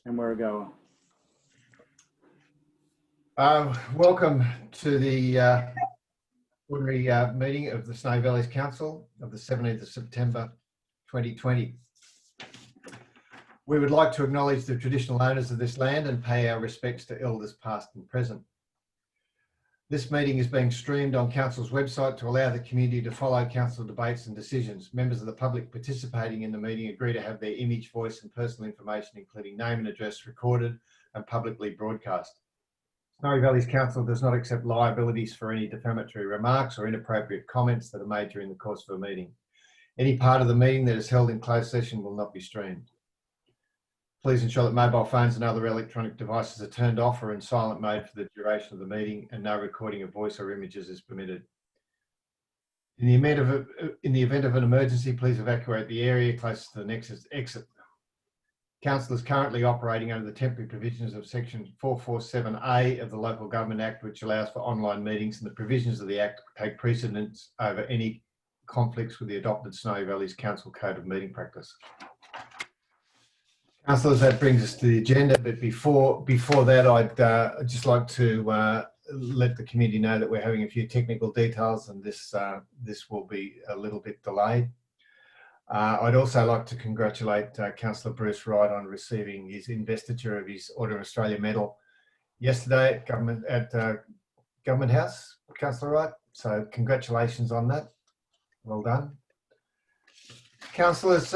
And we're a goer. Welcome to the ordinary meeting of the Snowy Valleys Council of the 17th of September 2020. We would like to acknowledge the traditional owners of this land and pay our respects to elders past and present. This meeting is being streamed on Council's website to allow the community to follow Council debates and decisions. Members of the public participating in the meeting agree to have their image, voice and personal information, including name and address, recorded and publicly broadcast. Snowy Valleys Council does not accept liabilities for any defamatory remarks or inappropriate comments that are made during the course of a meeting. Any part of the meeting that is held in closed session will not be streamed. Please ensure that mobile phones and other electronic devices are turned off or in silent mode for the duration of the meeting, and no recording of voice or images is permitted. In the event of an emergency, please evacuate the area closest to the next exit. Council is currently operating under the temporary provisions of Section 447A of the Local Government Act, which allows for online meetings, and the provisions of the Act take precedence over any conflicts with the adopted Snowy Valleys Council Code of Meeting Practice. Councillors, that brings us to the agenda, but before that, I'd just like to let the community know that we're having a few technical details, and this will be a little bit delayed. I'd also like to congratulate Councillor Bruce Wright on receiving his investiture of his Order of Australia Medal yesterday at Government House, Councillor Wright. So congratulations on that. Well done. Councillors,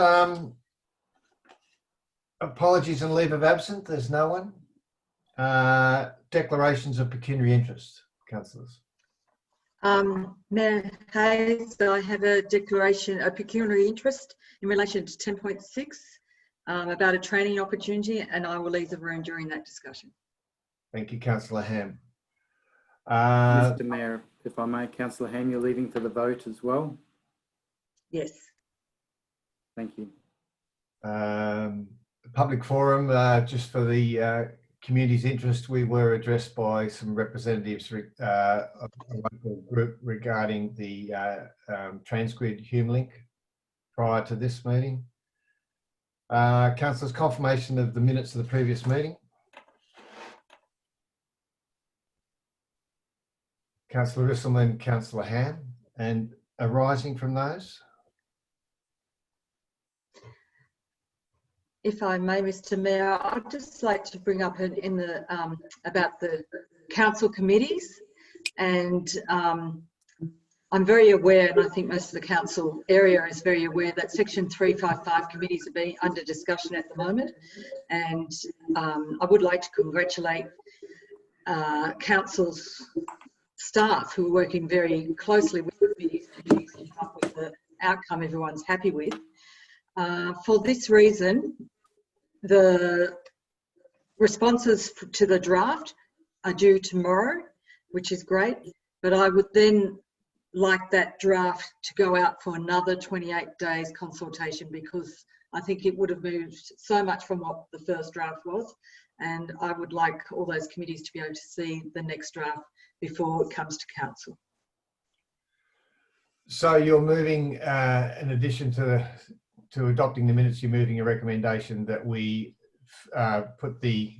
apologies and leave of absence. There's no one. Declarations of pecuniary interest, councillors. Mayor Hayes, I have a declaration of pecuniary interest in relation to 10.6 about a training opportunity, and I will leave the room during that discussion. Thank you, Councillor Ham. Mr. Mayor, if I may, Councillor Ham, you're leaving for the vote as well? Yes. Thank you. Public forum, just for the community's interest, we were addressed by some representatives of a local group regarding the TransGrid HumeLink prior to this meeting. Councillors, confirmation of the minutes of the previous meeting. Councillor Risselman, Councillor Ham, and arising from those? If I may, Mr. Mayor, I'd just like to bring up in the about the council committees, and I'm very aware, and I think most of the council area is very aware, that Section 355 committees are being under discussion at the moment, and I would like to congratulate council's staff who are working very closely with these committees to come up with the outcome everyone's happy with. For this reason, the responses to the draft are due tomorrow, which is great, but I would then like that draft to go out for another 28 days consultation, because I think it would have moved so much from what the first draft was, and I would like all those committees to be able to see the next draft before it comes to council. So you're moving, in addition to adopting the minutes, you're moving a recommendation that we put the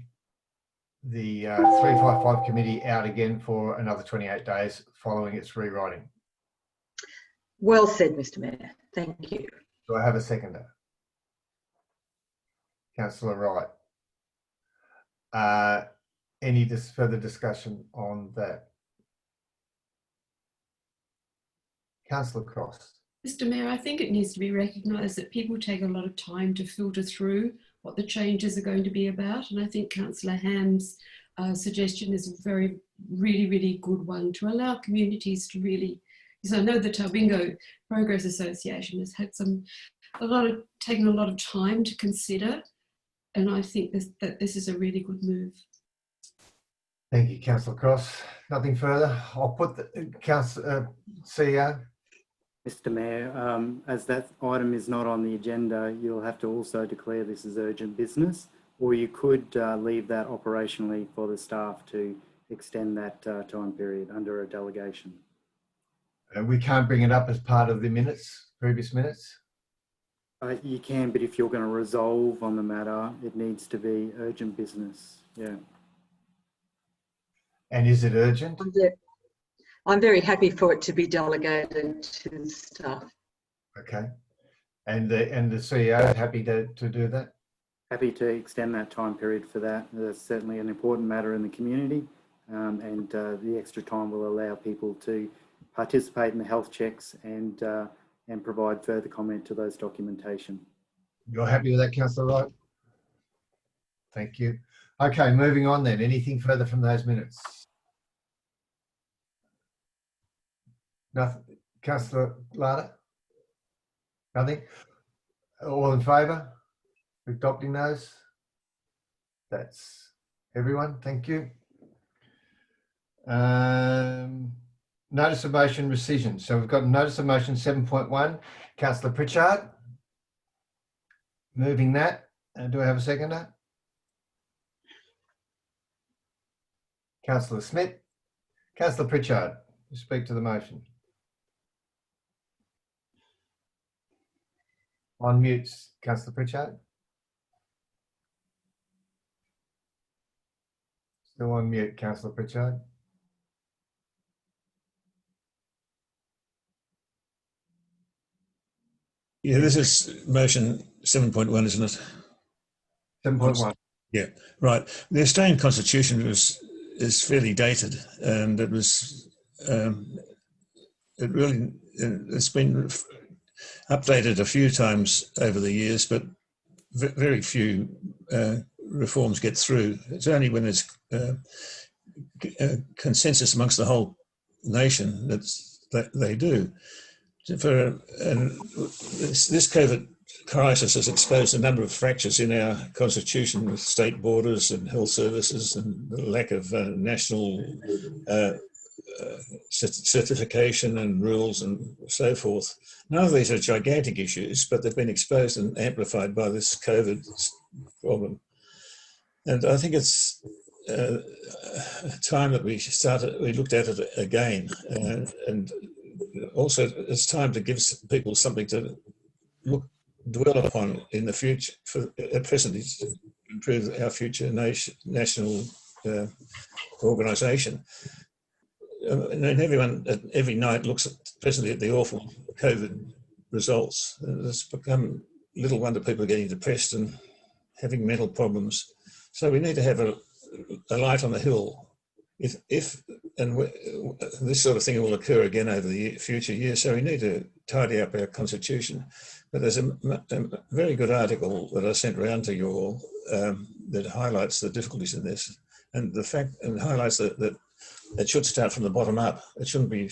355 committee out again for another 28 days following its rewriting. Well said, Mr. Mayor. Thank you. Do I have a seconder? Councillor Wright. Any further discussion on that? Councillor Cross. Mr. Mayor, I think it needs to be recognised that people take a lot of time to filter through what the changes are going to be about, and I think Councillor Ham's suggestion is a really good one to allow communities to really, because I know the Talbingo Progress Association has had taken a lot of time to consider, and I think that this is a really good move. Thank you, Councillor Cross. Nothing further. I'll put the CEO. Mr. Mayor, as that item is not on the agenda, you'll have to also declare this as urgent business, or you could leave that operationally for the staff to extend that time period under a delegation. We can't bring it up as part of the minutes, previous minutes? You can, but if you're going to resolve on the matter, it needs to be urgent business. Yeah. And is it urgent? I'm very happy for it to be delegated to staff. Okay. And the CEO happy to do that? Happy to extend that time period for that. That's certainly an important matter in the community, and the extra time will allow people to participate in the health checks and provide further comment to those documentation. You're happy with that, Councillor Wright? Thank you. Okay, moving on then. Anything further from those minutes? Nothing. Councillor Larder? Nothing? All in favour of adopting those? That's everyone. Thank you. Notice of motion rescission. So we've got notice of motion 7.1. Councillor Pritchard. Moving that. Do I have a seconder? Councillor Smith. Councillor Pritchard, you speak to the motion. On mute, Councillor Pritchard. Still on mute, Councillor Pritchard. Yeah, this is motion 7.1, isn't it? 7.1. Yeah, right. The Australian Constitution is fairly dated, and it's been updated a few times over the years, but very few reforms get through. It's only when there's consensus amongst the whole nation that they do. This COVID crisis has exposed a number of fractures in our constitution with state borders and health services and the lack of national certification and rules and so forth. None of these are gigantic issues, but they've been exposed and amplified by this COVID problem. And I think it's time that we looked at it again, and also it's time to give people something to dwell upon in the future. At present, is to improve our future national organisation. And everyone every night looks presently at the awful COVID results. It's become little wonder people are getting depressed and having mental problems. So we need to have a light on the hill. If this sort of thing will occur again over the future years, so we need to tidy up our constitution. But there's a very good article that I sent around to you all that highlights the difficulties in this, and highlights that it should start from the bottom up. It shouldn't be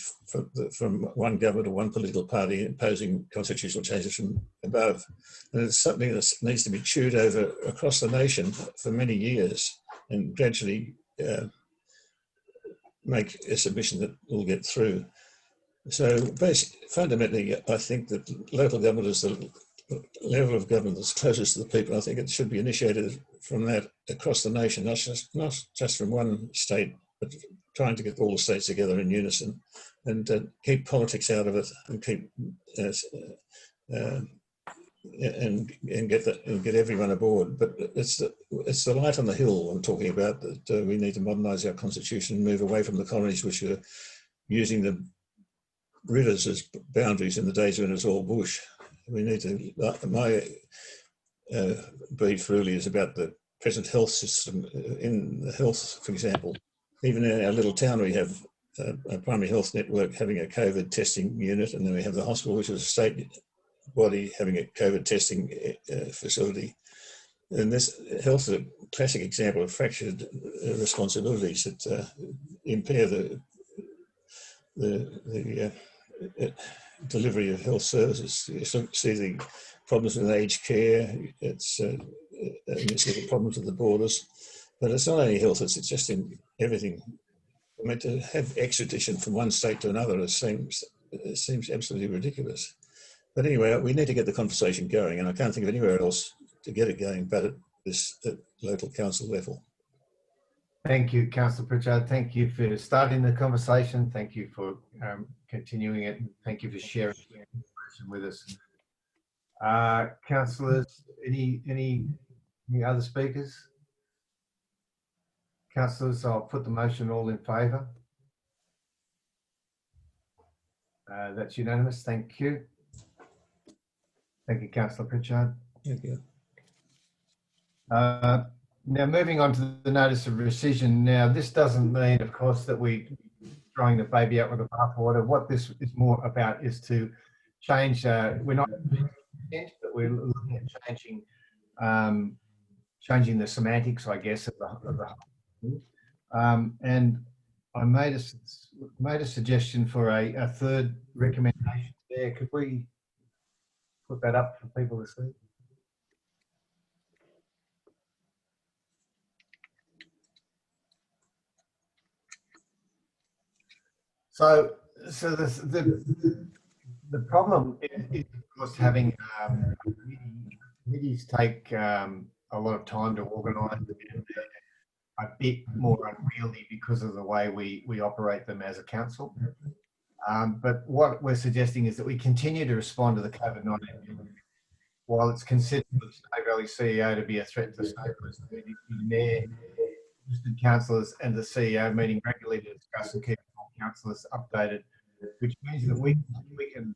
from one government or one political party imposing constitutional changes from above. And it's something that needs to be chewed over across the nation for many years and gradually make a submission that will get through. So fundamentally, I think that local government is the level of government that's closest to the people. I think it should be initiated from that across the nation, not just from one state, but trying to get all the states together in unison and keep politics out of it and keep and get everyone aboard. But it's the light on the hill I'm talking about, that we need to modernise our constitution and move away from the colonies which are using the rivers as boundaries in the days when it was all bush. We need to. My brief really is about the present health system. In the health, for example, even in our little town, we have a primary health network having a COVID testing unit, and then we have the hospital, which is a state body, having a COVID testing facility. And this health is a classic example of fractured responsibilities that impair the delivery of health services. You see the problems with aged care, you see the problems with the borders, but it's not only health, it's just in everything. I mean, to have extradition from one state to another seems absolutely ridiculous. But anyway, we need to get the conversation going, and I can't think of anywhere else to get it going but at this local council level. Thank you, Councillor Pritchard. Thank you for starting the conversation. Thank you for continuing it. And thank you for sharing information with us. Councillors, any other speakers? Councillors, I'll put the motion all in favour. That's unanimous. Thank you. Thank you, Councillor Pritchard. Thank you. Now, moving on to the notice of rescission. Now, this doesn't mean, of course, that we're throwing the baby out with the bathwater. What this is more about is to change. We're not, but we're looking at changing the semantics, I guess, of the whole. And I made a suggestion for a third recommendation there. Could we put that up for people to see? So the problem is, of course, having committees take a lot of time to organise and a bit more unwieldy because of the way we operate them as a council. But what we're suggesting is that we continue to respond to the COVID-19 while it's considered for the Snow Valley CEO to be a threat to stateless. The Mayor, listed councillors and the CEO meeting regularly to discuss and keep councillors updated, which means that we can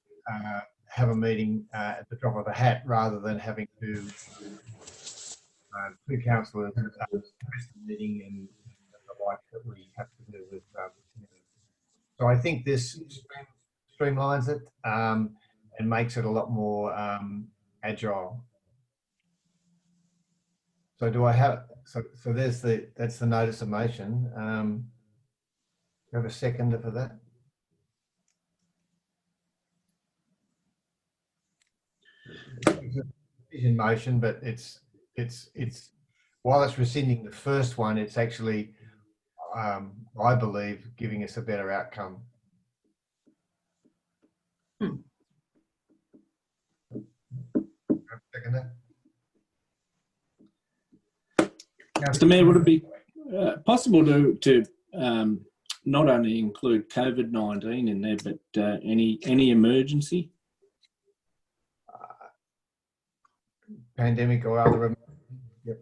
have a meeting at the drop of a hat rather than having to two councillors miss the meeting and the like that we have to do with. So I think this streamlines it and makes it a lot more agile. So do I have? So that's the notice of motion. Do you have a seconder for that? It's a decision motion, but it's while it's rescinding the first one, it's actually I believe giving us a better outcome. Seconder? Mr. Mayor, would it be possible to not only include COVID-19 in there, but any emergency? Pandemic or other. Yep.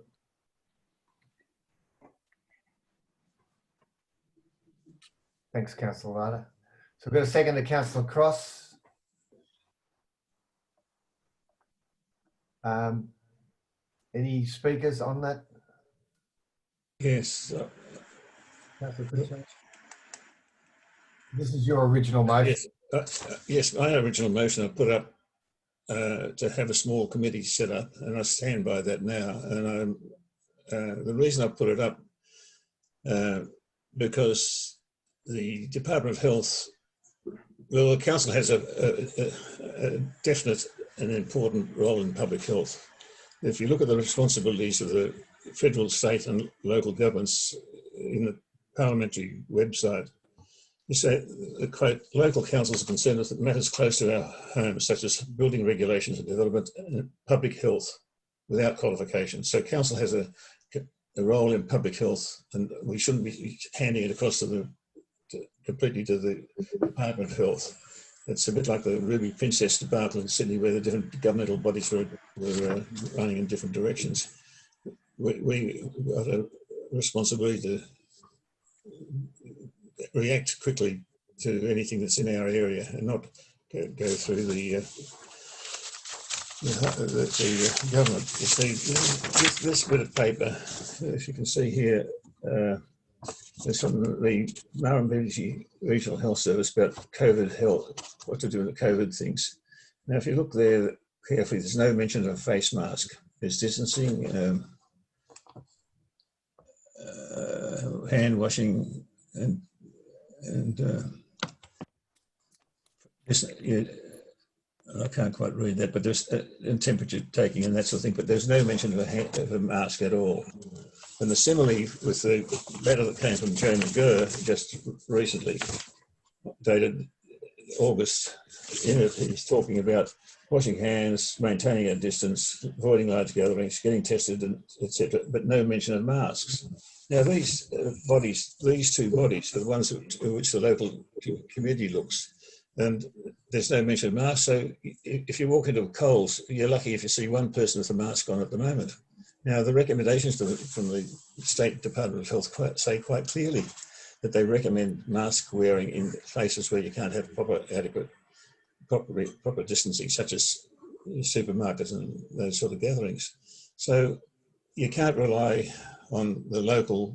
Thanks, Councillor Lada. So we've got a second to Councillor Cross. Any speakers on that? Yes. Councillor Pritchard? This is your original motion. Yes, yes, my original motion I put up to have a small committee set up, and I stand by that now. And the reason I put it up because the Department of Health, well, the council has a definite and important role in public health. If you look at the responsibilities of the federal, state, and local governments in the parliamentary website, you say, quote, local councils are concerned with matters close to our homes, such as building regulations and development and public health without qualification. So council has a role in public health, and we shouldn't be handing it across completely to the Department of Health. It's a bit like the Ruby Princess debacle in Sydney, where the different governmental bodies were running in different directions. We got a responsibility to react quickly to anything that's in our area and not go through the government. You see, this bit of paper, as you can see here, is from the Murrumbidgee Regional Health Service about COVID health, what to do with the COVID things. Now, if you look there carefully, there's no mention of a face mask. There's distancing, hand washing, and I can't quite read that, but there's and temperature taking and that sort of thing, but there's no mention of a mask at all. And the simile with the letter that came from Joe McGurr just recently, dated August, in it he's talking about washing hands, maintaining a distance, avoiding large gatherings, getting tested, and etc., but no mention of masks. Now these bodies, these two bodies, are the ones to which the local community looks, and there's no mention of masks. So if you walk into a Coles, you're lucky if you see one person with a mask on at the moment. Now, the recommendations from the State Department of Health say quite clearly that they recommend mask wearing in places where you can't have proper distancing, such as supermarkets and those sort of gatherings. So you can't rely on the local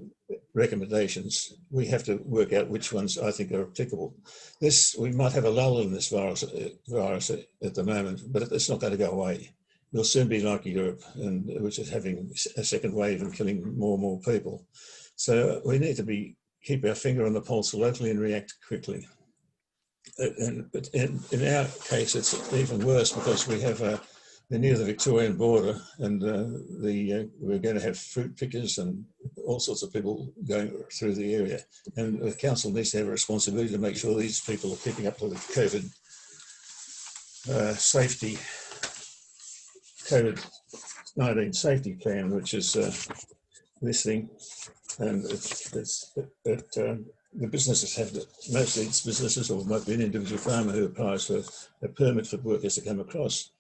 recommendations. We have to work out which ones I think are applicable. We might have a lull in this virus at the moment, but it's not going to go away. We'll soon be like Europe, which is having a second wave and killing more and more people. So we need to keep our finger on the pulse locally and react quickly. But in our case, it's even worse because we're near the Victorian border, and we're going to have fruit pickers and all sorts of people going through the area. And the council needs to have a responsibility to make sure these people are keeping up to the COVID-19 safety plan, which is this thing. And the businesses most of these businesses, or might be an individual farmer who applies for a permit for workers to come across.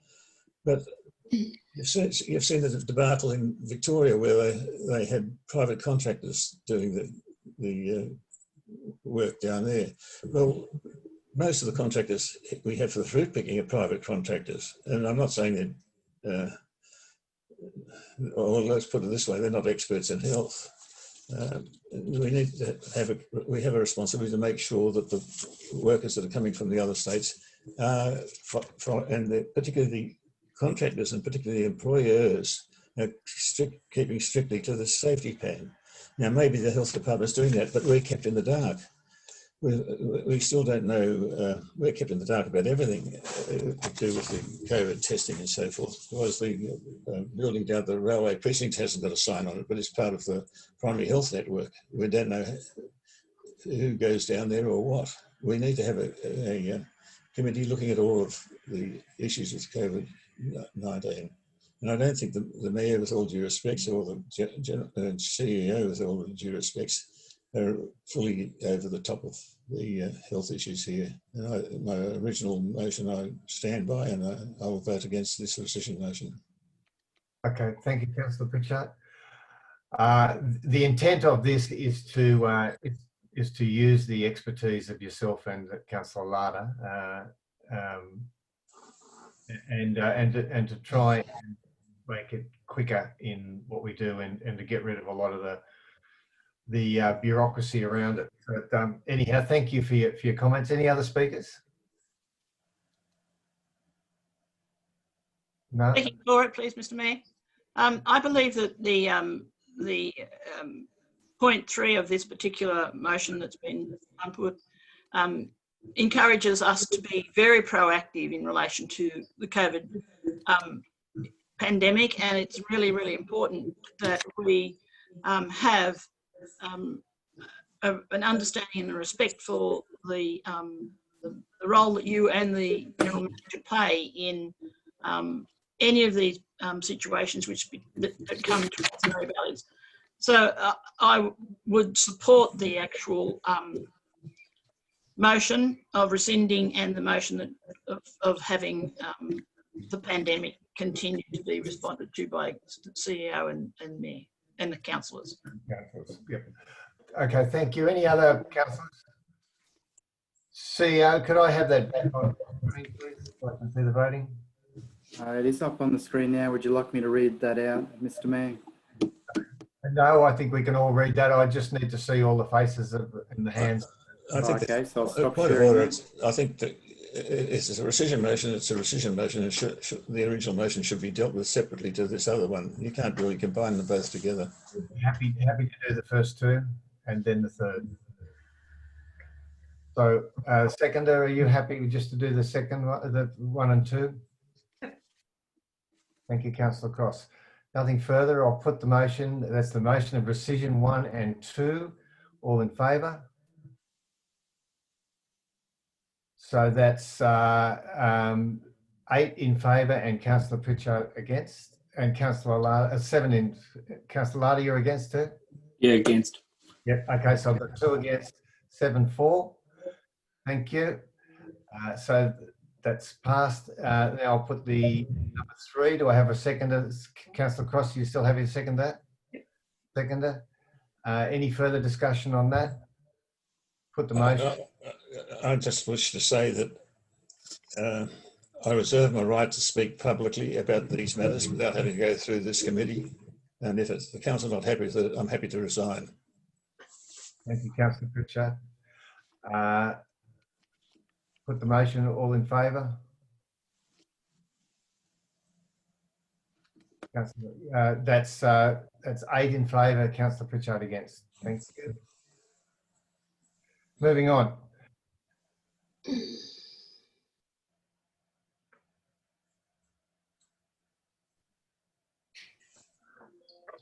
But you've seen the debacle in Victoria where they had private contractors doing the work down there. Well, most of the contractors we have for the fruit picking are private contractors. And I'm not saying that, or let's put it this way, they're not experts in health. We need to have a responsibility to make sure that the workers that are coming from the other states, and particularly the contractors and particularly the employers, are keeping strictly to the safety plan. Now, maybe the health department's doing that, but we're kept in the dark. We still don't know. We're kept in the dark about everything to do with the COVID testing and so forth. Because the building down the railway precinct hasn't got a sign on it, but it's part of the primary health network. We don't know who goes down there or what. We need to have a committee looking at all of the issues with COVID-19. And I don't think the Mayor, with all due respects, or the CEO, with all due respects, are fully over the top of the health issues here. And my original motion I stand by, and I will vote against this rescission motion. Okay, thank you, Councillor Pritchard. The intent of this is to use the expertise of yourself and Councillor Larder, and to try and make it quicker in what we do, and to get rid of a lot of the bureaucracy around it. But anyhow, thank you for your comments. Any other speakers? No. Speaking for it, please, Mr. Mayor. I believe that the point 3 of this particular motion that's been put encourages us to be very proactive in relation to the COVID pandemic, and it's really, really important that we have an understanding and a respect for the role that you and the general manager play in any of these situations that come to Snowy Valleys. So I would support the actual motion of rescinding and the motion of having the pandemic continue to be responded to by the CEO and Mayor and the councillors. Yep. Okay, thank you. Any other councillors? CEO, could I have that back on screen, please, so I can see the voting? It is up on the screen now. Would you like me to read that out, Mr. Mayor? No, I think we can all read that. I just need to see all the faces and the hands. I think okay, so I'll stop point of sharing. order, I think that it's a rescission motion. It's a rescission motion. The original motion should be dealt with separately to this other one. You can't really combine them both together. Happy to do the first two and then the third. So, seconder, are you happy just to do the second one, the 1 and 2? Thank you, Councillor Cross. Nothing further. I'll put the motion. That's the motion of rescission 1 and 2. All in favour? So that's 8 in favour and Councillor Pritchard against, and Councillor Larder, 7 in. Councillor Larder, you're against too? Yeah, against. Yep. Okay, so I've got 2 against, 7 for. Thank you. So that's passed. Now I'll put the number 3. Do I have a seconder? Councillor Cross, you still have your seconder? Seconder. Any further discussion on that? Put the motion. I just wish to say that I reserve my right to speak publicly about these matters without having to go through this committee. And if it's the council not happy with it, I'm happy to resign. Thank you, Councillor Pritchard. Put the motion. All in favour? That's 8 in favour. Councillor Pritchard against. Thank you. Moving on.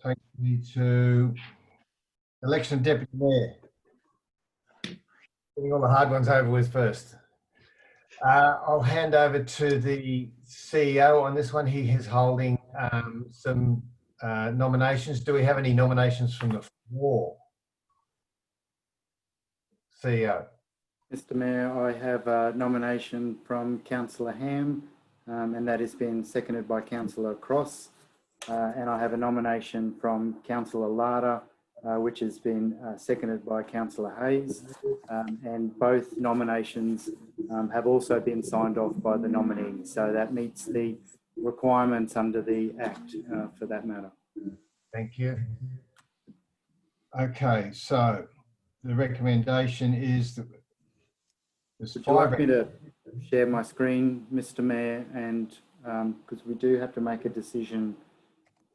Take me to election of deputy mayor. Getting all the hard ones over with first. I'll hand over to the CEO on this one. He is holding some nominations. Do we have any nominations from the floor? CEO. Mr. Mayor, I have a nomination from Councillor Ham, and that has been seconded by Councillor Cross. And I have a nomination from Councillor Larder, which has been seconded by Councillor Hayes. And both nominations have also been signed off by the nominee. So that meets the requirements under the Act for that matter. Thank you. Okay, so the recommendation is that there's Would you like me to share my screen, Mr. Mayor? And because we do have to make a decision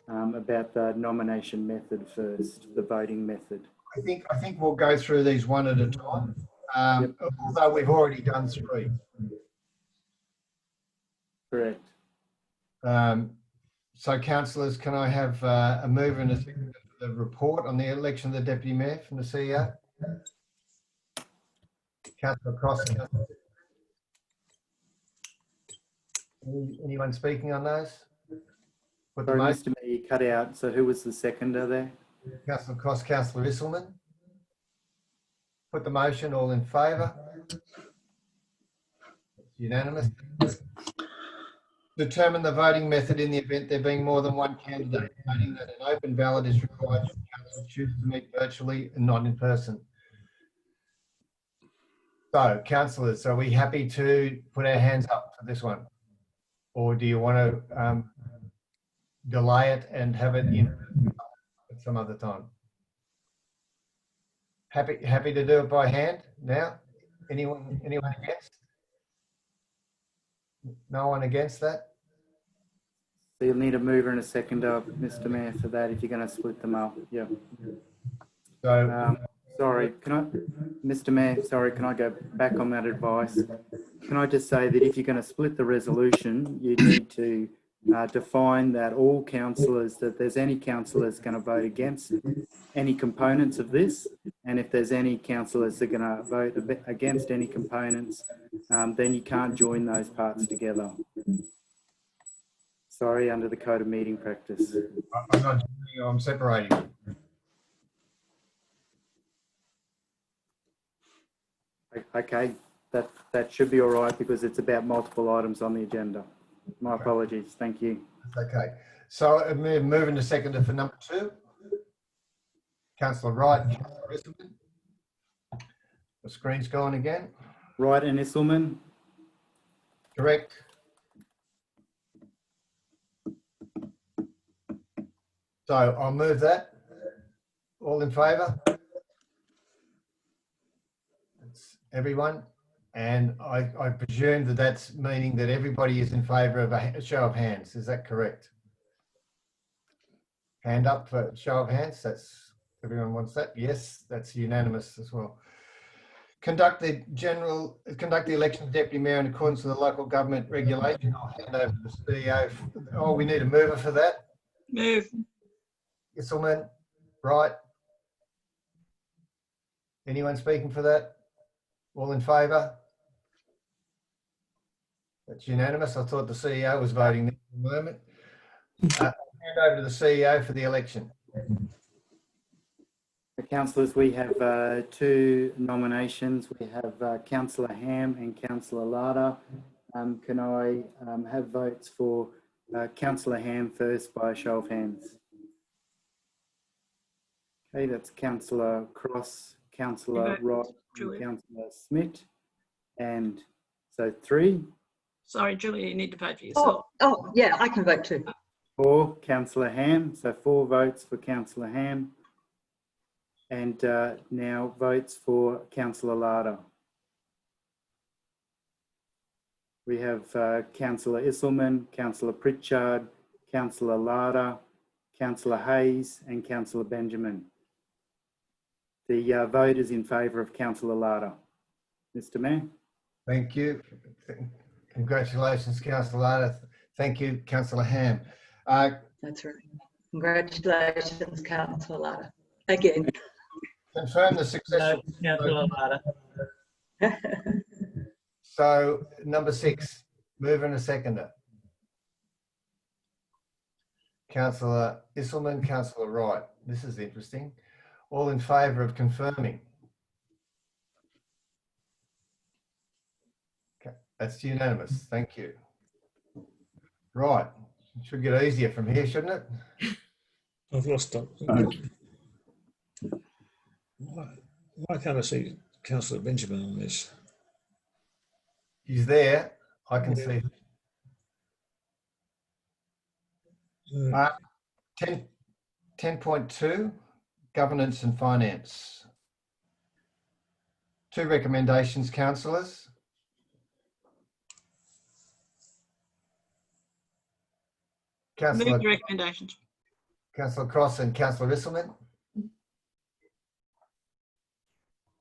about the nomination method first, the voting method. I think we'll go through these one at a time. Although we've already done 3. Correct. So, councillors, can I have a mover and a seconder for the report on the election of the deputy mayor from the CEO? Councillor Cross. Anyone speaking on those? Put the Sorry, motion. Mr. Mayor, you cut out. So who was the seconder there? Councillor Cross, Councillor Isselman. Put the motion. All in favour? Unanimous. Determine the voting method in the event there being more than one candidate, noting that an open ballot is required should council choose to meet virtually and not in person. So, councillors, are we happy to put our hands up for this one? Or do you want to delay it and have it in at some other time? Happy to do it by hand now? Anyone against? No one against that? So you'll need a mover and a seconder, Mr. Mayor, for that if you're going to split them up. Yeah. So, Sorry, Mr. Mayor, sorry, can I go back on that advice? Can I just say that if you're going to split the resolution, you need to define that all councillors, that there's any councillors going to vote against any components of this, and if there's any councillors that are going to vote against any components, then you can't join those parts together. Sorry, under the Code of Meeting Practice. I'm not joining you, I'm separating. Okay, that should be all right because it's about multiple items on the agenda. My apologies. Thank you. Okay. So moving to seconder for number 2. Councillor Wright, Councillor Isselman. The screen's gone again. Wright and Isselman. Correct. So I'll move that. All in favour? That's everyone. And I presume that that's meaning that everybody is in favour of a show of hands. Is that correct? Hand up for show of hands. That's everyone wants that. Yes, that's unanimous as well. Conduct the election of deputy mayor in accordance with the local government regulation. I'll hand over to the CEO. Oh, we need a mover for that. Move. Isselman, right? Anyone speaking for that? All in favour? That's unanimous. I thought the CEO was voting there for a moment. Hand over to the CEO for the election. Councillors, we have two nominations. We have Councillor Ham and Councillor Larder. Can I have votes for Councillor Ham first by a show of hands? Okay, that's Councillor Cross, Councillor Rott, and Julia. Councillor Smith. And so 3. Sorry, Julia, you need to vote for yourself. Oh, yeah, I can vote too. 4, Councillor Ham. So 4 votes for Councillor Ham. And now votes for Councillor Larder. We have Councillor Isselman, Councillor Pritchard, Councillor Larder, Councillor Hayes and Councillor Benjamin. The vote is in favour of Councillor Larder. Mr Mayor. Thank you. Congratulations, Councillor Larder. Thank you, Councillor Ham. That's right. Congratulations, Councillor Larder. Again. Confirm the successful. Councillor Larder. So, number 6, mover and a seconder. Councillor Isselman, Councillor Wright. This is interesting. All in favour of confirming? Okay, that's unanimous. Thank you. Right. Should get easier from here, shouldn't it? I've lost it. Okay. Why can't I see Councillor Benjamin on this? He's there. I can see. 10.2, governance and finance. 2 recommendations, councillors. Move Councillor the recommendations. Cross and Councillor Isselman.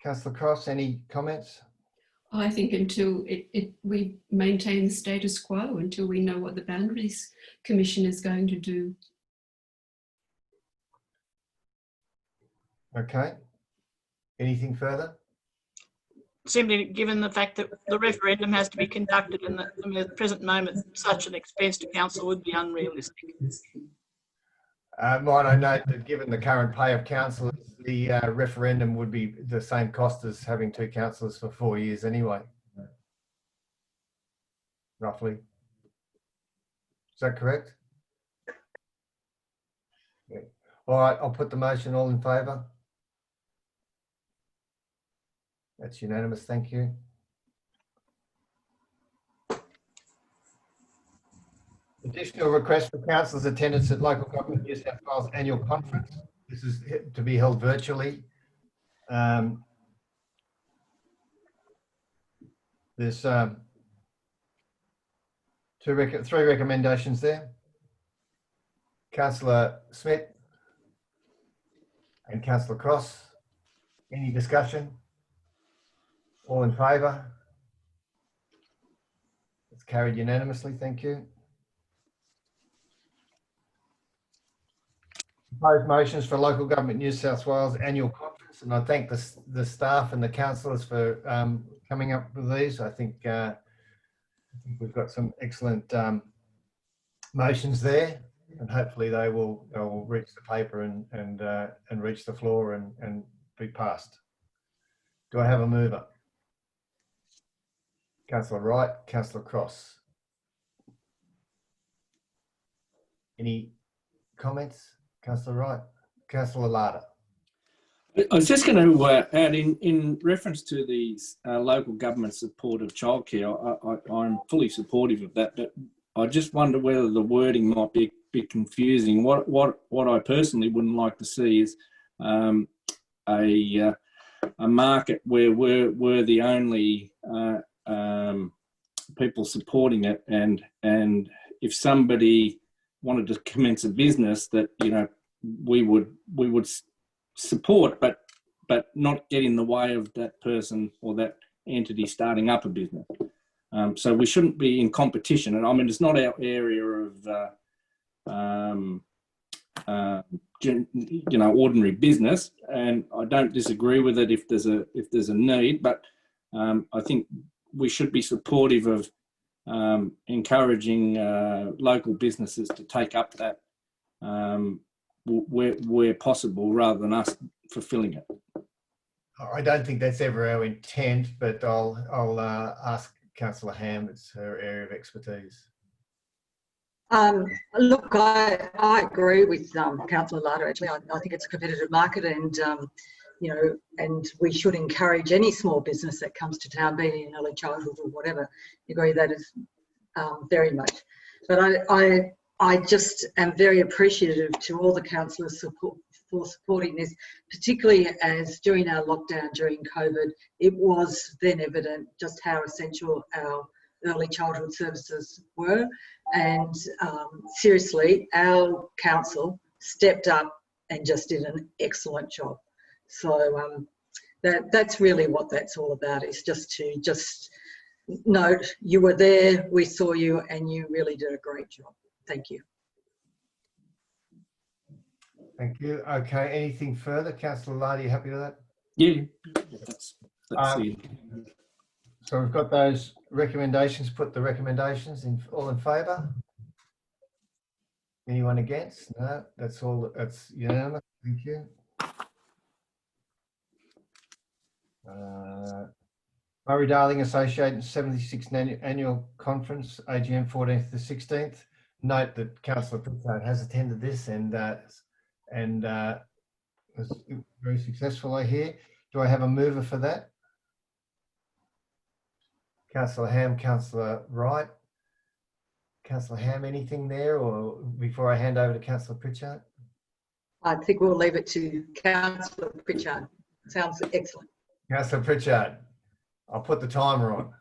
Councillor Cross, any comments? I think until we maintain the status quo, until we know what the Boundaries Commission is going to do. Okay. Anything further? Simply given the fact that the referendum has to be conducted and that at the present moment such an expense to council would be unrealistic. Might I note that given the current pay of councillors, the referendum would be the same cost as having 2 councillors for 4 years anyway. Roughly. Is that correct? Yeah. All right, I'll put the motion. All in favour? That's unanimous. Thank you. Additional request for councillors' attendance at Local Government New South Wales Annual Conference. This is to be held virtually. There's 3 recommendations there. Councillor Smith and Councillor Cross. Any discussion? All in favour? It's carried unanimously. Thank you. Proposed motions for Local Government New South Wales Annual Conference, and I thank the staff and the councillors for coming up with these. I think we've got some excellent motions there, and hopefully they will reach the paper and reach the floor and be passed. Do I have a mover? Councillor Wright, Councillor Cross. Any comments? Councillor Wright, Councillor Larder. I was just going to add in reference to the local government support of childcare. I'm fully supportive of that, but I just wonder whether the wording might be a bit confusing. What I personally wouldn't like to see is a market where we're the only people supporting it, and if somebody wanted to commence a business, that we would support, but not get in the way of that person or that entity starting up a business. So we shouldn't be in competition. And I mean, it's not our area of ordinary business, and I don't disagree with it if there's a need, but I think we should be supportive of encouraging local businesses to take up that where possible, rather than us fulfilling it. I don't think that's ever our intent, but I'll ask Councillor Ham. It's her area of expertise. Look, I agree with Councillor Lada. Actually, I think it's a competitive market, and you know, and we should encourage any small business that comes to town, be it in early childhood or whatever. I agree that is very much. But I just am very appreciative to all the councillors for supporting this, particularly as during our lockdown during COVID, it was then evident just how essential our early childhood services were. And seriously, our council stepped up and just did an excellent job. So that's really what that's all about, is just to note you were there, we saw you, and you really did a great job. Thank you. Thank you. Okay, anything further? Councillor Lada, you happy with that? Yeah, that's the So we've got those recommendations. Put the recommendations in. All in favour? Anyone against? No, that's all. That's unanimous. Thank you. Murray-Darling Association 76th Annual Conference, AGM 14th to 16th. Note that Councillor Pritchard has attended this and was very successful, I hear. Do I have a mover for that? Councillor Ham, Councillor Wright. Councillor Ham, anything there, or before I hand over to Councillor Pritchard? I think we'll leave it to Councillor Pritchard. Sounds excellent. Councillor Pritchard, I'll put the timer on.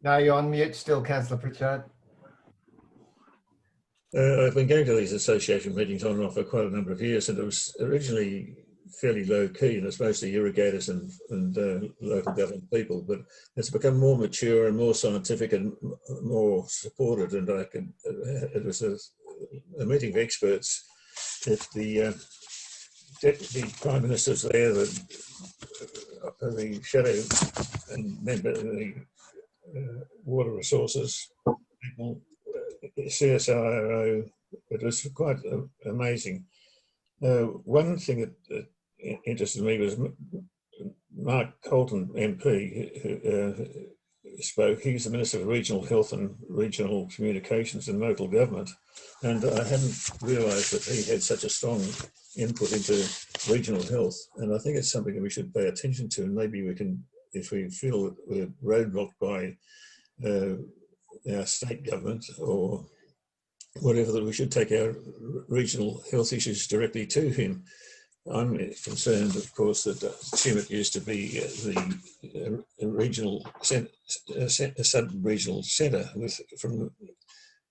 No, you're on mute still, Councillor Pritchard. I've been going to these association meetings on and off for quite a number of years, and it was originally fairly low key, and it's mostly irrigators and local government people, but it's become more mature and more scientific and more supported. And it was a meeting of experts. If the Deputy Prime Minister's there, the shadow and member of the water resources people, CSIRO, it was quite amazing. One thing that interested me was Mark Colton MP, who spoke. He's the Minister for Regional Health and Regional Communications and Local Government, and I hadn't realised that he had such a strong input into regional health, and I think it's something that we should pay attention to, and maybe we can, if we feel that we're roadblocked by our state government or whatever, that we should take our regional health issues directly to him. I'm concerned, of course, that Tumut used to be the regional sub-regional centre from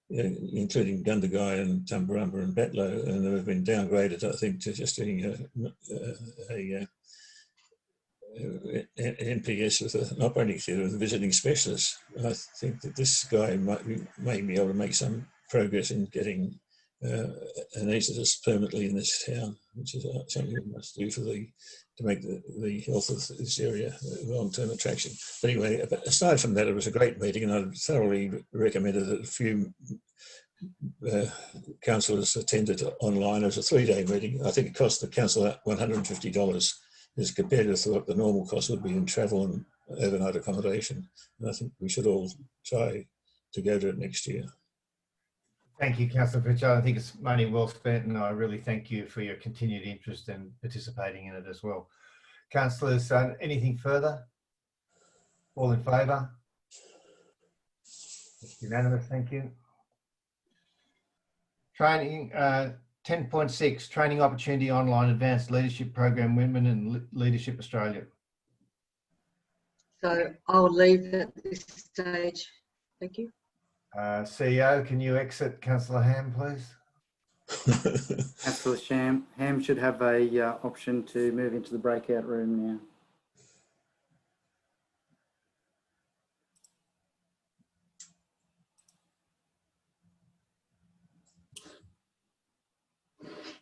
including Gundagai and Tumbarumba and Batlow, and they've been downgraded, I think, to just being a NPS with an operating theatre with visiting specialists. I think that this guy may be able to make some progress in getting anaesthetist permanently in this town, which is something we must do to make the health of this area a long-term attraction. But anyway, aside from that, it was a great meeting, and I thoroughly recommended that a few councillors attended online. It was a 3-day meeting. I think it cost the council $150 as compared to what the normal cost would be in travel and overnight accommodation. And I think we should all try to go to it next year. Thank you, Councillor Pritchard. I think it's money well spent, and I really thank you for your continued interest and participating in it as well. Councillors, anything further? All in favour? Unanimous, thank you. Training, 10.6, Training Opportunity Online Advanced Leadership Program, Women in Leadership Australia. So I'll leave at this stage. Thank you. CEO, can you exit Councillor Ham, please? Councillor Ham should have a option to move into the breakout room now.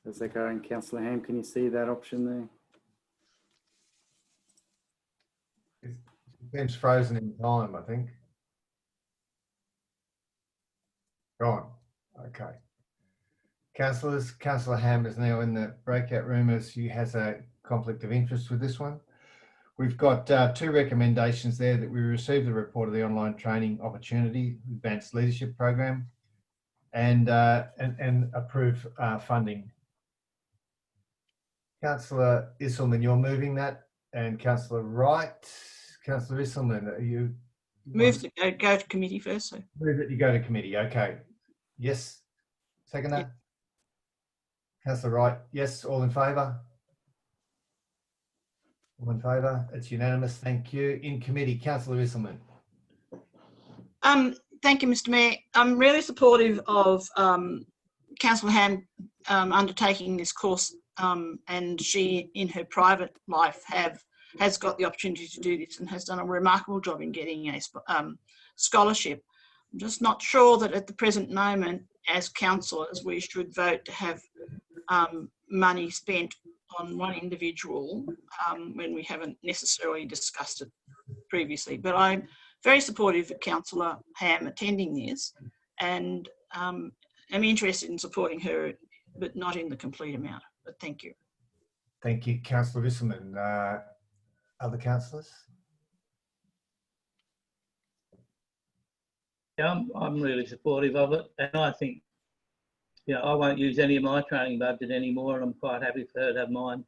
How's that going, Councillor Ham? Can you see that option there? It's frozen in time, I think. Gone. Okay. Councillors, Councillor Ham is now in the breakout room as she has a conflict of interest with this one. We've got 2 recommendations there that we received the report of the online training opportunity advanced leadership program and approve funding. Councillor Isselman, you're moving that, and Councillor Wright. Councillor Isselman, are you? Move to go to committee first. So. Move that you go to committee. Okay. Yes. Seconder. Yeah. Councillor Wright. Yes. All in favour? All in favour? It's unanimous. Thank you. In committee, Councillor Isselman. Thank you, Mr. Mayor. I'm really supportive of Councillor Ham undertaking this course, and she, in her private life, has got the opportunity to do this and has done a remarkable job in getting a scholarship. I'm just not sure that at the present moment, as councillors, we should vote to have money spent on one individual when we haven't necessarily discussed it previously. But I'm very supportive of Councillor Ham attending this, and I'm interested in supporting her, but not in the complete amount. But thank you. Thank you, Councillor Isselman. Other councillors? Yeah, I'm really supportive of it, and I think, you know, I won't use any of my training budget anymore, and I'm quite happy for her to have mine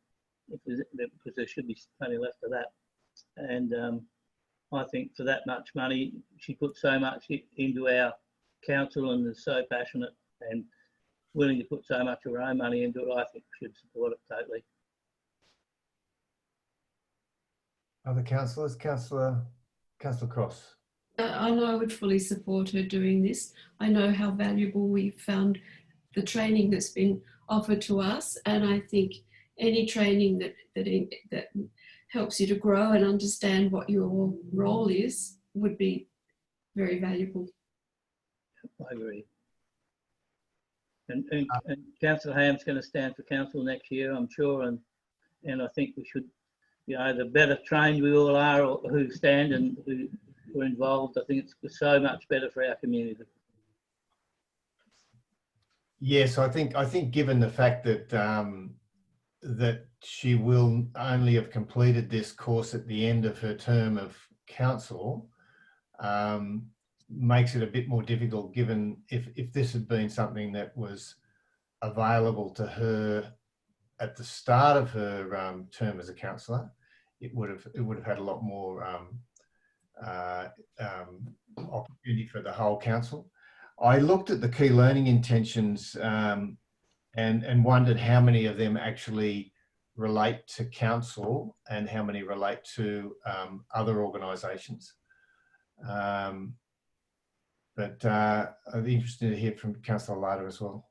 because there should be plenty left of that. And I think for that much money, she put so much into our council and is so passionate and willing to put so much of her own money into it. I think we should support it totally. Other councillors? Councillor Cross. I know I would fully support her doing this. I know how valuable we found the training that's been offered to us, and I think any training that helps you to grow and understand what your role is would be very valuable. I agree. And Councillor Ham's going to stand for council next year, I'm sure, and I think we should, you know, the better trained we all are who stand and who are involved, I think it's so much better for our community. Yes, I think given the fact that that she will only have completed this course at the end of her term of council, makes it a bit more difficult. Given if this had been something that was available to her at the start of her term as a councillor, it would have had a lot more opportunity for the whole council. I looked at the key learning intentions and wondered how many of them actually relate to council and how many relate to other organisations. But I'd be interested to hear from Councillor Larder as well.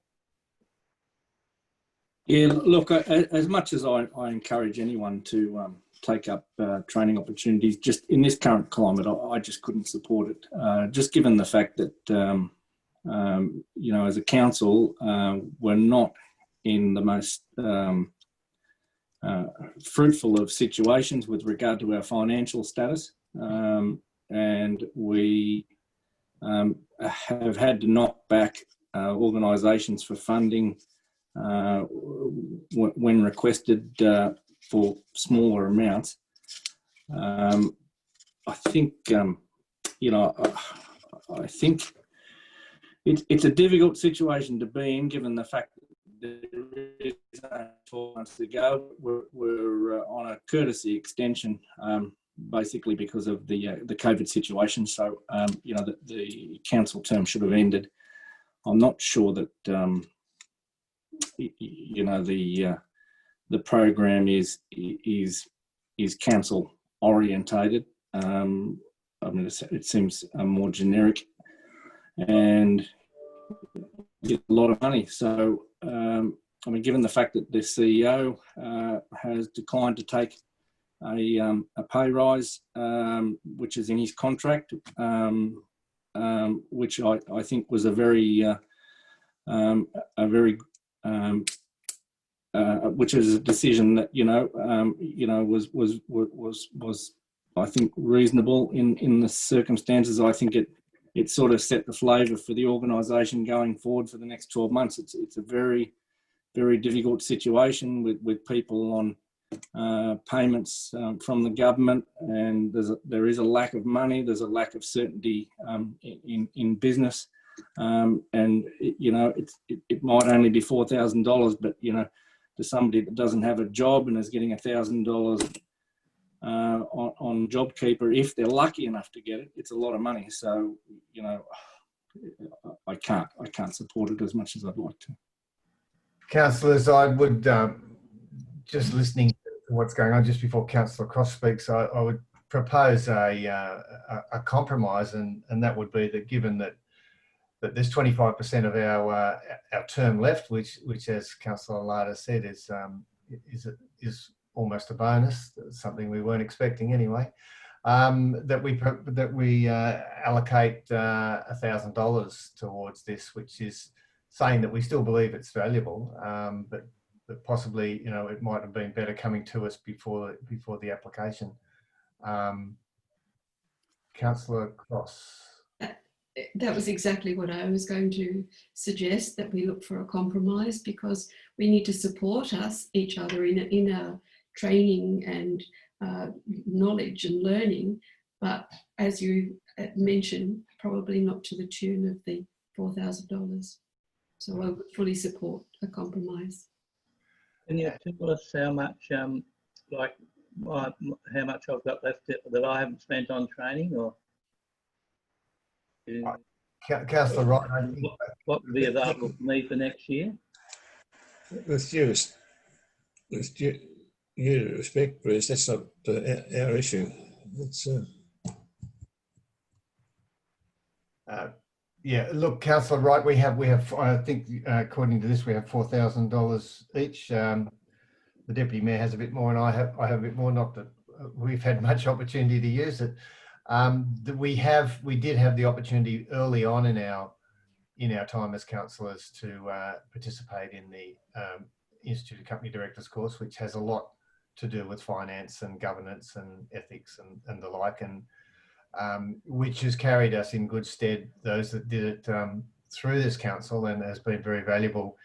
Yeah, look, as much as I encourage anyone to take up training opportunities, just in this current climate, I just couldn't support it. Just given the fact that, you know, as a council, we're not in the most fruitful of situations with regard to our financial status. And we have had to knock back organisations for funding when requested for smaller amounts. I think, you know, I think it's a difficult situation to be in, given the fact that there is 12 months to go. We're on a courtesy extension, basically because of the COVID situation. So, you know, the council term should have ended. I'm not sure that, you know, the program is council orientated. I mean, it seems more generic and a lot of money. So, I mean, given the fact that the CEO has declined to take a pay rise, which is in his contract, which I think was a very which is a decision that you know was I think reasonable in the circumstances. I think it sort of set the flavour for the organisation going forward for the next 12 months. It's a very, very difficult situation with people on payments from the government, and there is a lack of money. There's a lack of certainty in business, and it might only be $4,000, but to somebody that doesn't have a job and is getting $1,000 on JobKeeper, if they're lucky enough to get it, it's a lot of money. So I can't support it as much as I'd like to. Councillors, I would just listening to what's going on just before Councillor Cross speaks, I would propose a compromise, and that would be that given that there's 25% of our term left, which as Councillor Lada said is almost a bonus, something we weren't expecting anyway. That we allocate $1,000 towards this, which is saying that we still believe it's valuable, but possibly it might have been better coming to us before the application. Councillor Cross. That was exactly what I was going to suggest, that we look for a compromise, because we need to support each other in our training and knowledge and learning. But as you mentioned, probably not to the tune of the $4,000. So I would fully support a compromise. Can you tell us how much, how much I've got left that I haven't spent on training, or? Councillor Wright, what would be available for me for next year? With due respect, Bruce, that's not our issue. It's yeah, look, Councillor Wright, we have I think according to this we have $4,000 each. The Deputy Mayor has a bit more, and I have a bit more. Not that we've had much opportunity to use it. We did have the opportunity early on in our time as councillors to participate in the Institute of Company Directors course, which has a lot to do with finance and governance and ethics and the like, and which has carried us in good stead, those that did it through this council, and has been very valuable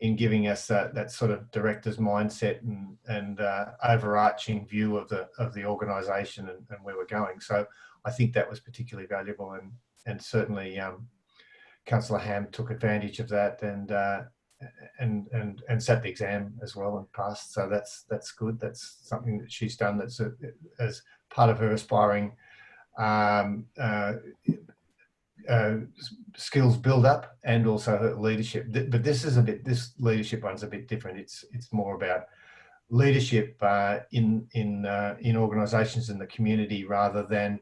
in giving us that sort of director's mindset and overarching view of the organisation and where we're going. So I think that was particularly valuable, and certainly Councillor Ham took advantage of that and sat the exam as well and passed. So that's good. That's something that she's done that's as part of her aspiring skills build up, and also her leadership. But this leadership one's a bit different. It's more about leadership in organisations in the community, rather than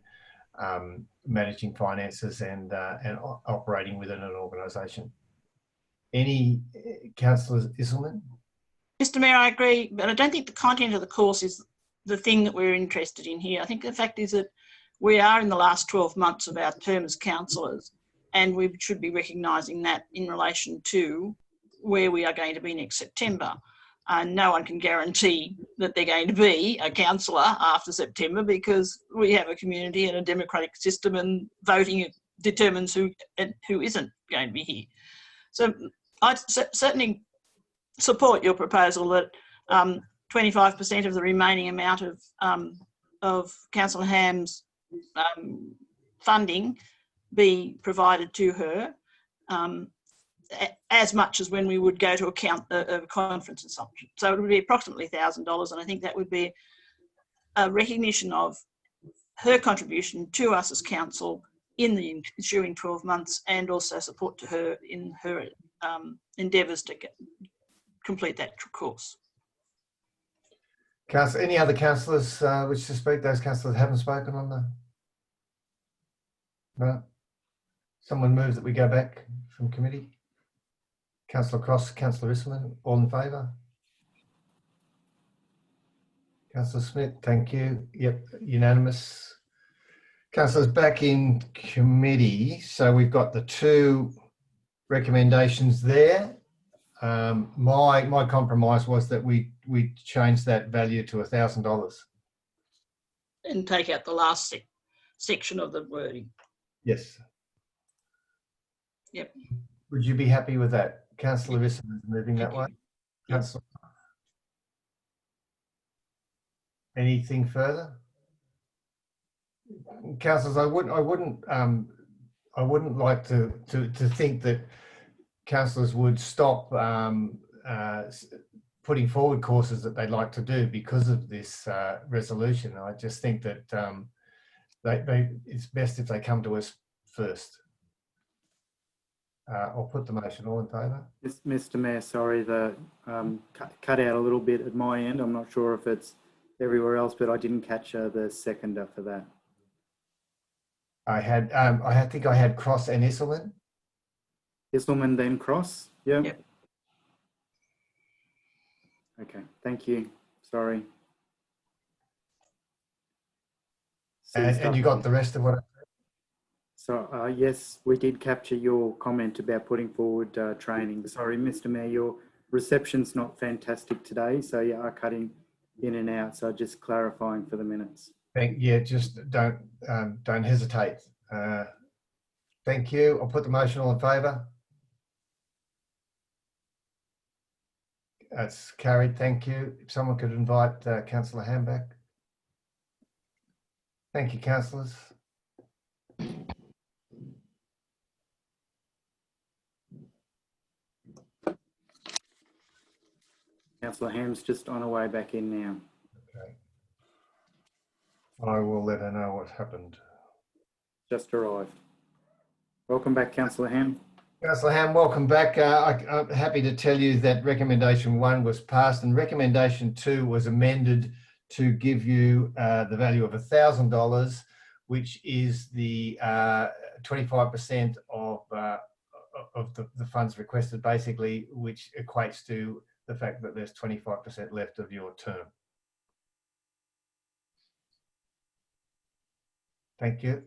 managing finances and operating within an organisation. Any Councillor Isselman? Mr. Mayor, I agree, but I don't think the content of the course is the thing that we're interested in here. I think the fact is that we are in the last 12 months of our term as councillors, and we should be recognising that in relation to where we are going to be next September. No one can guarantee that they're going to be a councillor after September, because we have a community and a democratic system, and voting determines who isn't going to be here. So I certainly support your proposal that 25% of the remaining amount of Councillor Ham's funding be provided to her, as much as when we would go to a conference or something. So it would be approximately $1,000, and I think that would be a recognition of her contribution to us as council in the ensuing 12 months, and also support to her in her endeavours to complete that course. Any other councillors wish to speak? Those councillors haven't spoken on the... No? Someone move that we go back from committee? Councillor Cross, Councillor Isselman, all in favour? Councillor Smith, thank you. Yep, unanimous. Councillors, back in committee. So we've got the two recommendations there. My compromise was that we change that value to $1,000. And take out the last section of the wording. Yes. Yep. Would you be happy with that? Councillor Isserman moving that Thank way? you. Yep. Councillor. Anything further? Councillors, I wouldn't like to think that councillors would stop putting forward courses that they'd like to do because of this resolution. I just think that it's best if they come to us first. I'll put the motion. All in favour? Mr. Mayor, sorry, the cut out a little bit at my end. I'm not sure if it's everywhere else, but I didn't catch the seconder for that. I think I had Cross and Isselman. Isselman, then Cross. Yeah. Yep. Okay. Thank you. Sorry. And you got the rest of what? So yes, we did capture your comment about putting forward training. Sorry, Mr. Mayor, your reception's not fantastic today, so you are cutting in and out. So just clarifying for the minutes. Yeah, just don't hesitate. Thank you. I'll put the motion. All in favour? That's carried. Thank you. If someone could invite Councillor Ham back. Thank you, councillors. Councillor Ham's just on her way back in now. Okay. I will let her know what happened. Just arrived. Welcome back, Councillor Ham. Councillor Ham, welcome back. I'm happy to tell you that recommendation 1 was passed and recommendation 2 was amended to give you the value of $1,000, which is the 25% of the funds requested, basically, which equates to the fact that there's 25% left of your term. Thank you.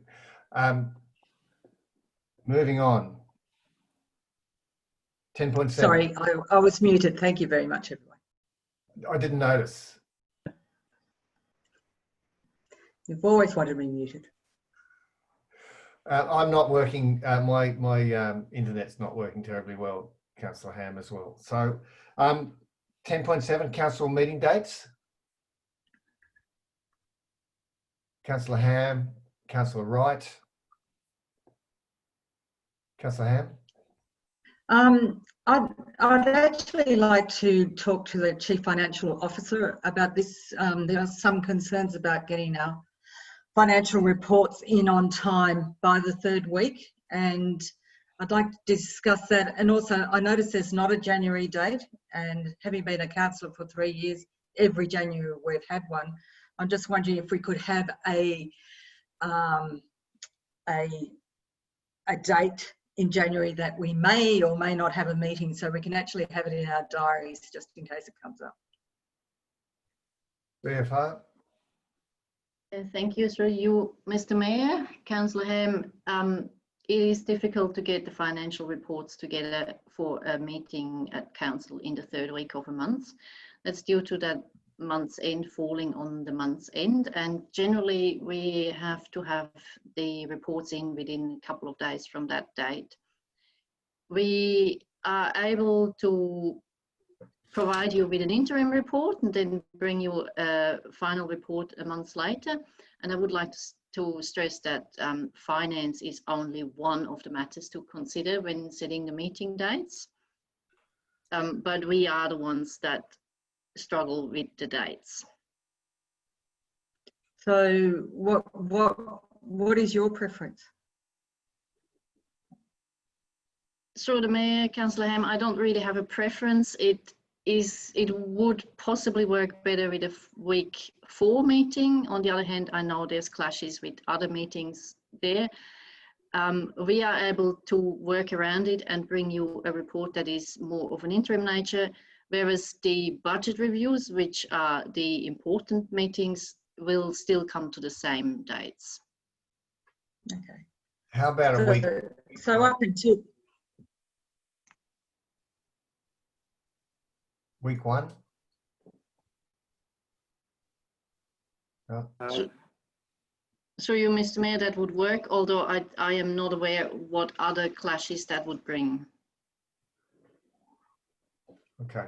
Moving on. 10.7. Sorry, I was muted. Thank you very much, everyone. I didn't notice. You've always wanted me muted. I'm not working. My internet's not working terribly well, Councillor Ham, as well. So 10.7, council meeting dates. Councillor Ham, Councillor Wright. Councillor Ham. I'd actually like to talk to the Chief Financial Officer about this. There are some concerns about getting our financial reports in on time by the 3rd week, and I'd like to discuss that. And also, I notice there's not a January date, and having been a councillor for 3 years, every January we've had one. I'm just wondering if we could have a date in January that we may or may not have a meeting, so we can actually have it in our diaries just in case it comes up. BFR. Thank you, through you, Mr. Mayor. Councillor Ham, it is difficult to get the financial reports together for a meeting at council in the 3rd week of a month. That's due to that month's end falling on the month's end, and generally we have to have the reports in within a couple of days from that date. We are able to provide you with an interim report and then bring you a final report a month later. And I would like to stress that finance is only one of the matters to consider when setting the meeting dates. But we are the ones that struggle with the dates. So what is your preference? Through the Mayor, Councillor Ham, I don't really have a preference. It would possibly work better with a week 4 meeting. On the other hand, I know there's clashes with other meetings there. We are able to work around it and bring you a report that is more of an interim nature, whereas the budget reviews, which are the important meetings, will still come to the same dates. Okay. How about a week? So up until Week 1? No? Through you, Mr. Mayor, that would work, although I am not aware what other clashes that would bring. Okay.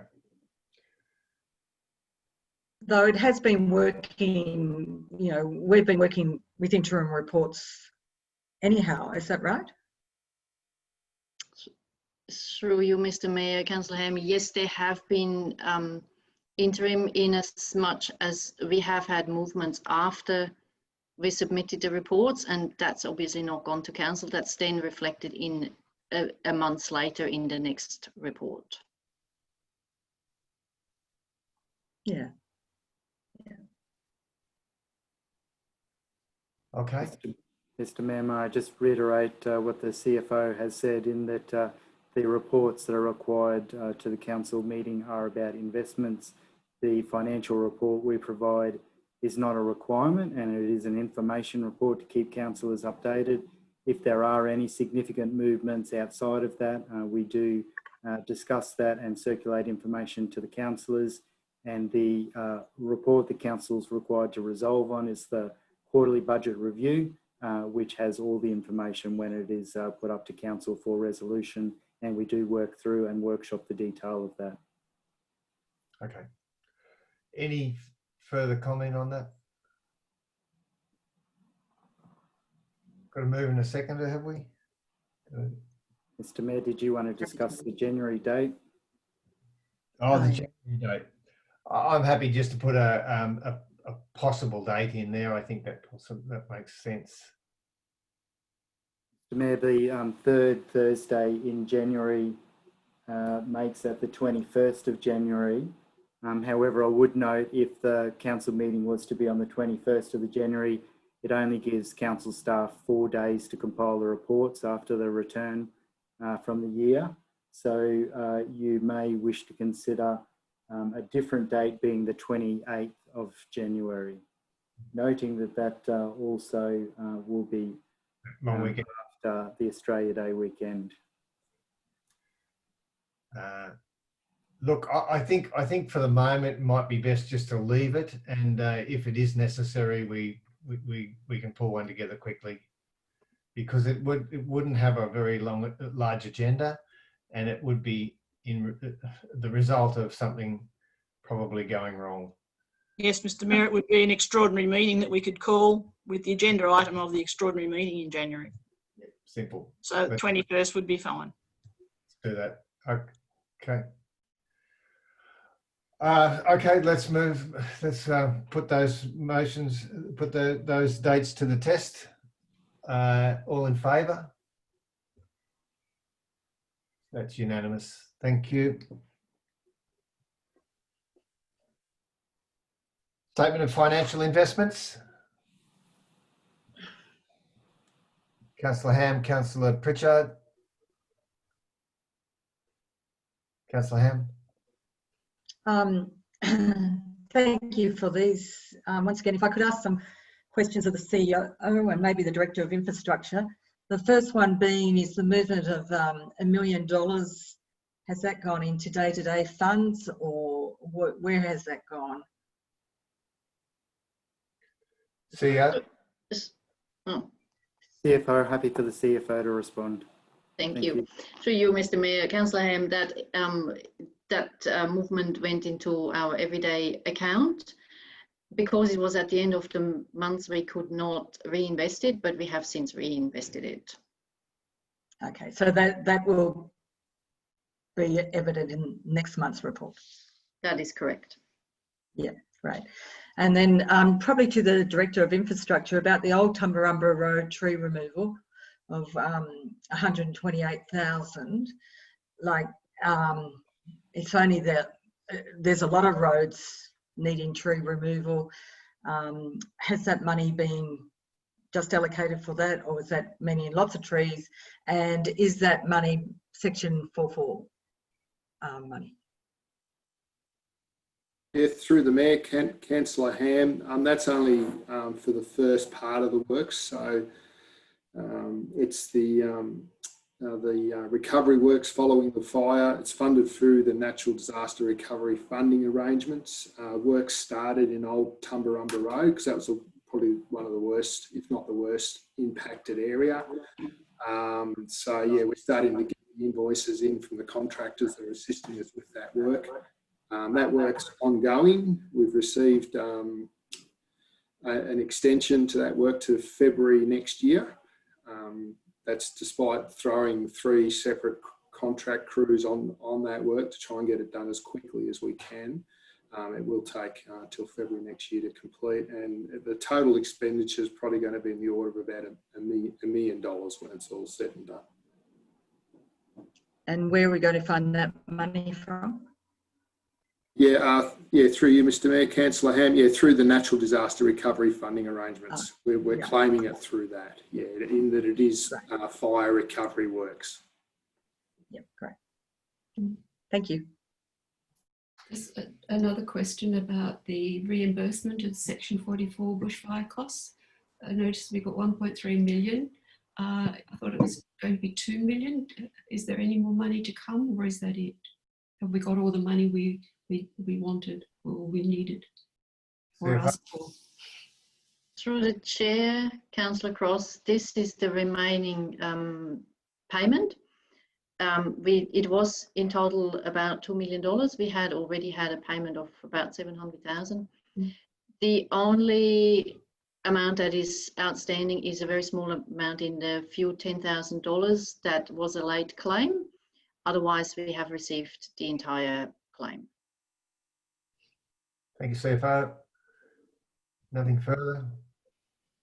Though it has been working, you know, we've been working with interim reports anyhow, is that right? Through you, Mr. Mayor, Councillor Ham, yes, there have been interim in as much as we have had movements after we submitted the reports, and that's obviously not gone to council. That's then reflected in a month later in the next report. Yeah. Okay. Mr. Mayor, may I just reiterate what the CFO has said in that the reports that are required to the council meeting are about investments. The financial report we provide is not a requirement, and it is an information report to keep councillors updated. If there are any significant movements outside of that, we do discuss that and circulate information to the councillors. And the report the council is required to resolve on is the quarterly budget review, which has all the information when it is put up to council for resolution, and we do work through and workshop the detail of that. Okay. Any further comment on that? Got to move in a second, have we? Mr. Mayor, did you want to discuss the January date? Oh, the January date. I'm happy just to put a possible date in there. I think that makes sense. Mr. Mayor, the third Thursday in January makes that the 21st of January. However, I would note if the council meeting was to be on the 21st of January, it only gives council staff 4 days to compile the reports after the return from the year. So you may wish to consider a different date being the 28th of January, noting that that also will be Long weekend. after the Australia Day weekend. Look, I think for the moment it might be best just to leave it, and if it is necessary, we can pull one together quickly, because it wouldn't have a very large agenda, and it would be in the result of something probably going wrong. Yes, Mr. Mayor, it would be an extraordinary meeting that we could call with the agenda item of the extraordinary meeting in January. Simple. So the 21st would be fine. Let's do that. Okay. Okay, let's move. Let's put those motions, put those dates to the test. All in favour? That's unanimous. Thank you. Statement of financial investments. Councillor Ham, Councillor Pritchard. Councillor Ham. Thank you for these. Once again, if I could ask some questions of the CEO and maybe the Director of Infrastructure. The first one being, is the movement of $1 million, has that gone into day-to-day funds, or where has that gone? CEO. CFO, happy for the CFO to respond. Thank you. Through you, Mr. Mayor, Councillor Ham, that movement went into our everyday account. Because it was at the end of the month, we could not reinvest it, but we have since reinvested it. Okay, so that will be evident in next month's report. That is correct. Yeah, right. And then probably to the Director of Infrastructure about the old Tumbarumba Road tree removal of 128,000. Like, it's only that there's a lot of roads needing tree removal. Has that money been just allocated for that, or is that meaning lots of trees? And is that money Section 44 money? Yeah, through the Mayor, Councillor Ham, that's only for the first part of the works. So it's the recovery works following the fire. It's funded through the Natural Disaster Recovery funding arrangements. Work started in Old Tumbarumba Road because that was a probably one of the worst, if not the worst, impacted area. So yeah, we're starting to get the invoices in from the contractors that are assisting us with that work. That work's ongoing. We've received an extension to that work to February next year. That's despite throwing 3 separate contract crews on that work to try and get it done as quickly as we can. It will take till February next year to complete, and the total expenditure is probably going to be in the order of about $1 million when it's all said and done. And where are we going to find that money from? Yeah, through you, Mr. Mayor, Councillor Ham. Yeah, through the natural disaster recovery funding arrangements, we're claiming it through that. Yeah, in that it is fire recovery works. Yep, great. Thank you. Just another question about the reimbursement of Section 44 bushfire costs. I noticed we got 1.3 million. I thought it was going to be 2 million. Is there any more money to come, or is that it? Have we got all the money we wanted or we needed or asked for? Through the chair, Councillor Cross, this is the remaining payment. It was in total about $2 million. We had already had a payment of about 700,000. The only amount that is outstanding is a very small amount in the few $10,000 that was a late claim. Otherwise, we have received the entire claim. Thank you, CFO. Nothing further.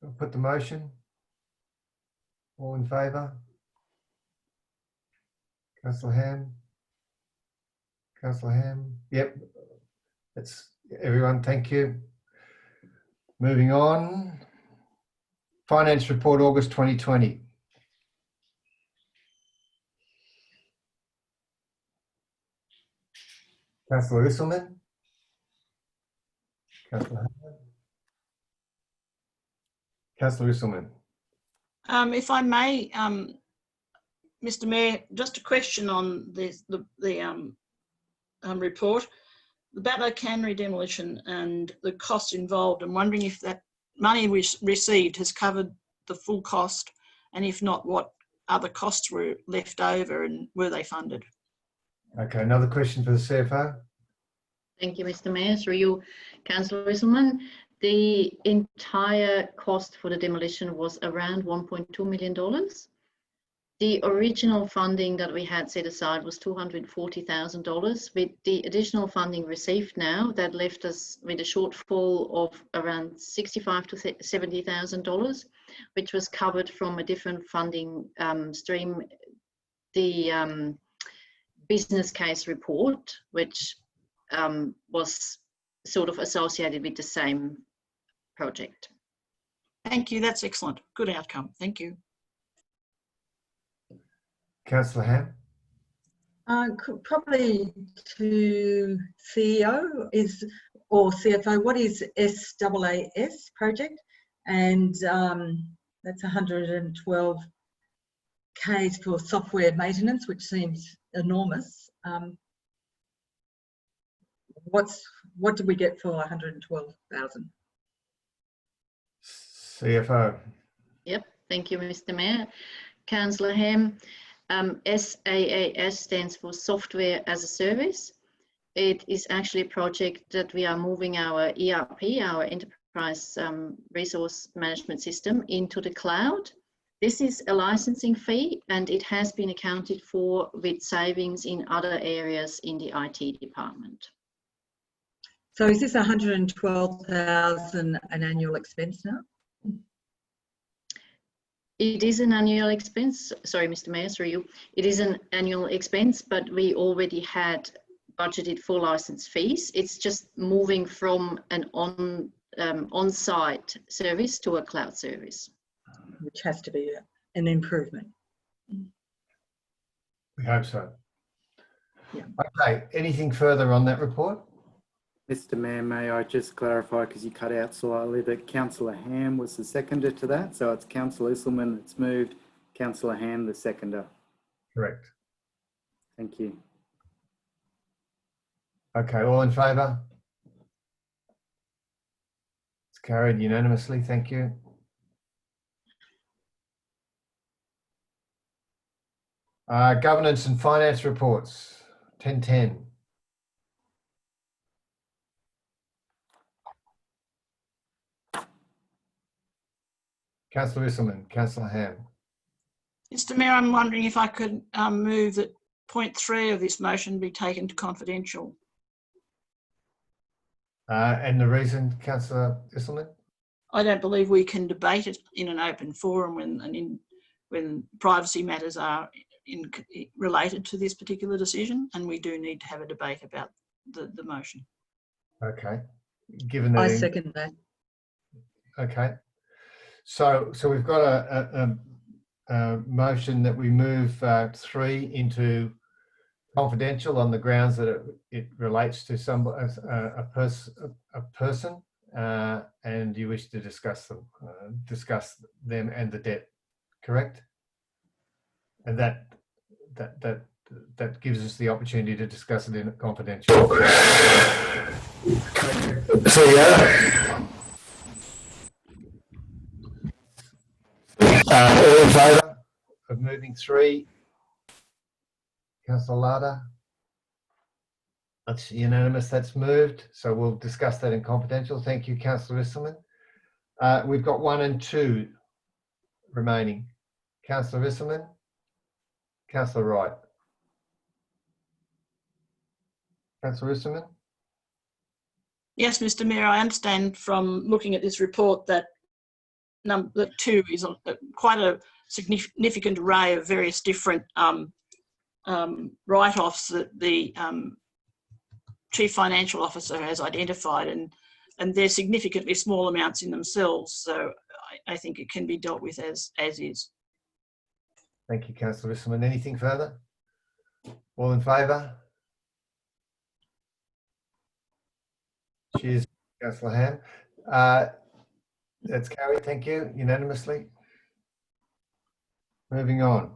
I'll put the motion. All in favour? Councillor Ham? Councillor Ham? Yep. That's everyone. Thank you. Moving on. Finance report, August 2020. Councillor Isselman? Councillor Ham? Councillor Isselman. If I may, Mr. Mayor, just a question on the report. The Batlow Cannery demolition and the costs involved. I'm wondering if that money we received has covered the full cost, and if not, what other costs were left over and were they funded? Okay, another question for the CFO. Thank you, Mr. Mayor. Through you, Councillor Isselman. The entire cost for the demolition was around $1.2 million. The original funding that we had set aside was $240,000. With the additional funding received now, that left us with a shortfall of around $65,000 to $70,000, which was covered from a different funding stream, the business case report, which was sort of associated with the same project. Thank you. That's excellent. Good outcome. Thank you. Councillor Ham? Probably to CEO or CFO, what is SAAS project? And that's 112 Ks for software maintenance, which seems enormous. What did we get for 112,000? CFO. Yep, thank you, Mr. Mayor. Councillor Ham, SAAS stands for Software as a Service. It is actually a project that we are moving our ERP, our Enterprise Resource Management System, into the cloud. This is a licensing fee, and it has been accounted for with savings in other areas in the IT department. So is this 112,000 an annual expense now? It is an annual expense. Sorry, Mr. Mayor, through you. It is an annual expense, but we already had budgeted for license fees. It's just moving from an on-site service to a cloud service. Which has to be an improvement. We hope so. Yeah. Okay, anything further on that report? Mr. Mayor, may I just clarify, because you cut out slightly, that Councillor Ham was the seconder to that. So it's Councillor Isselman that's moved, Councillor Ham the seconder. Correct. Thank you. Okay, all in favour? It's carried unanimously. Thank you. Governance and finance reports, 1010. Councillor Isselman, Councillor Ham. Mr. Mayor, I'm wondering if I could move that point 3 of this motion be taken to confidential. And the reason, Councillor Isselman? I don't believe we can debate it in an open forum when privacy matters are related to this particular decision, and we do need to have a debate about the motion. Okay. Given that I second that. Okay. So we've got a motion that we move 3 into confidential on the grounds that it relates to a person, and you wish to discuss them and the debt, correct? And that gives us the opportunity to discuss it in confidential. So all in favour of moving 3? Councillor Larder? That's unanimous, that's moved. So we'll discuss that in confidential. Thank you, Councillor Isselman. We've got 1 and 2 remaining. Councillor Isselman, Councillor Wright. Councillor Isselman? Yes, Mr. Mayor, I understand from looking at this report that number 2 is quite a significant array of various different write-offs that the Chief Financial Officer has identified, and they're significantly small amounts in themselves. So I think it can be dealt with as is. Thank you, Councillor Isselman. Anything further? All in favour? Cheers, Councillor Ham. That's carried. Thank you. Unanimously. Moving on.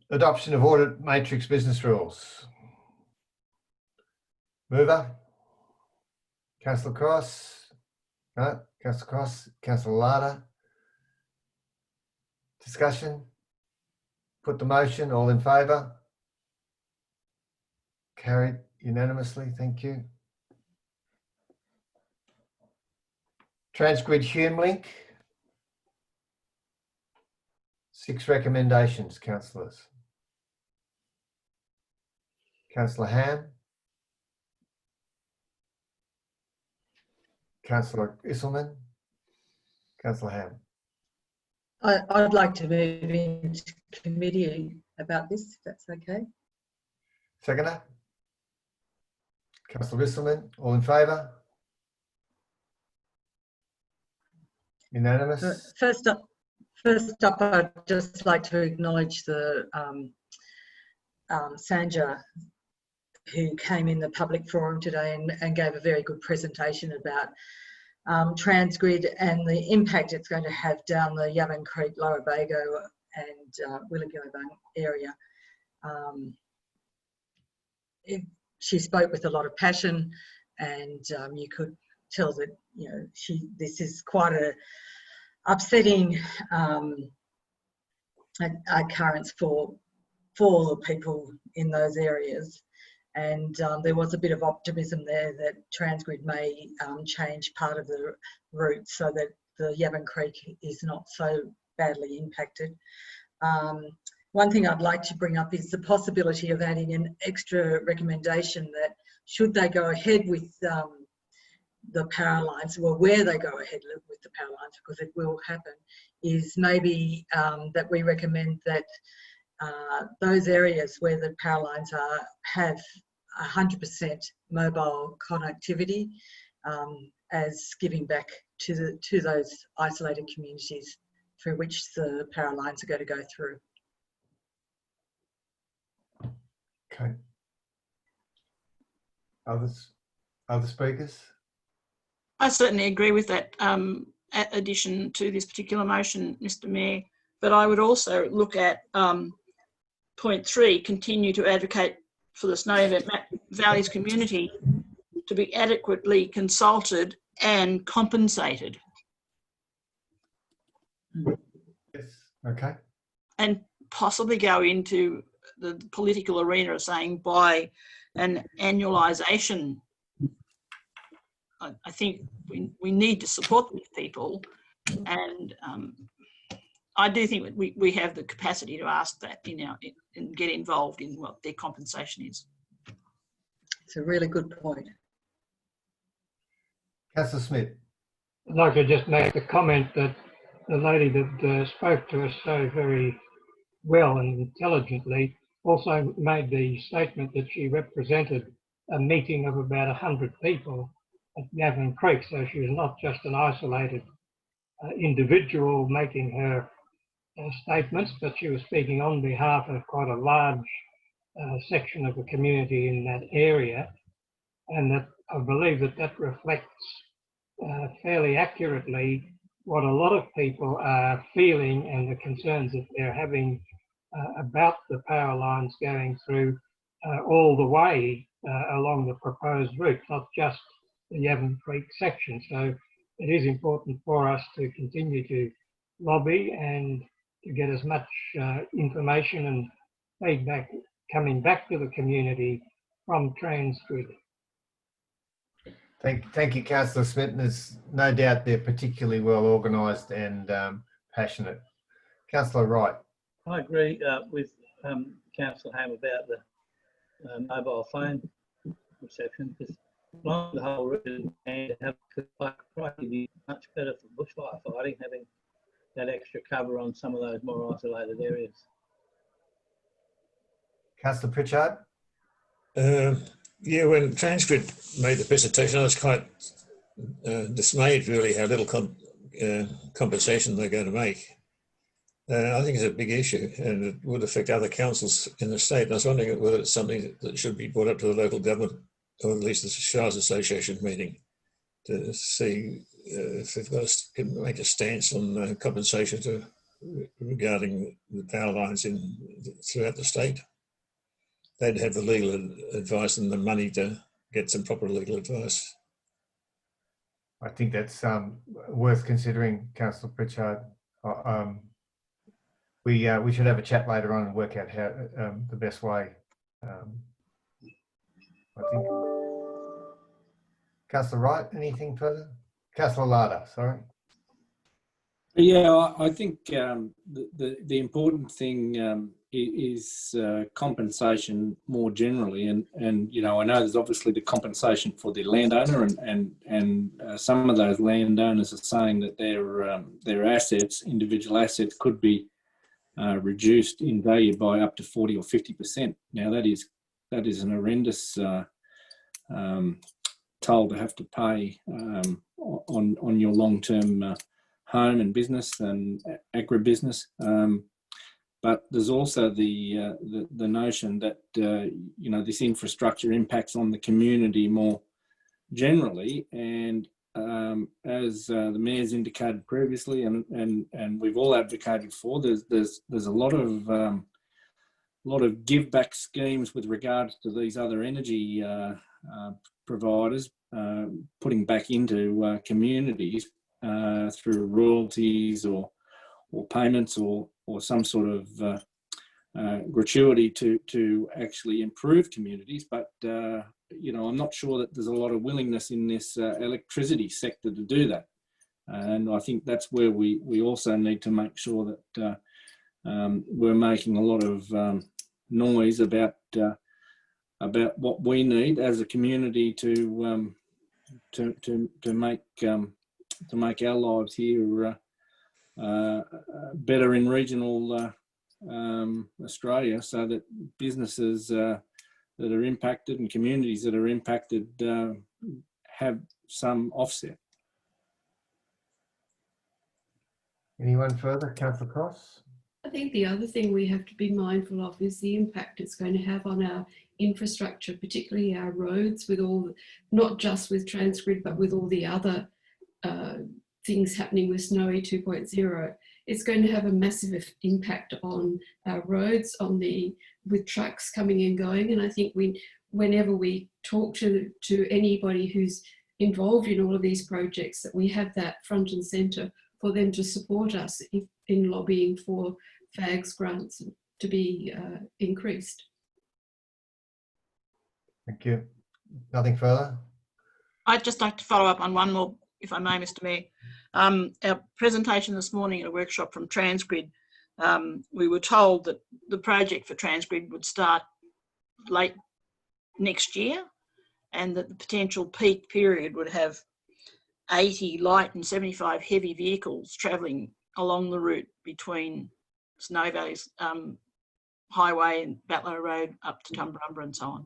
Adoption of audit matrix business rules. Mover? Councillor Cross? No. Councillor Cross? Councillor Larder? Discussion? Put the motion. All in favour? Carried unanimously. Thank you. Transgrid HumeLink. 6 recommendations, councillors. Councillor Ham. Councillor Isselman. Councillor Ham. I'd like to move into committee about this, if that's okay. Seconder. Councillor Isselman. All in favour? Unanimous? First up, I'd just like to acknowledge the Sanja, who came in the public forum today and gave a very good presentation about Transgrid and the impact it's going to have down the Yavan Creek, Lower Bago and Willagillabung area. She spoke with a lot of passion, and you could tell that, you know, this is quite a upsetting occurrence for the people in those areas. And there was a bit of optimism there that Transgrid may change part of the route so that the Yavan Creek is not so badly impacted. One thing I'd like to bring up is the possibility of adding an extra recommendation that should they go ahead with the power lines, well, where they go ahead with the power lines, because it will happen, is maybe that we recommend that those areas where the power lines have 100% mobile connectivity as giving back to those isolated communities through which the power lines are going to go through. Okay. Other speakers? I certainly agree with that addition to this particular motion, Mr. Mayor, but I would also look at point 3, continue to advocate for the Snowy Valleys community to be adequately consulted and compensated. Yes. Okay. And possibly go into the political arena of saying by an annualisation. I think we need to support these people, and I do think that we have the capacity to ask that and get involved in what their compensation is. It's a really good point. Councillor Smith. I'd like to just make the comment that the lady that spoke to us so very well and intelligently also made the statement that she represented a meeting of about 100 people at Yavin Creek. So she was not just an isolated individual making her statements, but she was speaking on behalf of quite a large section of the community in that area. And that I believe that reflects fairly accurately what a lot of people are feeling and the concerns that they're having about the power lines going through all the way along the proposed route, not just the Yavin Creek section. So it is important for us to continue to lobby and to get as much information and feedback coming back to the community from TransGrid. Thank you, Councillor Smith. And there's no doubt they're particularly well organised and passionate. Councillor Wright. I agree with Councillor Ham about the mobile phone reception, because along the whole route and have probably be much better for bushfire fighting, having that extra cover on some of those more isolated areas. Councillor Pritchard. Yeah, when TransGrid made the presentation, I was quite dismayed really how little compensation they're going to make. I think it's a big issue and it would affect other councils in the state. And I was wondering whether it's something that should be brought up to the local government, or at least the Shires Association meeting, to see if they've got to make a stance on compensation regarding the power lines throughout the state. They'd have the legal advice and the money to get some proper legal advice. I think that's worth considering, Councillor Pritchard. We should have a chat later on and work out how the best way. I think. Councillor Wright, anything further? Councillor Larder, sorry. Yeah, I think the important thing is compensation more generally, and you know, I know there's obviously the compensation for the landowner, and some of those landowners are saying that their assets, individual assets, could be reduced in value by up to 40 or 50%. Now that is an horrendous toll to have to pay on your long-term home and business and agribusiness. But there's also the notion that you know, this infrastructure impacts on the community more generally, and as the mayor's indicated previously, and we've all advocated for, there's a lot of give back schemes with regards to these other energy providers, putting back into communities through royalties or payments or some sort of gratuity to actually improve communities. But you know, I'm not sure that there's a lot of willingness in this electricity sector to do that. And I think that's where we also need to make sure that we're making a lot of noise about what we need as a community to make our lives here better in regional Australia, so that businesses that are impacted and communities that are impacted have some offset. Anyone further? Councillor Cross? I think the other thing we have to be mindful of is the impact it's going to have on our infrastructure, particularly our roads, with all, not just with TransGrid, but with all the other things happening with Snowy 2.0. It's going to have a massive impact on our roads, with trucks coming and going. And I think we whenever we talk to anybody who's involved in all of these projects, that we have that front and centre for them to support us in lobbying for FAGS grants to be increased. Thank you. Nothing further? I'd just like to follow up on one more, if I may, Mr. Mayor. Our presentation this morning at a workshop from Transgrid, we were told that the project for Transgrid would start late next year, and that the potential peak period would have 80 light and 75 heavy vehicles travelling along the route between Snow Valleys Highway and Batlow Road up to Tumbarumba and so on.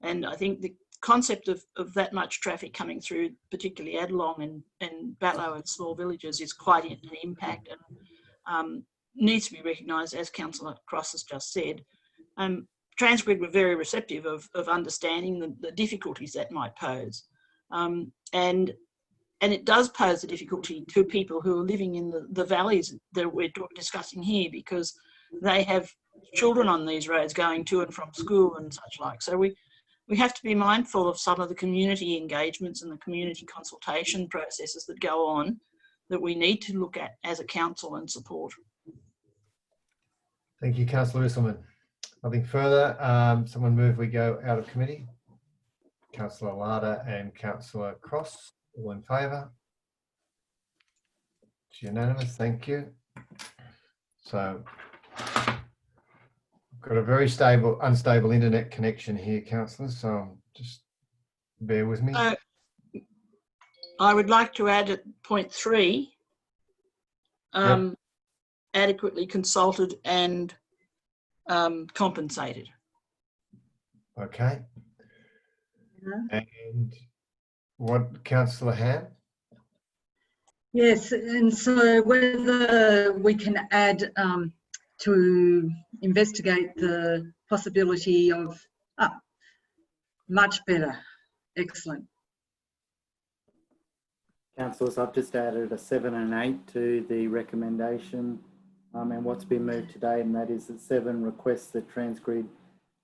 And I think the concept of that much traffic coming through, particularly Adelong and Batlow and small villages, is quite an impact, and needs to be recognised, as Councillor Cross has just said. Transgrid were very receptive of understanding the difficulties that might pose. And it does pose a difficulty to people who are living in the valleys that we're discussing here, because they have children on these roads going to and from school and such like. So we have to be mindful of some of the community engagements and the community consultation processes that go on, that we need to look at as a council and support. Thank you, Councillor Isselman. Nothing further. Someone move we go out of committee. Councillor Larder and Councillor Cross, all in favour? It's unanimous, thank you. So, I've got a very unstable internet connection here, councillors, so just bear with me. I would like to add at point 3, Yep. adequately consulted and compensated. Okay. And what, Councillor Ham? Yes, and so whether we can add to investigate the possibility of much better. Excellent. Councillors, I've just added a 7 and 8 to the recommendation, and what's been moved today, and that is that 7 requests that Transgrid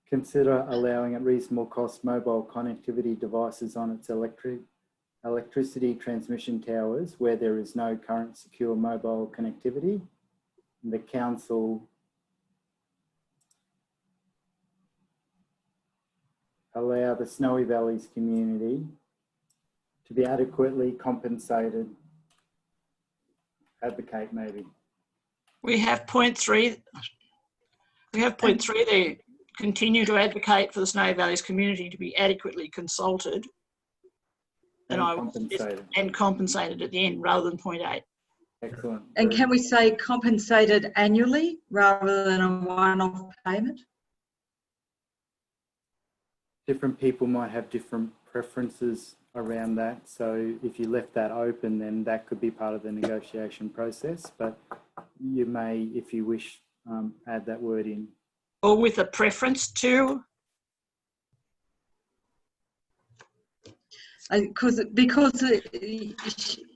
consider allowing at reasonable cost mobile connectivity devices on its electricity transmission towers where there is no current secure mobile connectivity. The council allow the Snowy Valleys community to be adequately compensated. Advocate maybe. We have point 3. We have point 3 there. Continue to advocate for the Snowy Valleys community to be adequately consulted and compensated at the end, rather than point 8. Excellent. And can we say compensated annually rather than a one-off payment? Different people might have different preferences around that. So if you left that open, then that could be part of the negotiation process. But you may, if you wish, add that word in. Or with a preference to? Because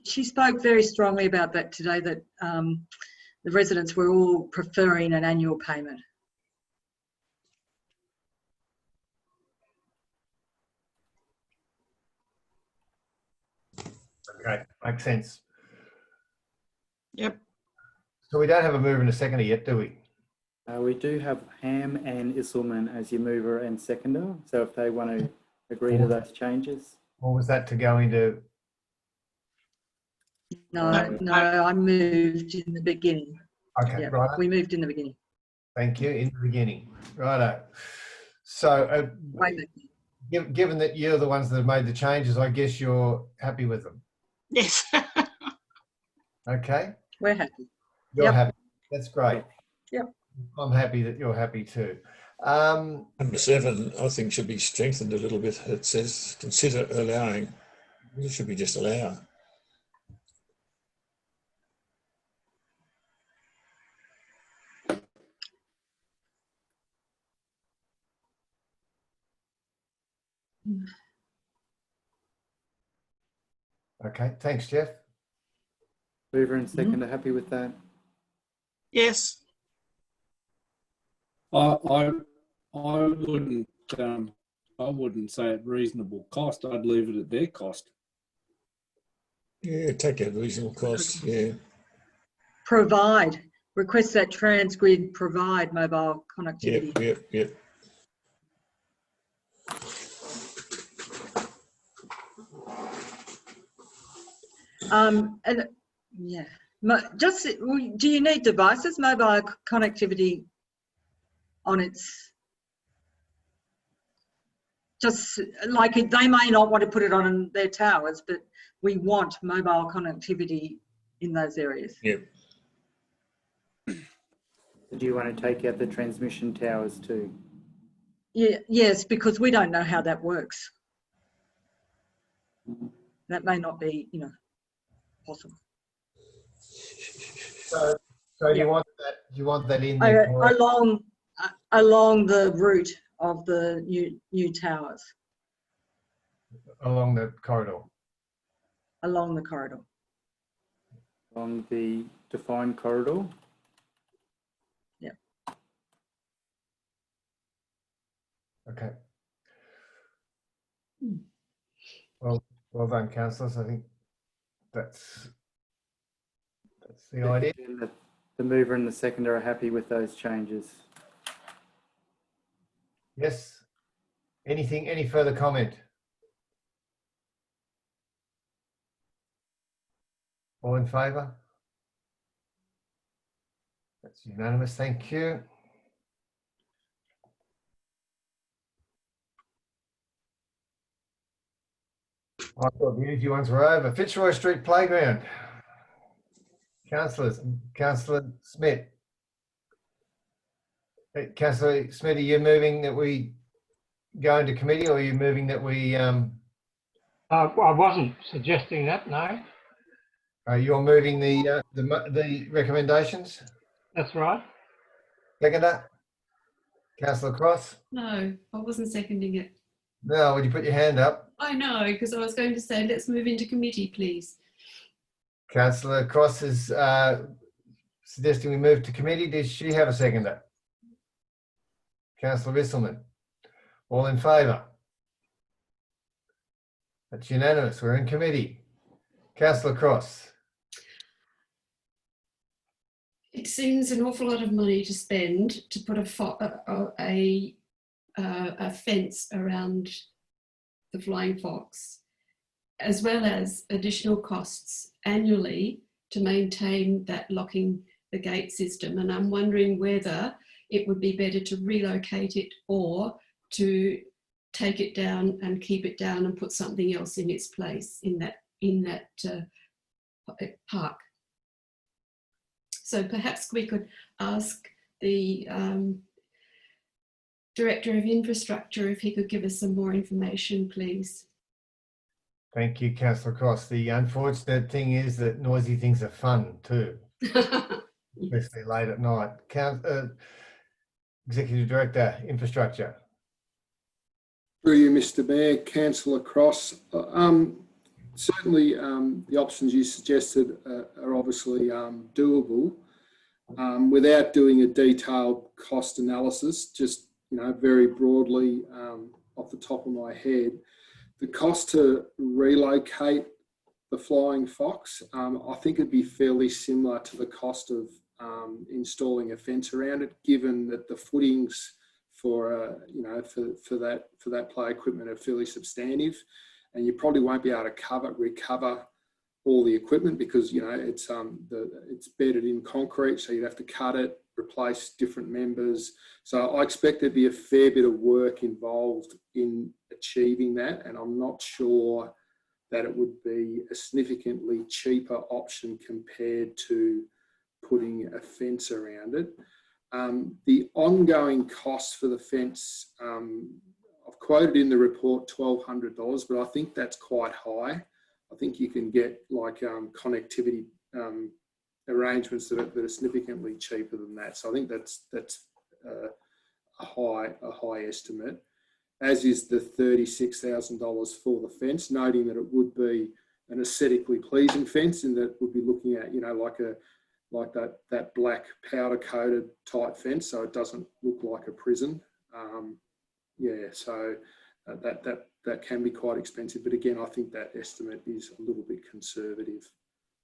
she spoke very strongly about that today, that the residents were all preferring an annual payment. Okay, makes sense. Yep. So we don't have a mover and a seconder yet, do we? We do have Ham and Isselman as your mover and seconder. So if they want to agree to those changes. Or was that to go into? No, I moved in the beginning. Okay, Yeah, right. we moved in the beginning. Thank you, in the beginning. Righto. So given that you're the ones that have made the changes, I guess you're happy with them. Yes. Okay. We're happy. You're Yep. happy. That's great. Yep. I'm happy that you're happy too. Number 7, I think, should be strengthened a little bit. It says consider allowing. It should be just allow. Okay, thanks, Jeff. Mover and seconder, happy with that? Yes. I wouldn't. I wouldn't say at reasonable cost. I'd leave it at their cost. Yeah, take a reasonable cost. Yeah. Request that TransGrid provide mobile connectivity. Yep. And yeah, just do you need devices, mobile connectivity on its? Just like they may not want to put it on their towers, but we want mobile connectivity in those areas. Yep. Do you want to take out the transmission towers too? Yeah, yes, because we don't know how that works. That may not be, possible. So you want that? You want that in there Along the route of the new towers, along the corridor. along the corridor. On the defined corridor? Yeah. Okay. Well done, councillors. I think that's the idea. The mover and the seconder are happy with those changes. Yes. Any further comment? All in favour? That's unanimous. Thank you. I thought the easy ones were over. Fitzroy Street Playground. Councillors, Councillor Smith. Councillor Smith, are you moving that we go into committee, or are you moving that we? I wasn't suggesting that, no. You're moving the recommendations. That's right. Seconder, Councillor Cross. No, I wasn't seconding it. No, would you put your hand up? I know, because I was going to say, let's move into committee, please. Councillor Cross is suggesting we move to committee. Does she have a seconder? Councillor Risselman. All in favour? That's unanimous. We're in committee. Councillor Cross. It seems an awful lot of money to spend to put a fence around the Flying Fox, as well as additional costs annually to maintain that locking the gate system. And I'm wondering whether it would be better to relocate it or to take it down and keep it down and put something else in its place in that park. So perhaps we could ask the Director of Infrastructure if he could give us some more information, please. Thank you, Councillor Cross. The unfortunate thing is that noisy things are fun too, especially late at night. Executive Director, Infrastructure. Through you, Mr. Mayor, Councillor Cross. Certainly, the options you suggested are obviously doable. Without doing a detailed cost analysis, just very broadly off the top of my head, the cost to relocate the Flying Fox, I think it'd be fairly similar to the cost of installing a fence around it, given that the footings for that play equipment are fairly substantive, and you probably won't be able to recover all the equipment because it's bedded in concrete, so you'd have to cut it, replace different members. So I expect there'd be a fair bit of work involved in achieving that, and I'm not sure that it would be a significantly cheaper option compared to putting a fence around it. The ongoing costs for the fence, I've quoted in the report $1,200, but I think that's quite high. I think you can get like connectivity arrangements that are significantly cheaper than that. So I think that's a high estimate, as is the $36,000 for the fence, noting that it would be an aesthetically pleasing fence, and that would be looking at like that black powder coated type fence, so it doesn't look like a prison. So that can be quite expensive. But again, I think that estimate is a little bit conservative.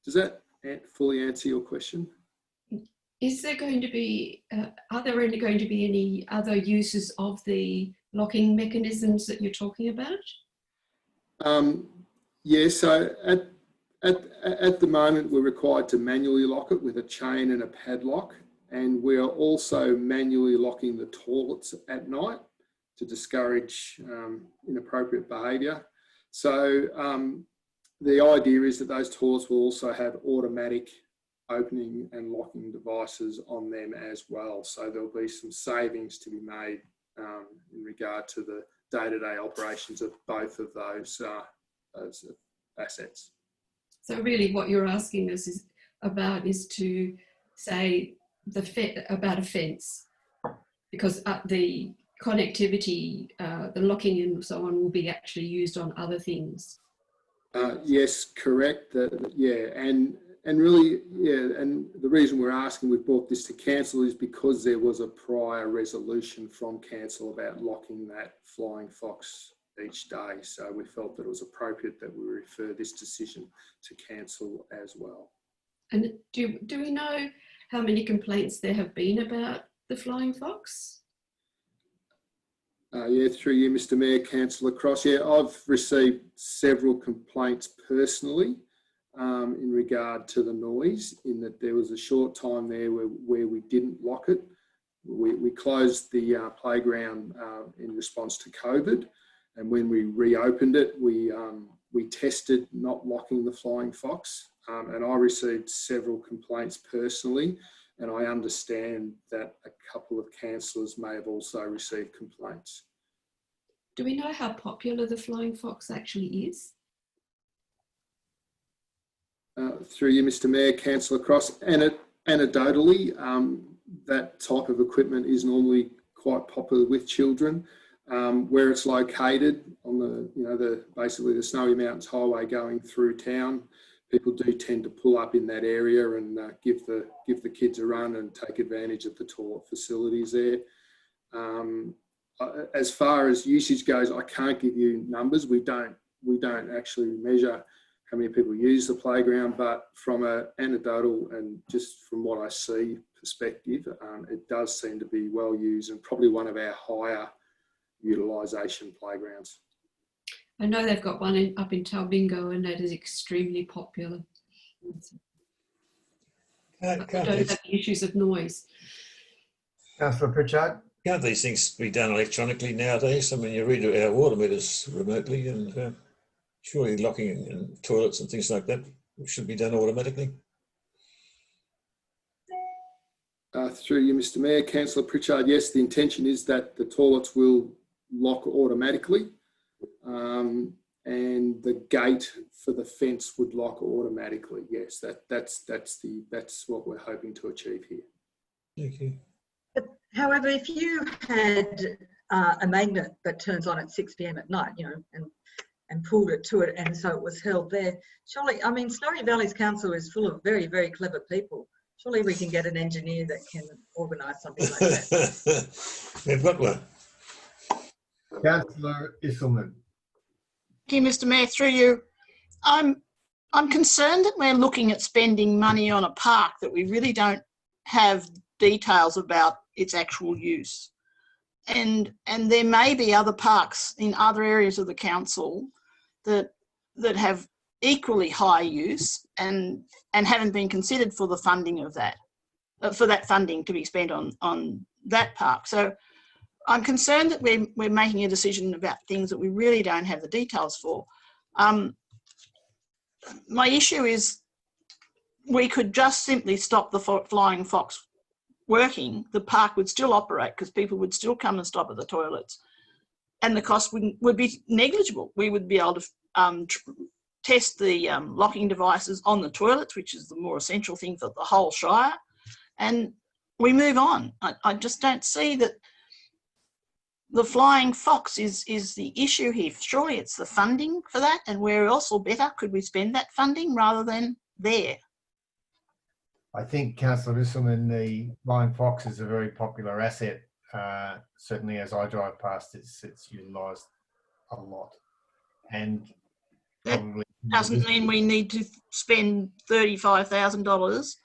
Does that fully answer your question? Is there going to be, are there going to be any other uses of the locking mechanisms that you're talking about? Yeah, so at the moment, we're required to manually lock it with a chain and a padlock. And we are also manually locking the toilets at night to discourage inappropriate behaviour. So the idea is that those toilets will also have automatic opening and locking devices on them as well. So there'll be some savings to be made in regard to the day-to-day operations of both of those assets. So really what you're asking us is to say about a fence, because the connectivity, the locking and so on will be actually used on other things. Yes, correct. And really, yeah, and the reason we're asking, we've brought this to council is because there was a prior resolution from council about locking that Flying Fox each day. So we felt that it was appropriate that we refer this decision to council as well. And do we know how many complaints there have been about the Flying Fox? Yeah, through you, Mr. Mayor, Councillor Cross. Yeah, I've received several complaints personally in regard to the noise, in that there was a short time there where we didn't lock it. We closed the playground in response to COVID, and when we reopened it, we tested not locking the Flying Fox, and I received several complaints personally, and I understand that a couple of councillors may have also received complaints. Do we know how popular the Flying Fox actually is? Through you, Mr. Mayor, Councillor Cross, anecdotally, that type of equipment is normally quite popular with children. Where it's located on basically the Snowy Mountains Highway going through town, people do tend to pull up in that area and give the kids a run and take advantage of the toilet facilities there. As far as usage goes, I can't give you numbers. We don't actually measure how many people use the playground, but from an anecdotal and just from what I see perspective, it does seem to be well used and probably one of our higher utilisation playgrounds. I know they've got one up in Talbingo, and that is extremely popular. Don't have the issues of noise. Councillor Pritchard. Can't these things be done electronically nowadays? I mean, you read our water meters remotely, and surely locking in toilets and things like that should be done automatically. Through you, Mr. Mayor, Councillor Pritchard, yes, the intention is that the toilets will lock automatically, and the gate for the fence would lock automatically. Yes, that's what we're hoping to achieve here. Thank you. However, if you had a magnet that turns on at 6 p.m. at night, and pulled it to it, and so it was held there, surely, I mean, Snowy Valleys Council is full of very, very clever people. Surely we can get an engineer that can organise something like that. We've got one. Councillor Isselman. Thank you, Mr. Mayor. Through you, I'm concerned that we're looking at spending money on a park that we really don't have details about its actual use. And there may be other parks in other areas of the council that have equally high use and haven't been considered for the funding of that, for that funding to be spent on that park. So I'm concerned that we're making a decision about things that we really don't have the details for. My issue is we could just simply stop the Flying Fox working. The park would still operate because people would still come and stop at the toilets, and the cost would be negligible. We would be able to test the locking devices on the toilets, which is the more essential thing for the whole Shire, and we move on. I just don't see that the Flying Fox is the issue here. Surely it's the funding for that, and where else or better could we spend that funding rather than there? I think, Councillor Isselman, the Flying Fox is a very popular asset. Certainly as I drive past, it's utilised a lot. And That probably doesn't mean we need to spend $35,000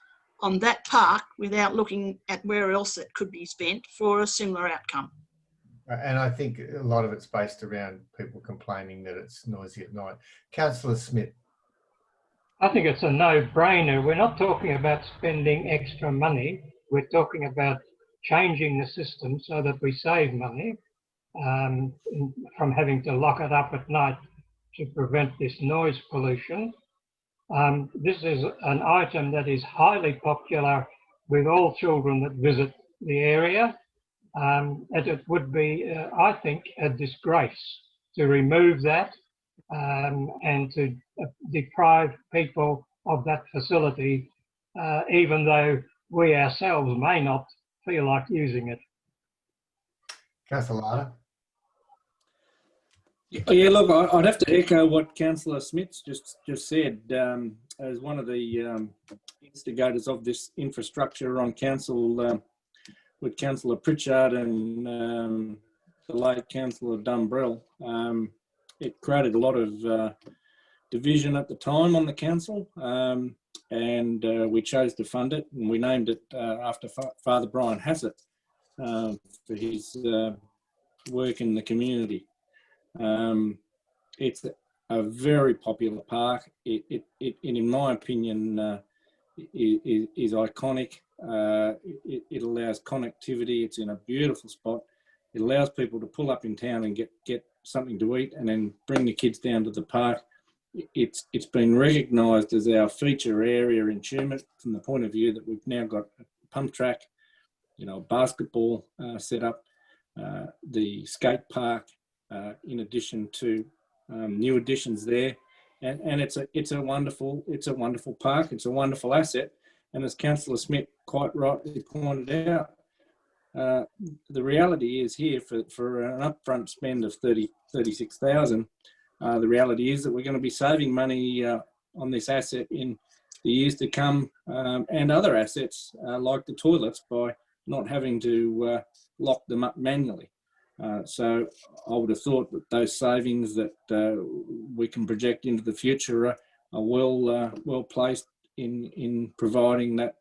on that park without looking at where else it could be spent for a similar outcome. And I think a lot of it's based around people complaining that it's noisy at night. Councillor Smith. I think it's a no-brainer. We're not talking about spending extra money. We're talking about changing the system so that we save money from having to lock it up at night to prevent this noise pollution. This is an item that is highly popular with all children that visit the area. And it would be, I think, a disgrace to remove that and to deprive people of that facility, even though we ourselves may not feel like using it. Councillor Larder. Yeah, look, I'd have to echo what Councillor Smith's just said. As one of the instigators of this infrastructure on council, with Councillor Pritchard and the late Councillor Dumbrell, it created a lot of division at the time on the council, and we chose to fund it, and we named it after Father Brian Hassett for his work in the community. It's a very popular park. It in my opinion, is iconic. It allows connectivity. It's in a beautiful spot. It allows people to pull up in town and get something to eat, and then bring the kids down to the park. It's been recognised as our feature area in Tumut from the point of view that we've now got a pump track, basketball set up, the skate park, in addition to new additions there, and it's a wonderful park. It's a wonderful asset, and as Councillor Smith quite rightly pointed out, the reality is here for an upfront spend of 36,000. The reality is that we're going to be saving money on this asset in the years to come, and other assets like the toilets, by not having to lock them up manually. So I would have thought that those savings that we can project into the future are well placed in providing that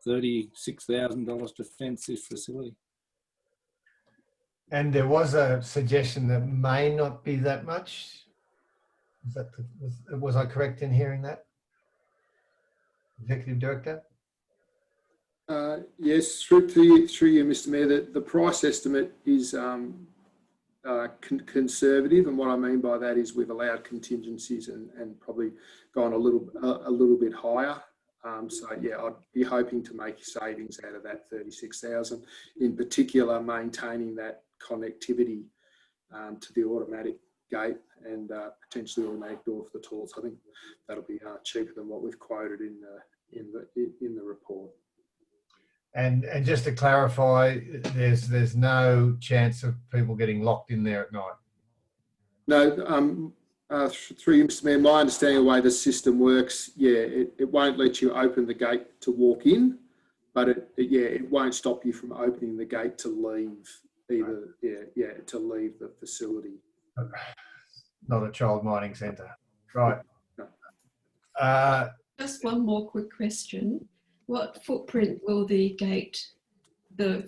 $36,000 to fence this facility. And there was a suggestion that may not be that much. Was I correct in hearing that? Executive Director? Yes, through you, Mr. Mayor, the price estimate is conservative, and what I mean by that is we've allowed contingencies and probably gone a little bit higher. So yeah, I'd be hoping to make savings out of that 36,000. In particular, maintaining that connectivity to the automatic gate and potentially automatic door for the toilets. I think that'll be cheaper than what we've quoted in the report. And just to clarify, there's no chance of people getting locked in there at night? No, through you, Mr. Mayor, my understanding of the way the system works, yeah, it won't let you open the gate to walk in, but it won't stop you from opening the gate to leave either. To leave the facility. Not a child mining centre, right? Just one more quick question. What footprint will the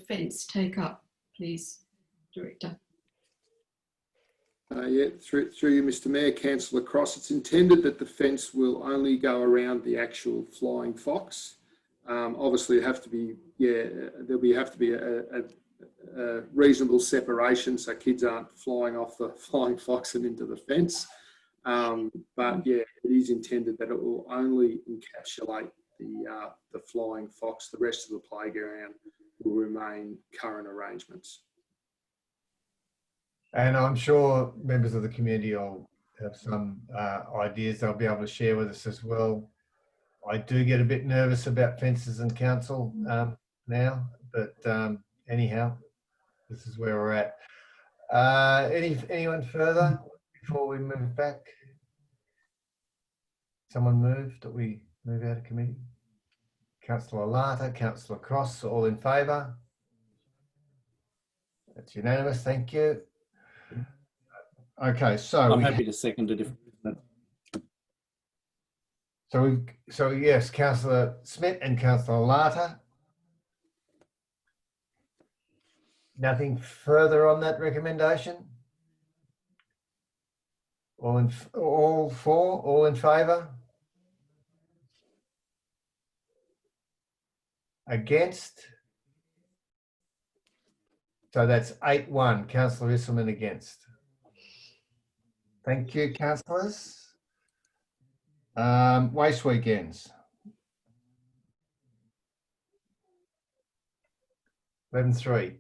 fence take up, please, Director? Yeah, through you, Mr. Mayor, Councillor Cross, it's intended that the fence will only go around the actual flying fox. Obviously, have to be a reasonable separation so kids aren't flying off the flying fox and into the fence. But yeah, it is intended that it will only encapsulate the flying fox. The rest of the playground will remain current arrangements. And I'm sure members of the community will have some ideas they'll be able to share with us as well. I do get a bit nervous about fences and council now, but anyhow, this is where we're at. Anyone further before we move back? Someone moved that we move out of committee? Councillor Larter, Councillor Cross, all in favour? That's unanimous, thank you. Okay, so I'm happy to second it. so yes, Councillor Smith and Councillor Larter. Nothing further on that recommendation? All for, all in favour? Against? So that's 8-1. Councillor Isselman against. Thank you, councillors. Waste weekends. 11-3.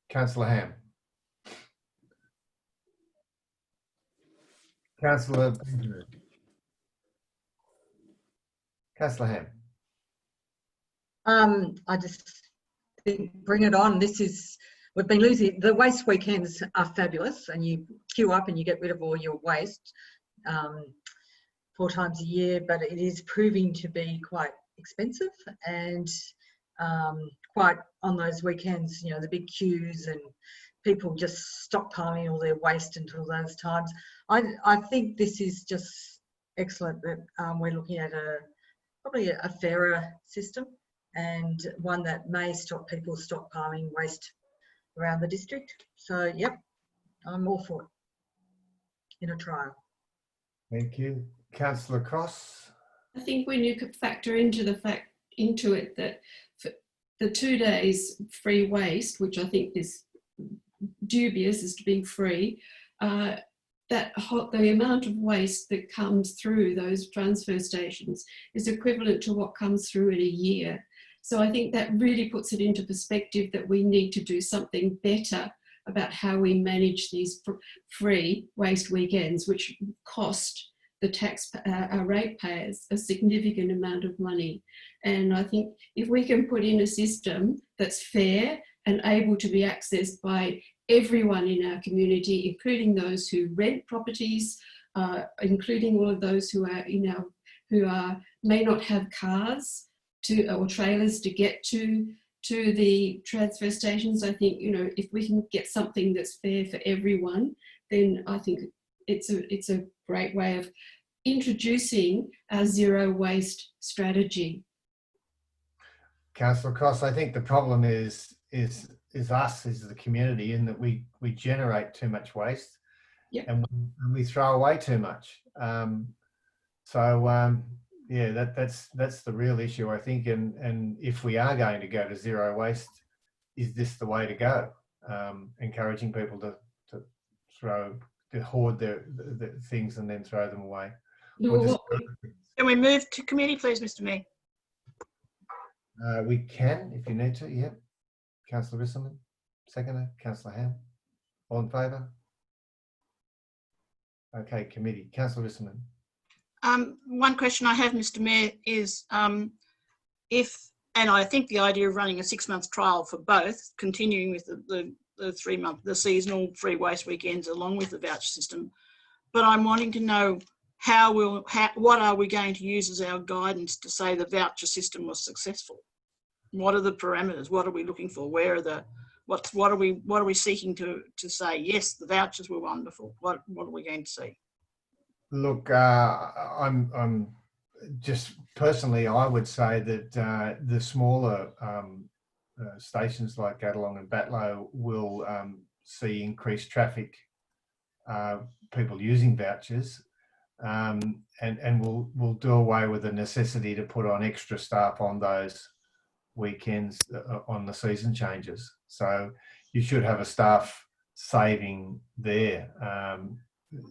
Councillor Ham. Councillor Benjamin. Councillor Ham. I just think bring it on. We've been losing, the waste weekends are fabulous, and you queue up and you get rid of all your waste 4 times a year, but it is proving to be quite expensive, and quite on those weekends, you know, the big queues and people just stockpiling all their waste until those times. I think this is just excellent that we're looking at probably a fairer system, and one that may stop people stockpiling waste around the district. So, yep, I'm all for it in a trial. Thank you. Councillor Cross. I think when you could factor into it that for the 2 days free waste, which I think is dubious as to being free, the amount of waste that comes through those transfer stations is equivalent to what comes through in a year. So I think that really puts it into perspective that we need to do something better about how we manage these free waste weekends, which cost our ratepayers a significant amount of money. And I think if we can put in a system that's fair and able to be accessed by everyone in our community, including those who rent properties, including all of those who may not have cars or trailers to get to the transfer stations. I think, you know, if we can get something that's fair for everyone, then I think it's a great way of introducing our zero waste strategy. Councillor Cross, I think the problem is us as the community, in that we generate too much waste. Yep. And we throw away too much. Yeah, that's the real issue, I think. And if we are going to go to zero waste, is this the way to go? Encouraging people to hoard their things and then throw them away. Can we move to committee, please, Mr. Mayor? We can, if you need to. Yeah. Councillor Risselman, seconder. Councillor Ham. All in favour? Okay, committee. Councillor Risselman. One question I have, Mr. Mayor, is and I think the idea of running a 6-month trial for both, continuing with the 3-month, the seasonal free waste weekends along with the voucher system, but I'm wanting to know what are we going to use as our guidance to say the voucher system was successful? What are the parameters? What are we looking for? Where are what are we seeking to say? Yes, the vouchers were wonderful. What are we going to see? Look, I'm just personally, I would say that the smaller stations like Gadelong and Batlow will see increased traffic, people using vouchers, and we'll do away with the necessity to put on extra staff on those weekends on the season changes. So you should have a staff saving there.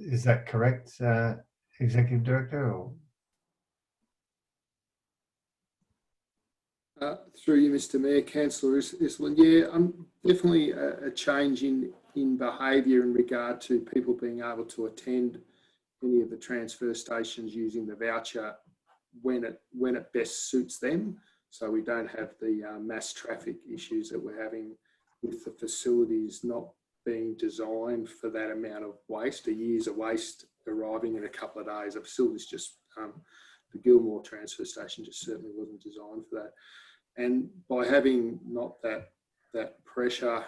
Is that correct, Executive Director? Or? Through you, Mr. Mayor, Councillor Isselman. Yeah, definitely a change in behaviour in regard to people being able to attend any of the transfer stations using the voucher when it best suits them. So we don't have the mass traffic issues that we're having with the facilities not being designed for that amount of waste. A year's of waste arriving in a couple of days. The facilities just, the Gilmore transfer station just certainly wasn't designed for that. And by having not that pressure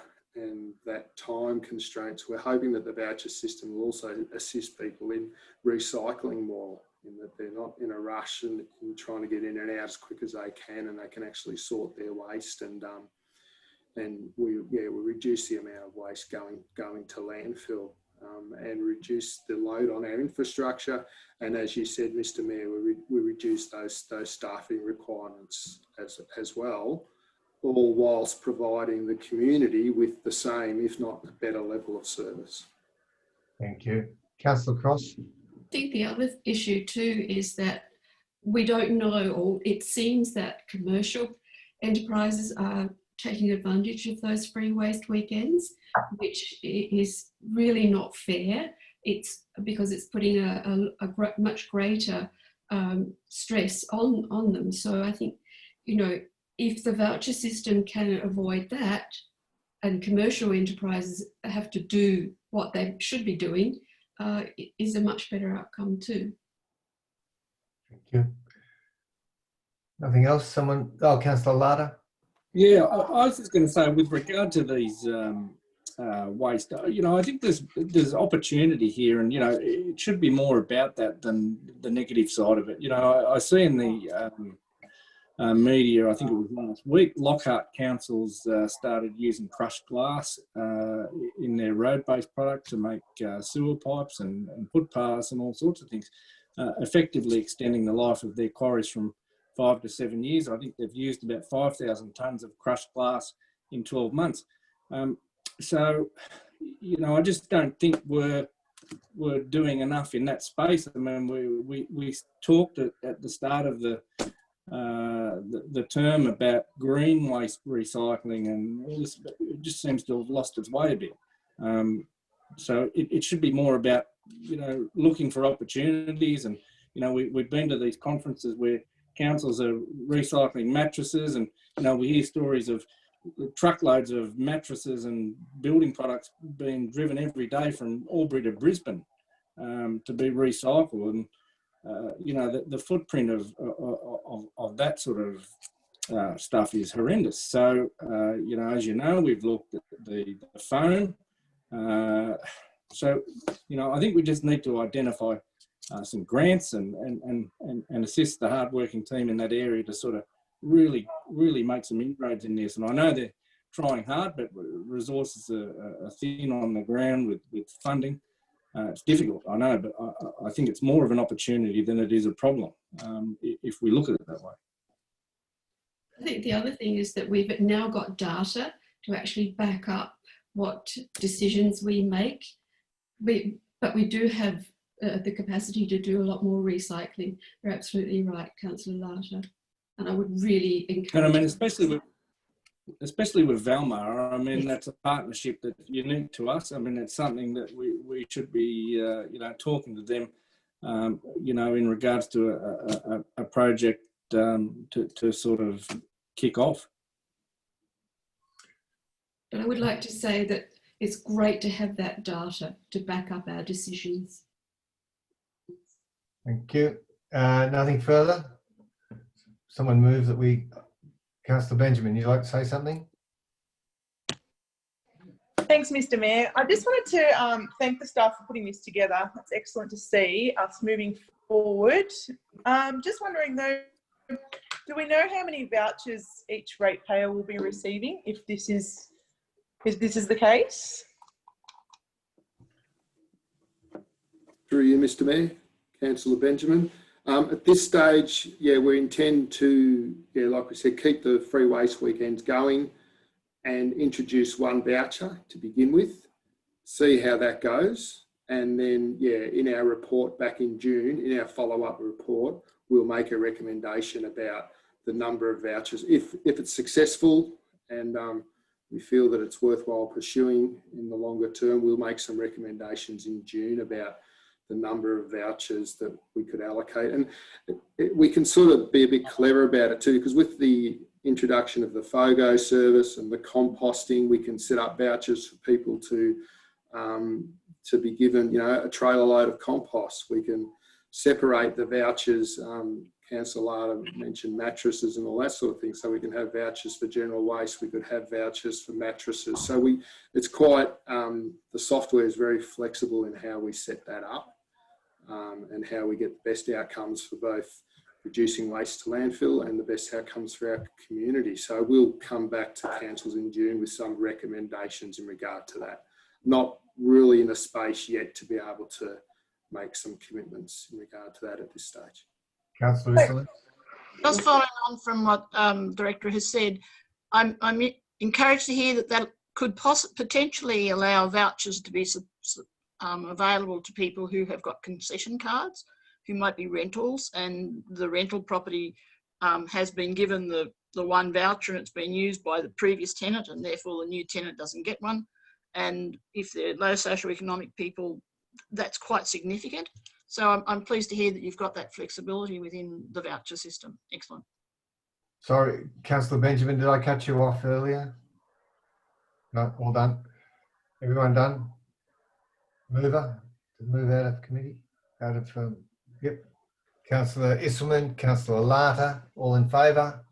that time constraints, we're hoping that the voucher system will also assist people in recycling more, in that they're not in a rush and trying to get in and out as quick as they can, and they can actually sort their waste, and we reduce the amount of waste going to landfill, and reduce the load on our infrastructure. And as you said, Mr. Mayor, we reduce those staffing requirements as well, all whilst providing the community with the same, if not a better level of service. Thank you. Councillor Cross. I think the other issue too is that we don't know, or it seems that commercial enterprises are taking advantage of those free waste weekends, which is really not fair. It's because it's putting a much greater stress on them. So I think, you know, if the voucher system can avoid that, and commercial enterprises have to do what they should be doing, is a much better outcome too. Thank you. Nothing else? Someone? Oh, Councillor Larder. Yeah, I was just going to say, with regard to these waste, you know, I think there's opportunity here, and you know, it should be more about that than the negative side of it. You know, I see in the media, I think it was last week, Lockhart councils started using crushed glass in their road-based product to make sewer pipes and footpaths and all sorts of things, effectively extending the life of their quarries from 5 to 7 years. I think they've used about 5,000 tonnes of crushed glass in 12 months. So, you know, I just don't think we're doing enough in that space. I mean, we talked at the start of the term about green waste recycling, and all this, it just seems to have lost its way a bit. So it should be more about, you know, looking for opportunities. And, you know, we've been to these conferences where councils are recycling mattresses, and, you know, we hear stories of truckloads of mattresses and building products being driven every day from Albury to Brisbane to be recycled. And you know, the footprint of that sort of stuff is horrendous. So, you know, as you know, we've looked at the foam. So, you know, I think we just need to identify some grants and assist the hardworking team in that area to sort of really make some inroads in this. And I know they're trying hard, but resources are thin on the ground with funding. It's difficult, I know, but I think it's more of an opportunity than it is a problem if we look at it that way. I think the other thing is that we've now got data to actually back up what decisions we make. But we do have the capacity to do a lot more recycling. You're absolutely right, Councillor Larter. And I would really encourage... And I mean, especially with Valmar, I mean, that's a partnership that's unique to us. I mean, it's something that we should be, you know, talking to them, you know, in regards to a project to sort of kick off. But I would like to say that it's great to have that data to back up our decisions. Thank you. Nothing further? Someone move that we... Councillor Benjamin, you'd like to say something? Thanks, Mr. Mayor. I just wanted to thank the staff for putting this together. It's excellent to see us moving forward. Just wondering though, do we know how many vouchers each ratepayer will be receiving if this is the case? Through you, Mr. Mayor, Councillor Benjamin. At this stage, yeah, we intend to, yeah, like we said, keep the free waste weekends going and introduce one voucher to begin with, see how that goes. And then, yeah, in our report back in June, in our follow-up report, we'll make a recommendation about the number of vouchers. If it's successful and we feel that it's worthwhile pursuing in the longer term, we'll make some recommendations in June about the number of vouchers that we could allocate. And we can sort of be a bit clever about it too, because with the introduction of the FOGO service and the composting, we can set up vouchers for people to be given, you know, a trailer load of compost. We can separate the vouchers Councillor Larder mentioned mattresses and all that sort of thing. So we can have vouchers for general waste. We could have vouchers for mattresses. So it's quite, the software is very flexible in how we set that up and how we get the best outcomes for both reducing waste to landfill and the best outcomes for our community. So we'll come back to councils in June with some recommendations in regard to that. Not really in a space yet to be able to make some commitments in regard to that at this stage. Councillor Iselin. Just following on from what Director has said, I'm encouraged to hear that could potentially allow vouchers to be available to people who have got concession cards, who might be rentals, and the rental property has been given the one voucher and it's been used by the previous tenant, and therefore the new tenant doesn't get one. And if they're low socioeconomic people, that's quite significant. So I'm pleased to hear that you've got that flexibility within the voucher system. Excellent. Sorry, Councillor Benjamin, did I cut you off earlier? No, all done. Everyone done? Mover? Move out of committee? Out of, yep. Councillor Iselman, Councillor Larder, all in favour?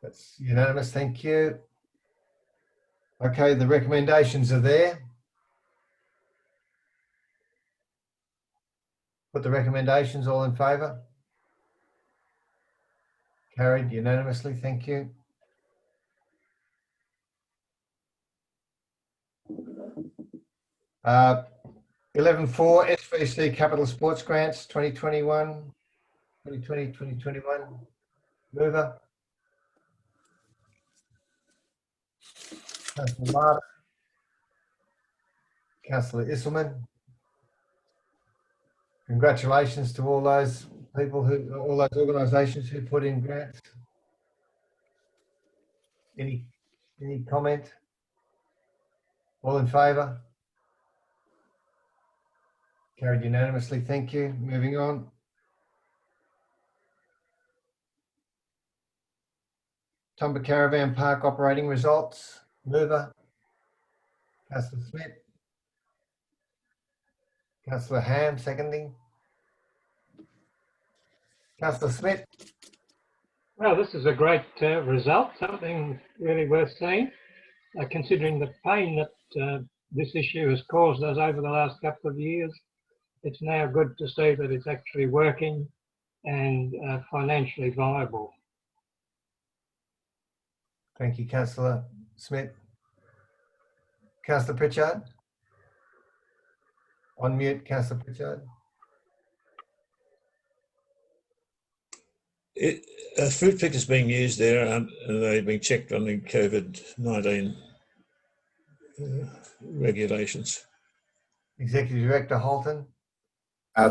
That's unanimous, thank you. Okay, the recommendations are there. Put the recommendations, all in favour? Carried unanimously, thank you. Uh, 11.4 SVC Capital Sports Grants 2021, 2020, 2021. Mover. Councillor Larder. Councillor Iselman. Congratulations to all those people all those organisations who put in grants. Any comment? All in favour? Carried unanimously, thank you. Moving on. Tumba Caravan Park operating results. Mover. Councillor Smith. Councillor Ham, seconding. Councillor Smith. Well, this is a great result, something really worth seeing, considering the pain that this issue has caused us over the last couple of years. It's now good to see that it's actually working and financially viable. Thank you, Councillor Smith. Councillor Pritchard. On mute, Councillor Pritchard. Fruit pickers being used there, and they've been checked on the COVID-19 regulations. Executive Director Halton.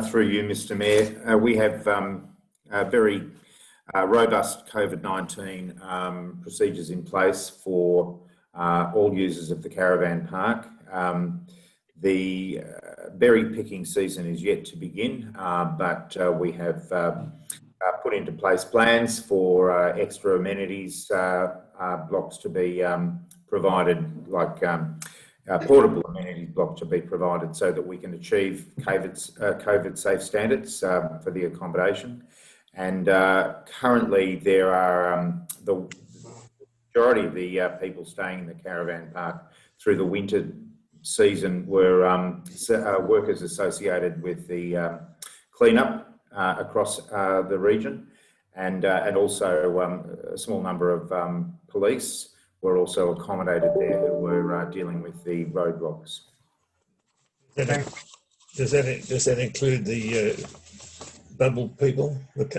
Through you, Mr. Mayor, we have very robust COVID-19 procedures in place for all users of the caravan park. The berry picking season is yet to begin, but we have put into place plans for extra amenities blocks to be provided, like portable amenities block to be provided, so that we can achieve COVID safe standards for the accommodation. And currently there are the majority of the people staying in the caravan park through the winter season were workers associated with the cleanup across the region, and also a small number of police were also accommodated there who were dealing with the roadblocks. Does that include the bubble people that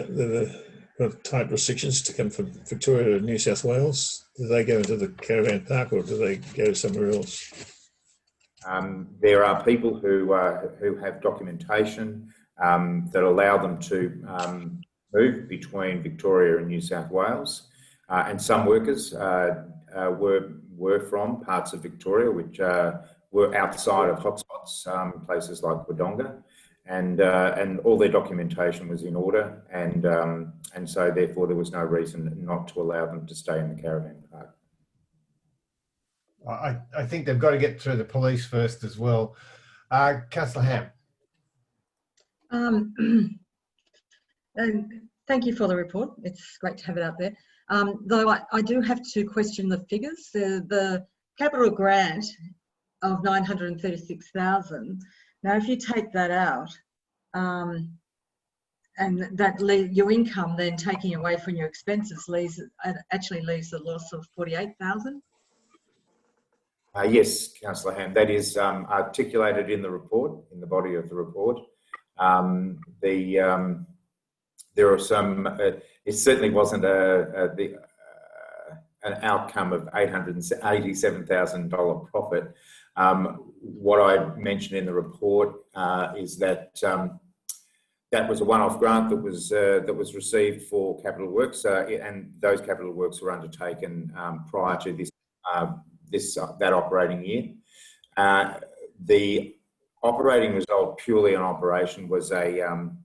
got tight restrictions to come from Victoria to New South Wales? Do they go into the caravan park, or do they go somewhere else? There are people who have documentation that allow them to move between Victoria and New South Wales, and some workers were from parts of Victoria which were outside of hotspots, places like Wodonga, and all their documentation was in order, and so therefore there was no reason not to allow them to stay in the caravan park. I think they've got to get through the police first as well. Councillor Ham. Thank you for the report. It's great to have it out there. Though I do have to question the figures. The capital grant of 936,000. Now, if you take that out, and that your income then taking away from your expenses actually leaves a loss of 48,000. Yes, Councillor Ham, that is articulated in the report, in the body of the report. There are some. It certainly wasn't an outcome of $887,000 profit. What I mentioned in the report is that that was a one-off grant that was received for capital works, and those capital works were undertaken prior to that operating year. The operating result purely on operation was in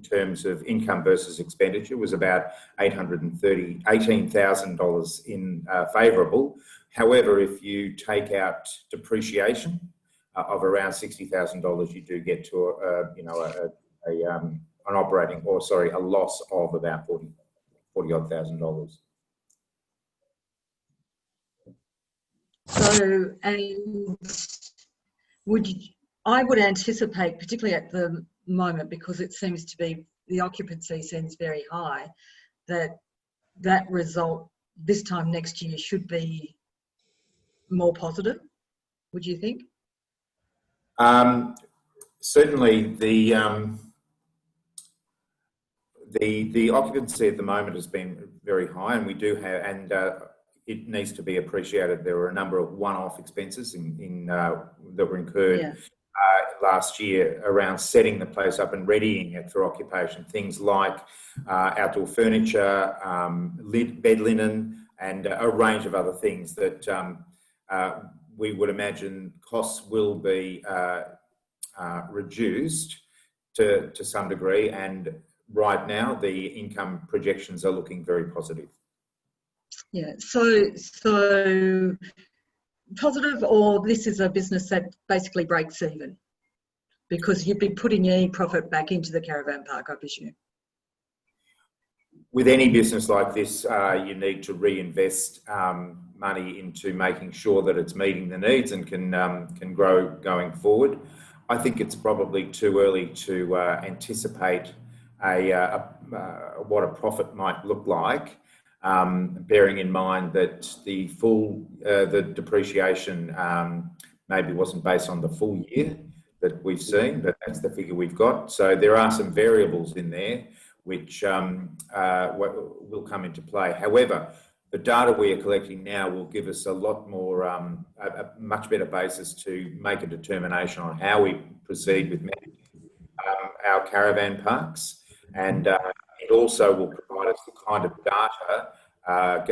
terms of income versus expenditure, was about $18,000 in favourable. However, if you take out depreciation of around $60,000, you do get to an operating, or sorry, a loss of about $40,000. So, and I would anticipate, particularly at the moment, because it seems to be, the occupancy seems very high, that result this time next year should be more positive. Would you think? Certainly, the occupancy at the moment has been very high, and we do have, and it needs to be appreciated. There were a number of one-off expenses that were incurred last year around setting the place up and readying it for occupation. Things like outdoor furniture, bed linen, and a range of other things that we would imagine costs will be reduced to some degree. And right now, the income projections are looking very positive. Yeah, so positive, or this is a business that basically breaks even because you'd be putting any profit back into the caravan park, I presume. With any business like this, you need to reinvest money into making sure that it's meeting the needs and can grow going forward. I think it's probably too early to anticipate what a profit might look like. Bearing in mind that the depreciation maybe wasn't based on the full year that we've seen, but that's the figure we've got. So there are some variables in there which will come into play. However, the data we are collecting now will give us a lot more, a much better basis to make a determination on how we proceed with our caravan parks. And it also will provide us the kind of data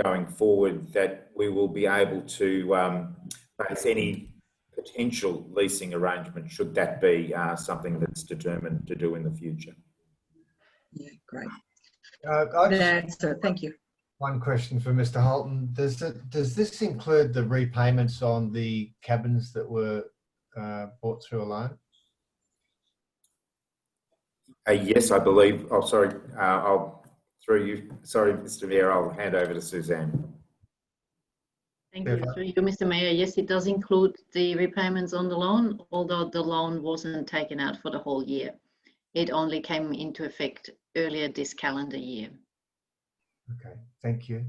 going forward that we will be able to base any potential leasing arrangement, should that be something that's determined to do in the future. Yeah, great. Thank you. One question for Mr. Holton. Does this include the repayments on the cabins that were bought through a loan? Yes, I believe. Oh, sorry. Through you. Sorry, Mr. Mayor, I'll hand over to Suzanne. Thank you. Through you, Mr. Mayor. Yes, it does include the repayments on the loan, although the loan wasn't taken out for the whole year. It only came into effect earlier this calendar year. Okay, thank you.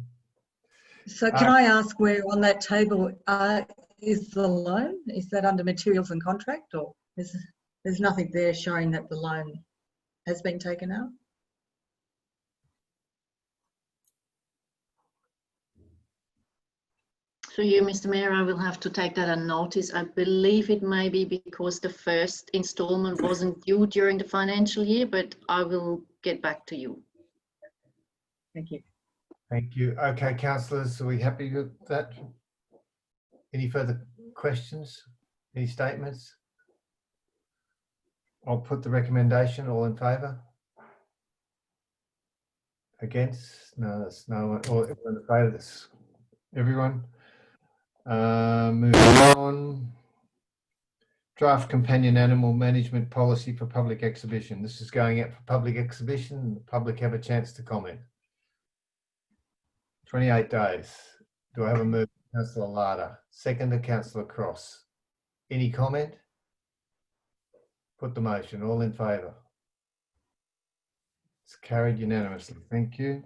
So can I ask where on that table is the loan? Is that under materials and contract, or there's nothing there showing that the loan has been taken out? So you, Mr. Mayor, I will have to take that on notice. I believe it may be because the first instalment wasn't due during the financial year, but I will get back to you. Thank you. Thank you. Okay, councillors, are we happy with that? Any further questions? Any statements? I'll put the recommendation. All in favour? Against? No, that's no one. All in favour? That's everyone. Moving on. Draft companion animal management policy for public exhibition. This is going out for public exhibition. The public have a chance to comment. 28 days. Do I have a move? Councillor Larder. Seconder, Councillor Cross. Any comment? Put the motion. All in favour? It's carried unanimously. Thank you.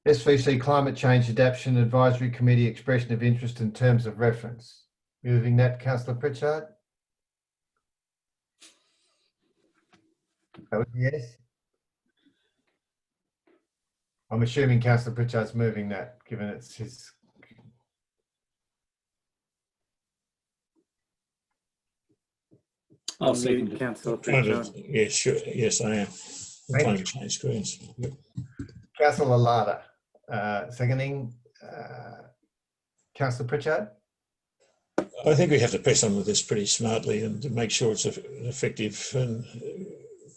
SVC Climate Change Adaptation Advisory Committee expression of interest in terms of reference. Moving that, Councillor Pritchard. That was a yes. I'm assuming Councillor Pritchard's moving that, given it's his. I'll second it. Councillor Trying to, Pritchard. yeah, sure. Yes, I am. I'm trying to change screens. Yep. Councillor Larder, seconding. Councillor Pritchard. I think we have to press on with this pretty smartly and to make sure it's an effective and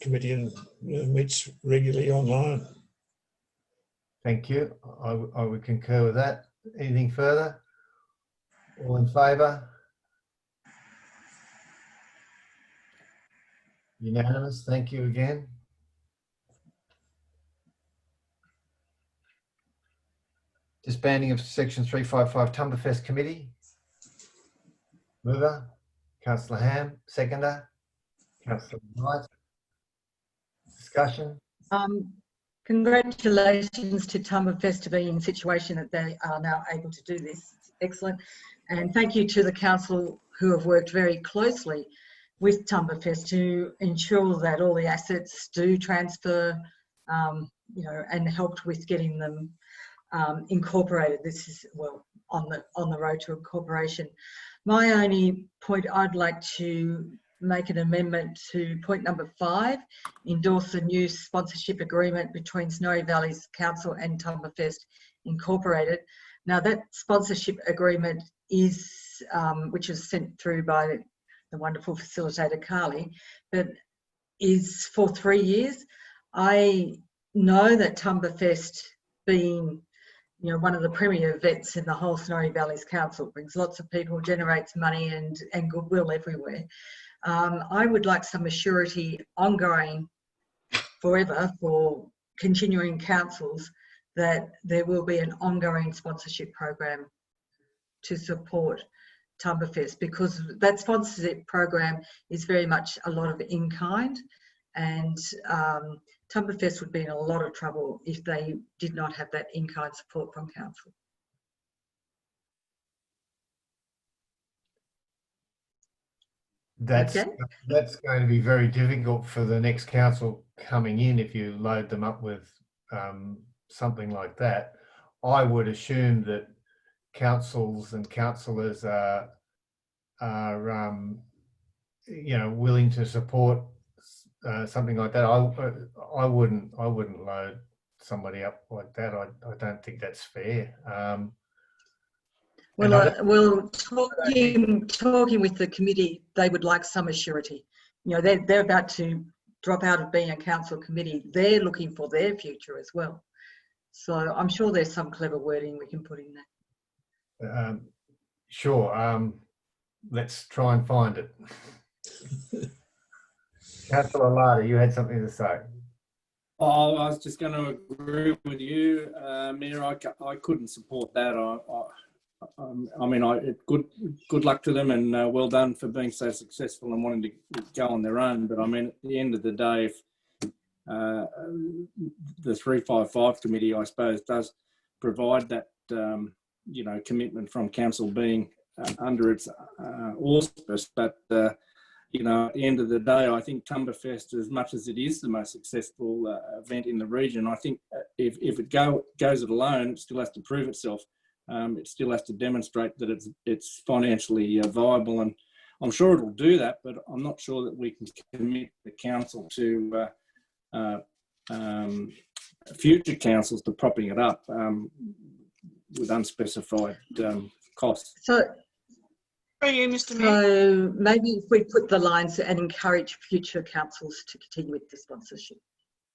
committee and meets regularly online. Thank you. I would concur with that. Anything further? All in favour? Unanimous. Thank you again. Disbanding of Section 355 Tumberfest Committee. Mover, Councillor Ham. Seconder, Councillor Knight. Discussion. Congratulations to Tumberfest to be in a situation that they are now able to do this. It's excellent. And thank you to the council who have worked very closely with Tumberfest to ensure that all the assets do transfer, you know, and helped with getting them incorporated. This is, well, on the road to incorporation. My only point, I'd like to make an amendment to point number 5, endorse a new sponsorship agreement between Snowy Valleys Council and Tumberfest Incorporated. Now that sponsorship agreement is, which is sent through by the wonderful facilitator Carly, but is for 3 years. I know that Tumberfest, being, you know, one of the premier events in the whole Snowy Valleys Council, brings lots of people, generates money and goodwill everywhere. I would like some assurity ongoing forever for continuing councils that there will be an ongoing sponsorship program to support Tumberfest, because that sponsorship program is very much a lot of in-kind, and Tumberfest would be in a lot of trouble if they did not have that in-kind support from council. That's going to be very difficult for the next council coming in if you load them up with something like that. I would assume that councils and councillors are you know, willing to support something like that. I wouldn't load somebody up like that. I don't think that's fair. Well, talking with the committee, they would like some assurity. You know, they're about to drop out of being a council committee. They're looking for their future as well. So I'm sure there's some clever wording we can put in there. Sure. Let's try and find it. Councillor Larder, you had something to say. Oh, I was just going to agree with you, Mayor. I couldn't support that. I mean, good luck to them, and well done for being so successful and wanting to go on their own. But I mean, at the end of the day, if the 355 committee, I suppose, does provide that, you know, commitment from council being under its auspice, but you know, at the end of the day, I think Tumberfest, as much as it is the most successful event in the region, I think if it goes it alone, it still has to prove itself. It still has to demonstrate that it's financially viable, and I'm sure it'll do that. But I'm not sure that we can commit the council to future councils to propping it up with unspecified costs. So maybe if we put the lines and encourage future councils to continue with the sponsorship.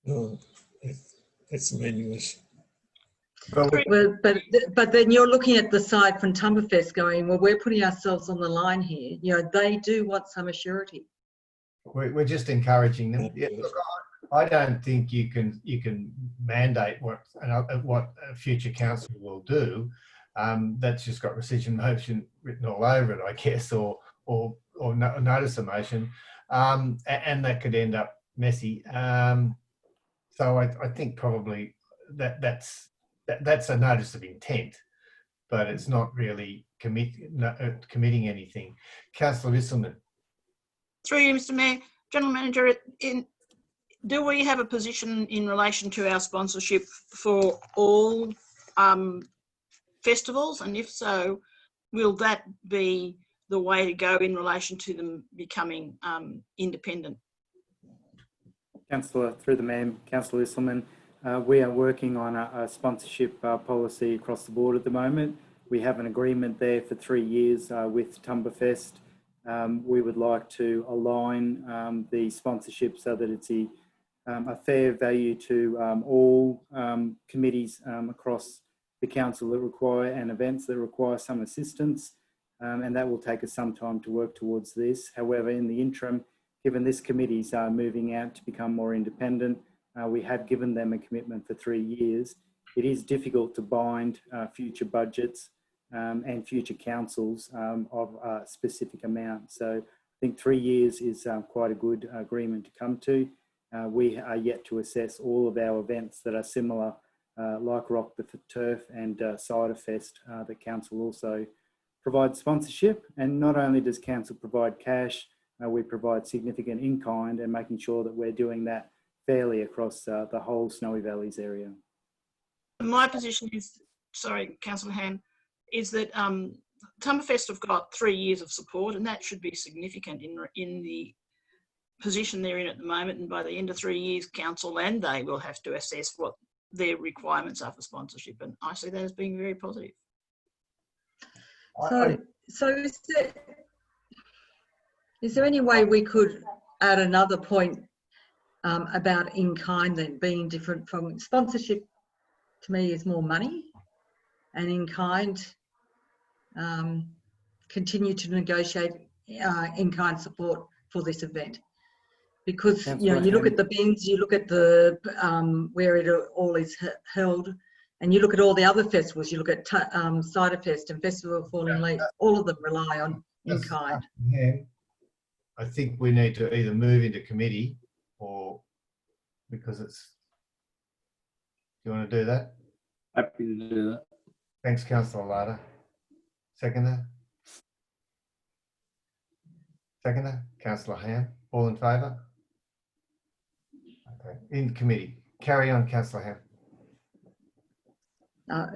Oh, that's meaningless. Well, but then you're looking at the side from Tumberfest going, well, we're putting ourselves on the line here. You know, they do want some assurity. We're just encouraging them. Yeah, look, I don't think you can mandate what a future council will do. That's just got rescission motion written all over it, I guess, or notice of motion, and that could end up messy. So I think probably that's a notice of intent, but it's not really committing anything. Councillor Isselman. Through you, Mr. Mayor, General Manager, do we have a position in relation to our sponsorship for all festivals? And if so, will that be the way to go in relation to them becoming independent? Councillor, through the Mayor, Councillor Isselman, we are working on a sponsorship policy across the board at the moment. We have an agreement there for 3 years with Tumberfest. We would like to align the sponsorship so that it's a fair value to all committees across the council that require and events that require some assistance, and that will take us some time to work towards this. However, in the interim, given this committee's moving out to become more independent, we have given them a commitment for 3 years. It is difficult to bind future budgets and future councils of a specific amount. So I think 3 years is quite a good agreement to come to. We are yet to assess all of our events that are similar, like Rock the Turf and Ciderfest, that council also provides sponsorship. And not only does council provide cash, we provide significant in-kind, and making sure that we're doing that fairly across the whole Snowy Valleys area. My position is, sorry, Councillor Ham, is that Tumberfest have got 3 years of support, and that should be significant in the position they're in at the moment. And by the end of 3 years, council and they will have to assess what their requirements are for sponsorship, and I see that as being very positive. So is there any way we could add another point about in-kind then being different from sponsorship? To me, is more money, and in-kind, continue to negotiate in-kind support for this event. Because you know, you look at the bins, you look at the where it all is held, and you look at all the other festivals. You look at Ciderfest and Festival of Falling Leaves. All of them rely on in-kind. Yeah, I think we need to either move into committee, or because it's. Do you want to do that? Happy to do that. Thanks, Councillor Lada. Seconder? Seconder? Councillor Ham. All in favour? Okay. In committee. Carry on, Councillor Ham.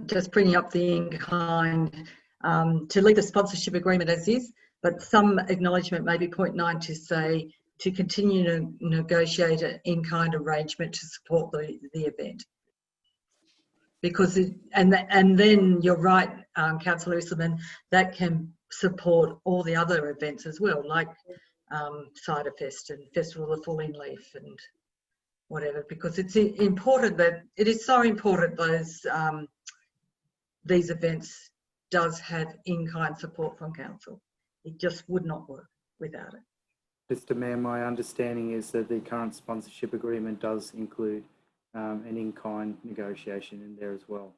Just bringing up the in-kind, to leave the sponsorship agreement as is, but some acknowledgement, maybe point 9, to say to continue to negotiate an in-kind arrangement to support the event. Because and then you're right, Councillor Isselman, that can support all the other events as well, like Ciderfest and Festival of the Falling Leaf and whatever, because it's important that it is so important these events does have in-kind support from council. It just would not work without it. Mr. Mayor, my understanding is that the current sponsorship agreement does include an in-kind negotiation in there as well.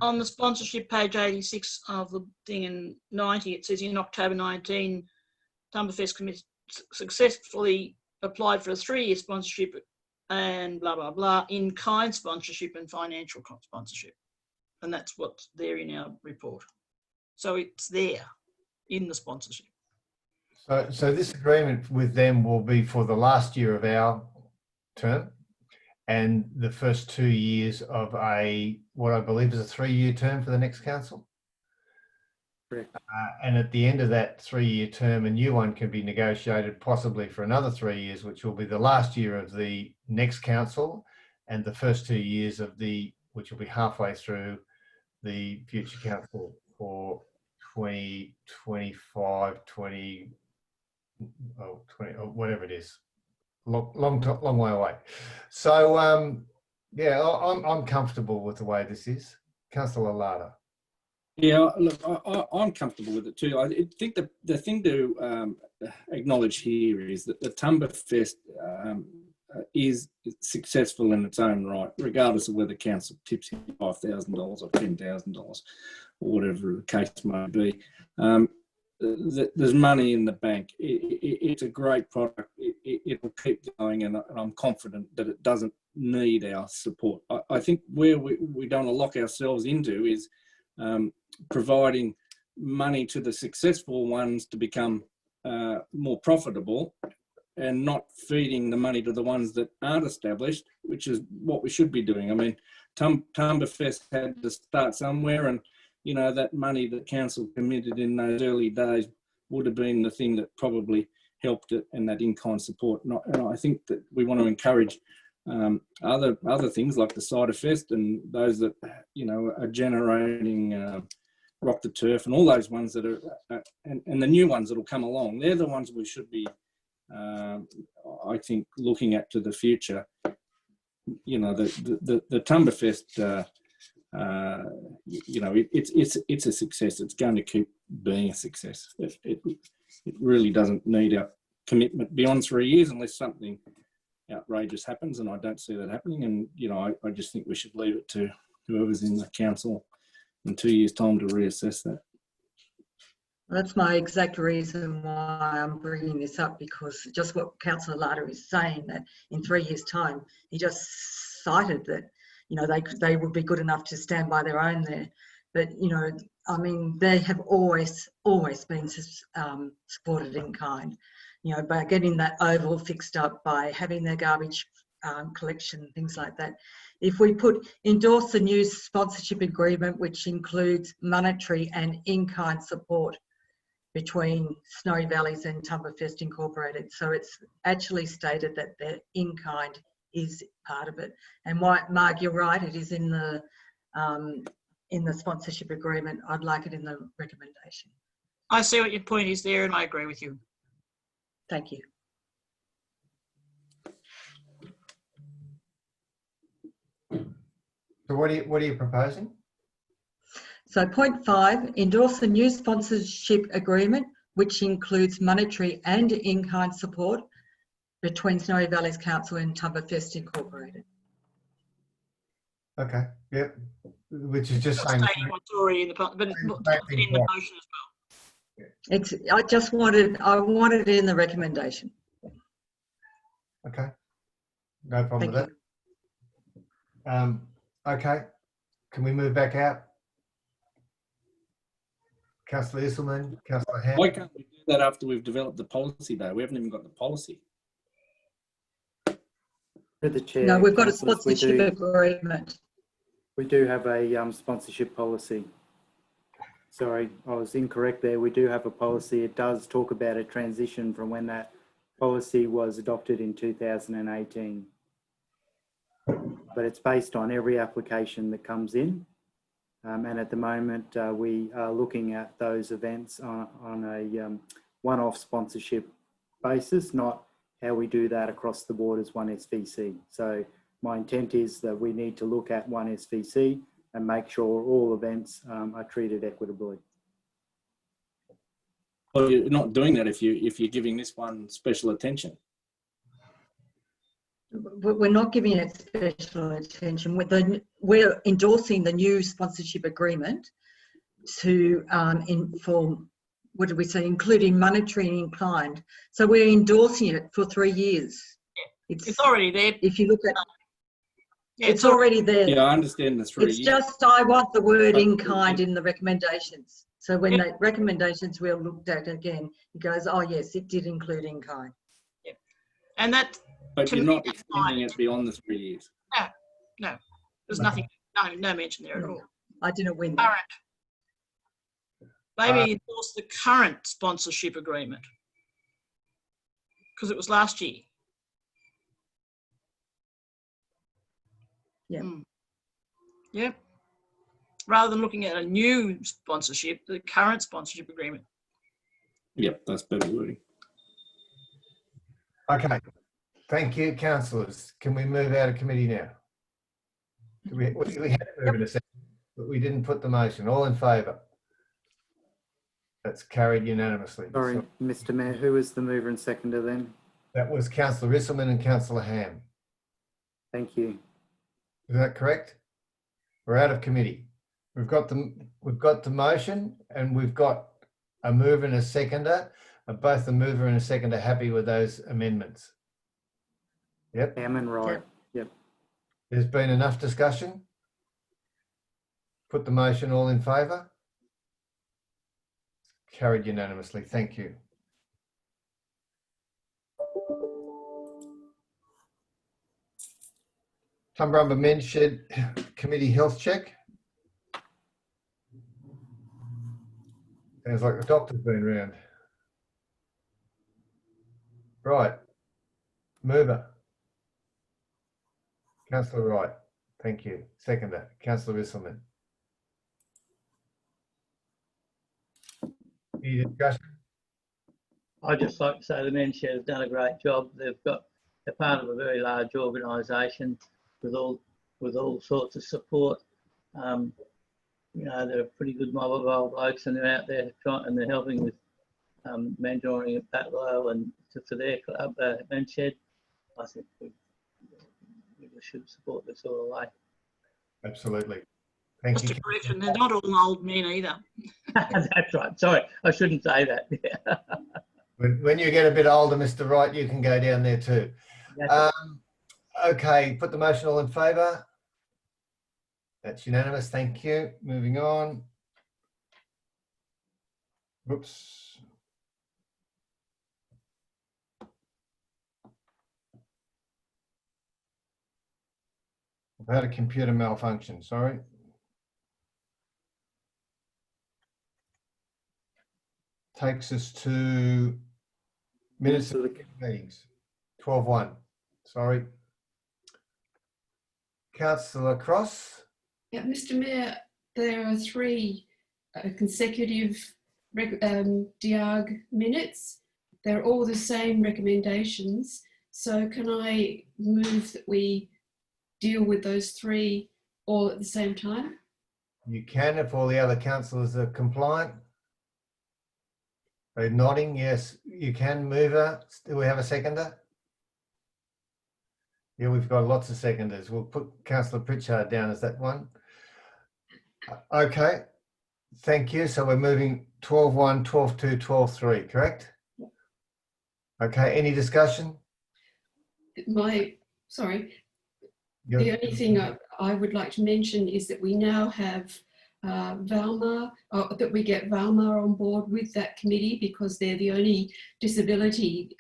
On the sponsorship page 86 of the thing in 90, it says in October 19, Tumberfest Committee successfully applied for a 3-year sponsorship and blah, blah, blah, in-kind sponsorship and financial sponsorship. And that's what's there in our report. So it's there in the sponsorship. So this agreement with them will be for the last year of our term and the first 2 years of what I believe is a 3-year term for the next council. Correct. And at the end of that 3-year term, a new one can be negotiated possibly for another 3 years, which will be the last year of the next council and the first 2 years of which will be halfway through the future council for 2025, 20, whatever it is. Long way away. So yeah, I'm comfortable with the way this is. Councillor Lada. Yeah, look, I'm comfortable with it too. I think the thing to acknowledge here is that the Tumberfest is successful in its own right, regardless of whether council tips in $5,000 or $10,000 or whatever the case may be. There's money in the bank. It's a great product. It'll keep going, and I'm confident that it doesn't need our support. I think where we don't want to lock ourselves into is providing money to the successful ones to become more profitable, and not feeding the money to the ones that aren't established, which is what we should be doing. I mean, Tumberfest had to start somewhere, and you know, that money that council committed in those early days would have been the thing that probably helped it, and that in-kind support. And I think that we want to encourage other things like the Cider Fest and those that, you know, are generating Rock the Turf and all those ones that are, and the new ones that will come along. They're the ones we should be, I think, looking at to the future. You know, the Tumberfest, you know, it's a success. It's going to keep being a success. It really doesn't need our commitment beyond 3 years unless something outrageous happens, and I don't see that happening. And you know, I just think we should leave it to whoever's in the council in 2 years' time to reassess that. That's my exact reason why I'm bringing this up, because just what Councillor Lada is saying, that in 3 years' time, he just cited that, you know, they would be good enough to stand by their own there. But, you know, I mean, they have always been supported in kind, you know, by getting that oval fixed up, by having their garbage collection, things like that. If we endorse the new sponsorship agreement, which includes monetary and in-kind support between Snowy Valleys and Tumberfest Incorporated. So it's actually stated that the in-kind is part of it. And Mark, you're right, it is in the sponsorship agreement. I'd like it in the recommendation. I see what your point is there, and I agree with you. Thank you. So what are you proposing? So point 5, endorse the new sponsorship agreement, which includes monetary and in-kind support between Snowy Valleys Council and Tumberfest Incorporated. Okay, yep. Which is just saying. What's already in the, but it's in the motion as well. I wanted it in the recommendation. Okay, no problem with that. Okay, can we move back out? Councillor Isselman, Councillor Ham. Why can't we do that after we've developed the policy, though? We haven't even got the policy. Through the chair, No, we've got a councillors, sponsorship agreement. We do have a sponsorship policy. Sorry, I was incorrect there. We do have a policy. It does talk about a transition from when that policy was adopted in 2018. But it's based on every application that comes in. And at the moment, we are looking at those events on a one-off sponsorship basis, not how we do that across the board as one SVC. So my intent is that we need to look at one SVC and make sure all events are treated equitably. Well, you're not doing that if you're giving this one special attention. We're not giving it special attention. We're endorsing the new sponsorship agreement to inform, what did we say, including monetary and inclined. So we're endorsing it for 3 years. It's already there. If you look at it's already there. Yeah, I understand the 3 years. It's just I want the word in kind in the recommendations. So when the recommendations were looked at again, it goes, oh yes, it did include in kind. Yeah. And that. But you're not extending it beyond the 3 years. No. There's nothing, no mention there at all. I didn't win that. Maybe endorse the current sponsorship agreement, because it was last year. Yeah. Yeah. Rather than looking at a new sponsorship, the current sponsorship agreement. Yep, that's better wording. Okay. Thank you, councillors. Can we move out of committee now? We have to move in a second. but we didn't put the motion. All in favour? That's carried unanimously. Sorry, So Mr. Mayor, who was the mover and seconder then? that was Councillor Risselman and Councillor Ham. Thank you. Is that correct? We're out of committee. We've got the motion and we've got a mover and a seconder. Are both the mover and a seconder happy with those amendments? Yep. Chairman, right. There's been enough discussion. Put the motion. All in favour? Carried unanimously. Thank you. Tumbarumba Men's Shed Committee Health Check. Sounds like the doctor's been round. Right. Mover. Councillor Wright. Thank you. Seconder. Councillor Risselman. Any discussion? I'd just like to say the Men's Shed have done a great job. They're part of a very large organisation with all sorts of support. You know, they're a pretty good mob of old blokes, and they're out there and they're helping with mentoring at that level, and for their club, Men's Shed. I think we should support this all the way. Absolutely. Thank Just you. a correction, they're not all old men either. That's right. Sorry, I shouldn't say that. When you get a bit older, Mr. Wright, you can go down there too. Okay, put the motion. All in favour? That's unanimous. Thank you. Moving on. Whoops. I've had a computer malfunction, sorry. Takes us to minutes of the meetings. 12-1. Sorry. Councillor Cross. Yeah, Mr. Mayor, there are 3 consecutive DIARG minutes. They're all the same recommendations. So can I move that we deal with those 3 all at the same time? You can if all the other councillors are compliant. They're nodding. Yes, you can. Mover. Do we have a seconder? Yeah, we've got lots of seconders. We'll put Councillor Pritchard down as that one. Okay, thank you. So we're moving 12-1, 12-2, 12-3, correct? Okay, any discussion? Sorry. The only thing I would like to mention is that we now have Valmar, that we get Valmar on board with that committee, because they're the only disability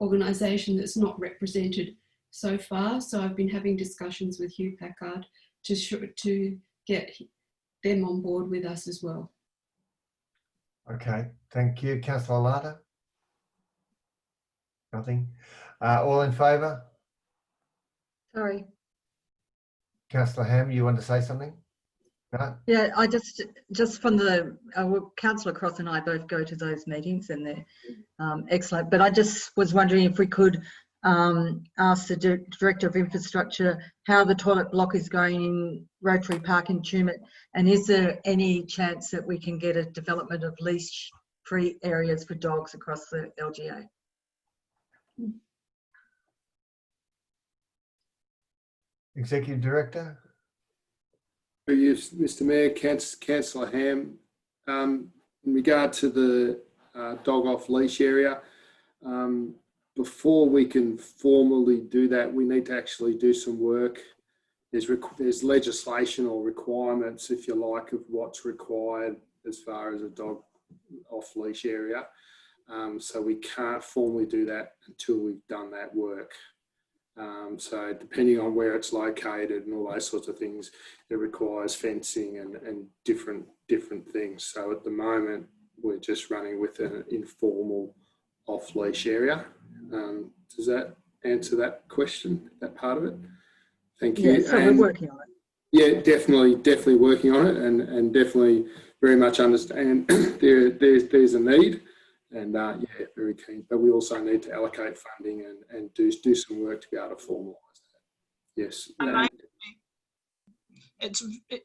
organisation that's not represented so far. So I've been having discussions with Hugh Packard to get them on board with us as well. Okay, thank you. Councillor Lada? Nothing. All in favour? Sorry. Councillor Ham, you want to say something? No? Yeah, I just from the, Councillor Cross and I both go to those meetings, and they're excellent. But I just was wondering if we could ask the Director of Infrastructure how the toilet block is going in Rotary Park in Tumut, and is there any chance that we can get a development of leash-free areas for dogs across the LGA? Executive Director? Yes, Mr. Mayor, Councillor Ham, in regard to the dog off leash area, before we can formally do that, we need to actually do some work. There's legislation or requirements, if you like, of what's required as far as a dog off leash area. So we can't formally do that until we've done that work. So depending on where it's located and all those sorts of things, it requires fencing and different things. So at the moment, we're just running with an informal off-leash area. Does that answer that question, that part of it? Thank you. Yeah, so we're working on it. Yeah, definitely working on it, and definitely very much understand there's a need. And yeah, very keen. But we also need to allocate funding and do some work to be able to formalise that. Yes.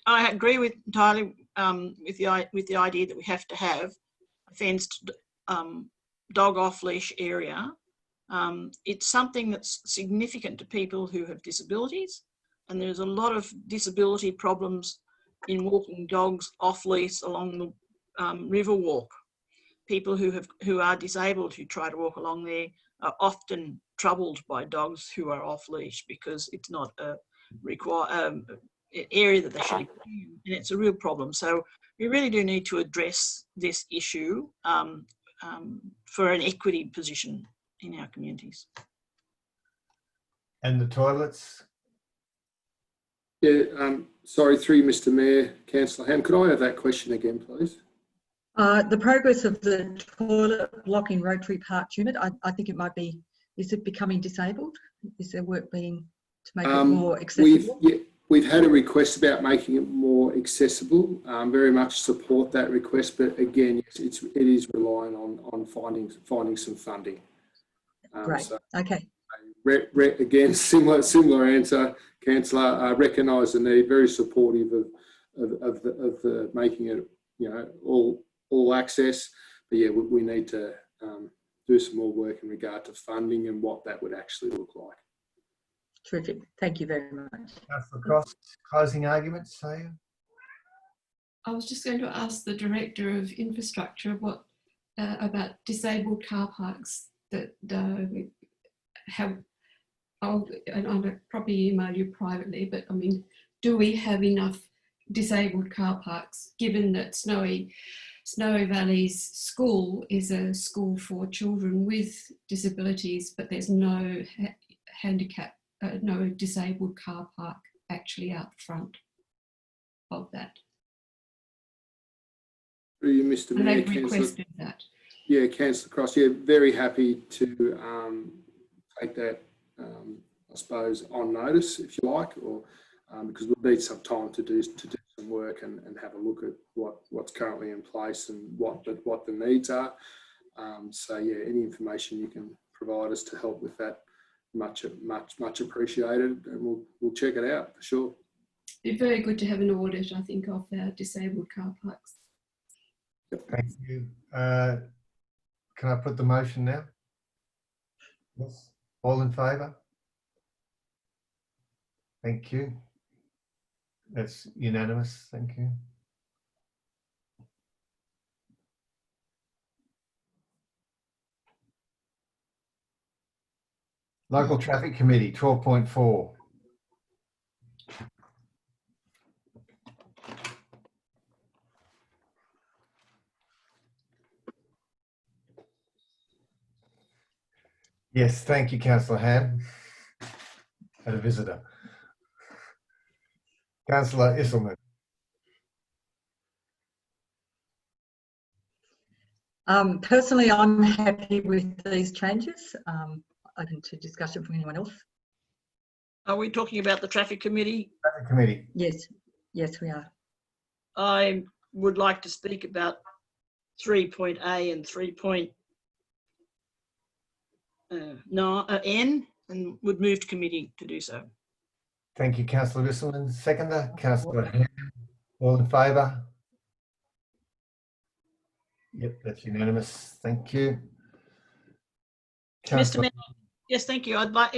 I agree with entirely with the idea that we have to have a fenced dog off-leash area. It's something that's significant to people who have disabilities, and there's a lot of disability problems in walking dogs off-leash along the river walk. People who are disabled who try to walk along there are often troubled by dogs who are off-leash because it's not a area that they should be in, and it's a real problem. So we really do need to address this issue for an equity position in our communities. And the toilets? Yeah, sorry, through Mr Mayor, Councillor Ham, could I have that question again, please? The progress of the toilet block in Rotary Park unit, I think it might be, is it becoming disabled? Is there work being to make it more accessible? We've had a request about making it more accessible. Very much support that request, but again, it is relying on finding some funding. Great. So, okay. Again, similar answer, Councillor. Recognise the need. Very supportive of the making it, you know, all access. But yeah, we need to do some more work in regard to funding and what that would actually look like. Terrific. Thank you very much. Councillor Cross, closing arguments, say you? I was just going to ask the Director of Infrastructure what about disabled car parks that have. I'll probably email you privately, but I mean, do we have enough disabled car parks, given that Snowy Valley's school is a school for children with disabilities, but there's no no disabled car park actually out front of that. Through you, Mr And Mayor, they've requested that. Yeah, Councillor Cross. Yeah, very happy to take that, I suppose, on notice, if you like, or because we'll need some time to do some work and have a look at what's currently in place and what the needs are. So yeah, any information you can provide us to help with that, much appreciated, and we'll check it out for sure. It'd be very good to have an audit, I think, of our disabled car parks. Thank you. Can I put the motion now? Yes. All in favour? Thank you. That's unanimous. Thank you. Local Traffic Committee, 12.4. Yes, thank you, Councillor Ham. Had a visitor. Councillor Isselman. Personally, I'm happy with these changes. Open to discussion from anyone else. Are we talking about the Traffic Committee? Traffic Committee. Yes, yes, we are. I would like to speak about 3.A and 3.N and would move to committee to do so. Thank you, Councillor Isselman. Seconder, Councillor Ham. All in favour? Yep, that's unanimous. Thank you. Mr Mayor, yes, thank you. I'd like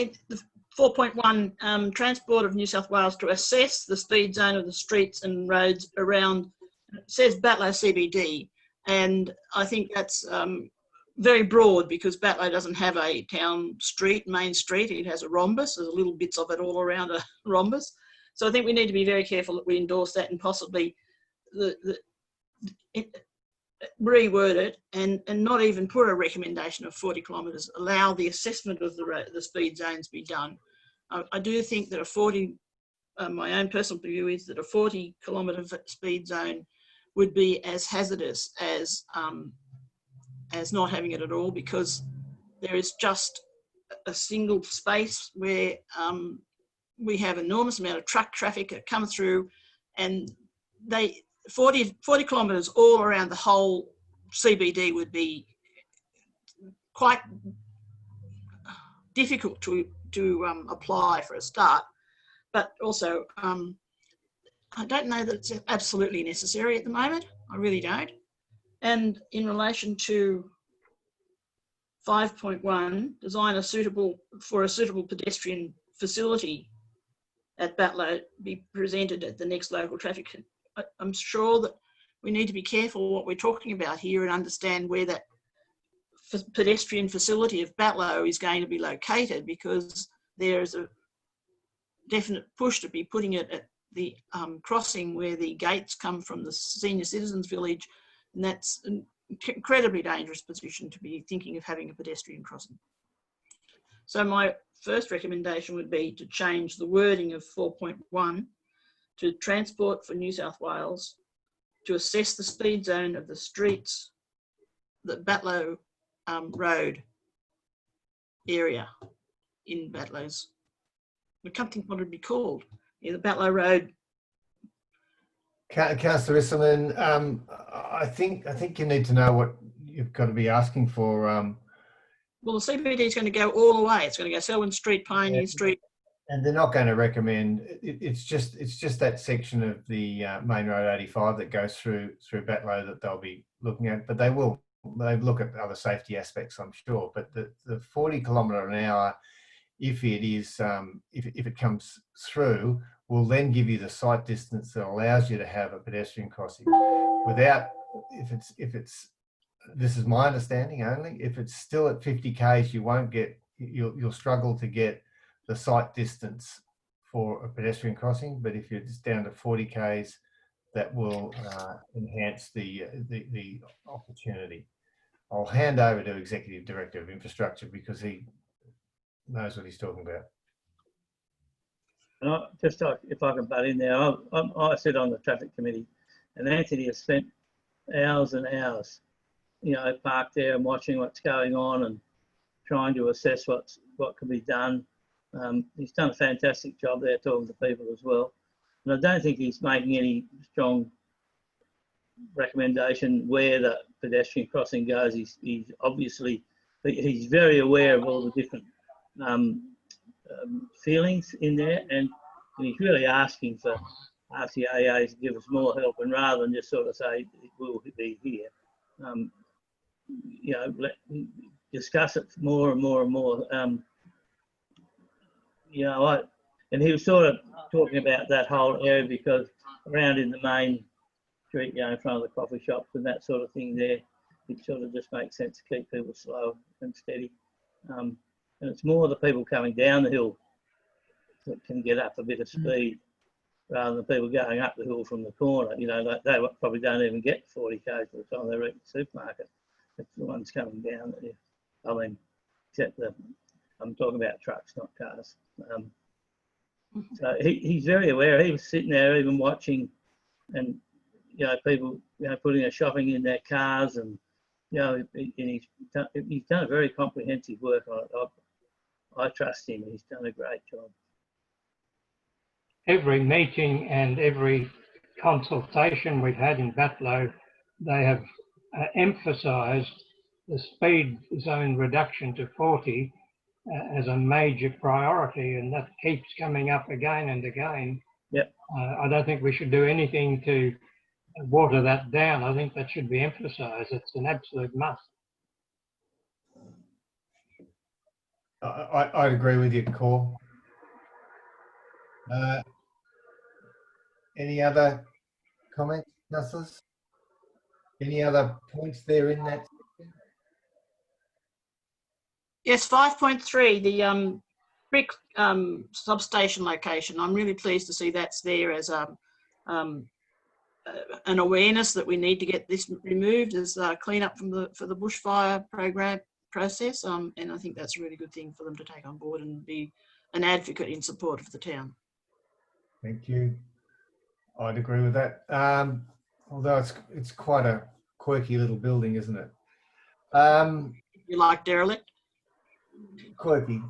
4.1, Transport of New South Wales to assess the speed zone of the streets and roads around, it says Batlow CBD, and I think that's very broad because Batlow doesn't have a town street, main street. It has a rhombus. There's little bits of it all around a rhombus. So I think we need to be very careful that we endorse that and possibly reword it and not even put a recommendation of 40 kilometres. Allow the assessment of the speed zones be done. I do think that a 40, my own personal view is that a 40 kilometre speed zone would be as hazardous as not having it at all, because there is just a single space where we have enormous amount of truck traffic that come through, and 40 kilometres all around the whole CBD would be quite difficult to apply for a start. But also I don't know that it's absolutely necessary at the moment. I really don't. And in relation to 5.1, design a suitable pedestrian facility at Batlow be presented at the next local traffic. I'm sure that we need to be careful what we're talking about here and understand where that pedestrian facility of Batlow is going to be located, because there is a definite push to be putting it at the crossing where the gates come from the senior citizens village, and that's an incredibly dangerous position to be thinking of having a pedestrian crossing. So my first recommendation would be to change the wording of 4.1 to Transport for New South Wales to assess the speed zone of the streets, the Batlow Road area in Batlow's. I can't think what it would be called. Yeah, the Batlow Road. Councillor Isselman, I think you need to know what you've got to be asking for. Well, the CBD is going to go all the way. It's going to go Selwyn Street, Pioneer Street. And they're not going to recommend. It's just that section of the main road 85 that goes through Batlow that they'll be looking at. But they look at other safety aspects, I'm sure. But the 40 km/h, if it is if it comes through, will then give you the sight distance that allows you to have a pedestrian crossing. Without, if it's this is my understanding only, if it's still at 50 k's, you'll struggle to get the sight distance for a pedestrian crossing. But if it's down to 40 k's, that will enhance the opportunity. I'll hand over to Executive Director of Infrastructure because he knows what he's talking about. And if I can butt in there, I sit on the traffic committee, and Anthony has spent hours and hours, parked there and watching what's going on and trying to assess what can be done. He's done a fantastic job there talking to people as well. And I don't think he's making any strong recommendation where the pedestrian crossing goes. He's obviously, he's very aware of all the different feelings in there, and he's really asking for RCAA to give us more help, and rather than just sort of say it will be here, discuss it more and more and more. And he was sort of talking about that whole area, because around in the main street, in front of the coffee shops and that sort of thing there, it sort of just makes sense to keep people slow and steady. And it's more the people coming down the hill that can get up a bit of speed, rather than people going up the hill from the corner. They probably don't even get 40 k's by the time they're at the supermarket. It's the ones coming down there. I mean, except I'm talking about trucks, not cars. So he's very aware. He was sitting there even watching, and people putting their shopping in their cars, and and he's done a very comprehensive work on it. I trust him. He's done a great job. Every meeting and every consultation we've had in Batlow, they have emphasised the speed zone reduction to 40 as a major priority, and that keeps coming up again and again. Yep. I don't think we should do anything to water that down. I think that should be emphasised. It's an absolute must. I'd agree with you, Cor. Any other comments, councillors? Any other points there in that? Yes, 5.3, the brick substation location. I'm really pleased to see that's there as an awareness that we need to get this removed as clean up for the bushfire process. And I think that's a really good thing for them to take on board and be an advocate in support of the town. Thank you. I'd agree with that. Although it's quite a quirky little building, isn't it? You like derelict? Quirky.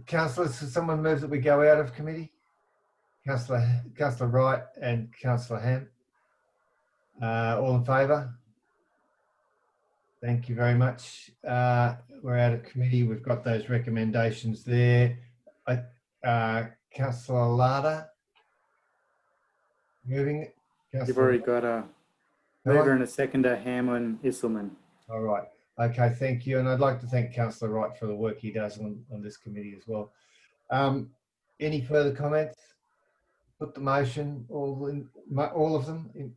Councillors, someone moves that we go out of committee? Councillor Wright and Councillor Ham. All in favour? Thank you very much. We're out of committee. We've got those recommendations there. Councillor Larder. Moving it. You've Councillor- already got a mover and a seconder, Hamlin, Isselman. All right. Okay, thank you. And I'd like to thank Councillor Wright for the work he does on this committee as well. Any further comments? Put the motion, all of them,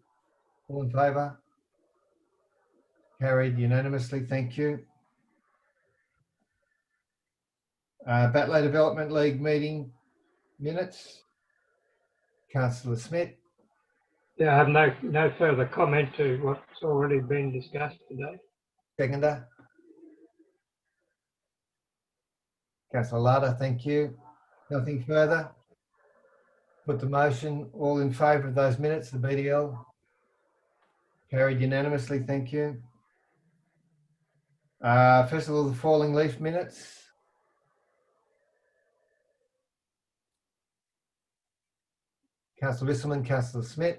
all in favour? Carried unanimously, thank you. Batley Development League meeting minutes. Councillor Smith. Yeah, I have no further comment to what's already been discussed today. Seconder. Councillor Latta, thank you. Nothing further. Put the motion, all in favour of those minutes, the BDL. Carried unanimously, thank you. First of all, the falling leaf minutes. Councillor Isselman, Councillor Smith.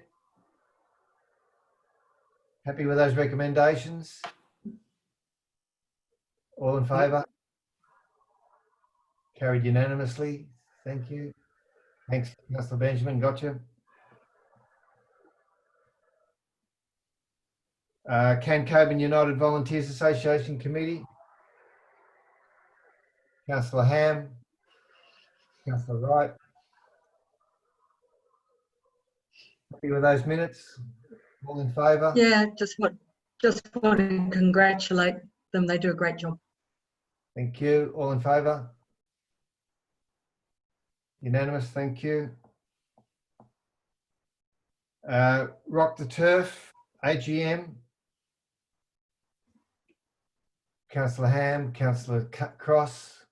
Happy with those recommendations? All in favour? Carried unanimously. Thank you. Thanks, Councillor Benjamin. Gotcha. Can Coburn United Volunteers Association Committee. Councillor Ham. Councillor Wright. Happy with those minutes? All in favour? Yeah, just want to congratulate them. They do a great job. Thank you. All in favour? Unanimous, thank you. Rock the Turf, AGM. Councillor Ham, Councillor Cross.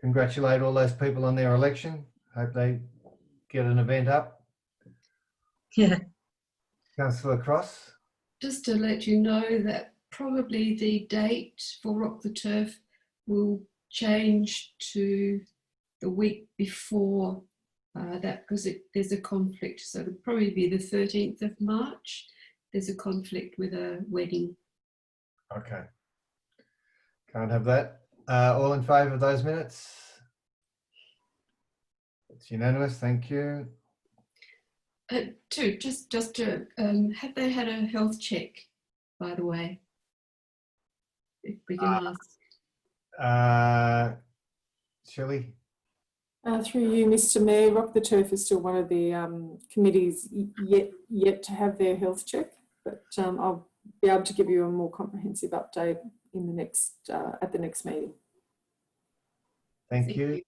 Congratulate all those people on their election. Hope they get an event up. Yeah. Councillor Cross. Just to let you know that probably the date for Rock the Turf will change to the week before that, because there's a conflict. So it'll probably be the 13th of March. There's a conflict with a wedding. Okay. Can't have that. All in favour of those minutes? It's unanimous, thank you. Just to, have they had a health check, by the way? If we can ask. Shelley? Through you, Mr. Mayor, Rock the Turf is still one of the committees yet to have their health check, but I'll be able to give you a more comprehensive update in the next at the next meeting. Thank you.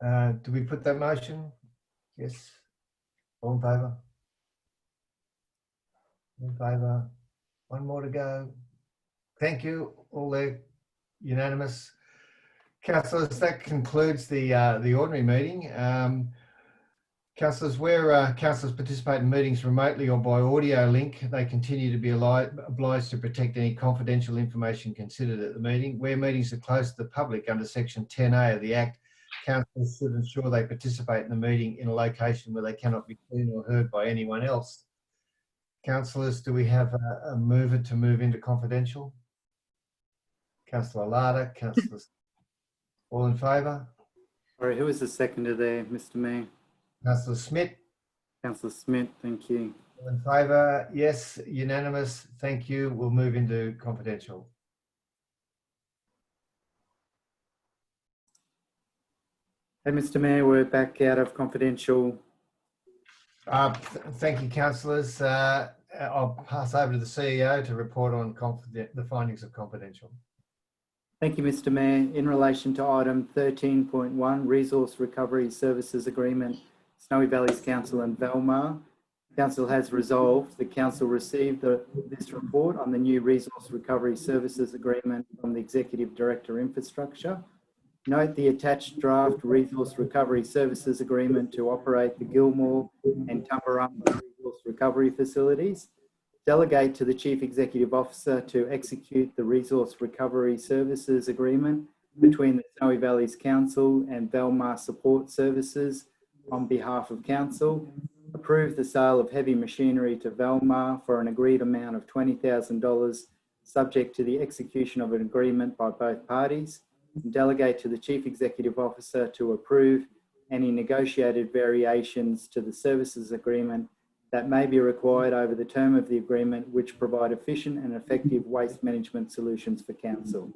Do we put that motion? Yes. All in favour? In favour. One more to go. Thank you. All there. Unanimous. Councillors, that concludes the ordinary meeting. Councillors, where councillors participate in meetings remotely or by audio link, they continue to be obliged to protect any confidential information considered at the meeting. Where meetings are closed to the public under Section 10A of the Act, councillors should ensure they participate in the meeting in a location where they cannot be seen or heard by anyone else. Councillors, do we have a mover to move into confidential? Councillor Latta, Councillor, all in favour? Sorry, who was the seconder there, Mr. Mayor? Councillor Smith. Councillor Smith, thank you. All in favour? Yes, unanimous. Thank you. We'll move into confidential. Hey, Mr. Mayor, we're back out of confidential. Thank you, councillors. I'll pass over to the CEO to report on the findings of confidential. Thank you, Mr. Mayor. In relation to item 13.1, Resource Recovery Services Agreement, Snowy Valleys Council and Valmar, Council has resolved the Council received this report on the new Resource Recovery Services Agreement from the Executive Director Infrastructure. Note the attached draft Resource Recovery Services Agreement to operate the Gilmore and Tumbarumba Resource Recovery Facilities. Delegate to the Chief Executive Officer to execute the Resource Recovery Services Agreement between the Snowy Valleys Council and Valmar Support Services on behalf of Council. Approve the sale of heavy machinery to Valmar for an agreed amount of $20,000, subject to the execution of an agreement by both parties. And delegate to the Chief Executive Officer to approve any negotiated variations to the services agreement that may be required over the term of the agreement, which provide efficient and effective waste management solutions for council.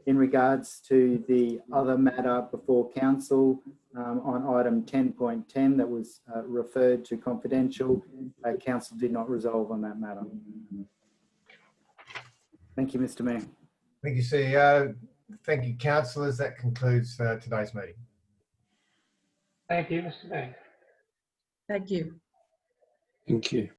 In regards to the other matter before council, on item 10.10 that was referred to confidential, council did not resolve on that matter. Thank you, Mr. Mayor. Thank you, CEO. Thank you, councillors. That concludes today's meeting. Thank you, Mr. Mayor. Thank you. Thank you.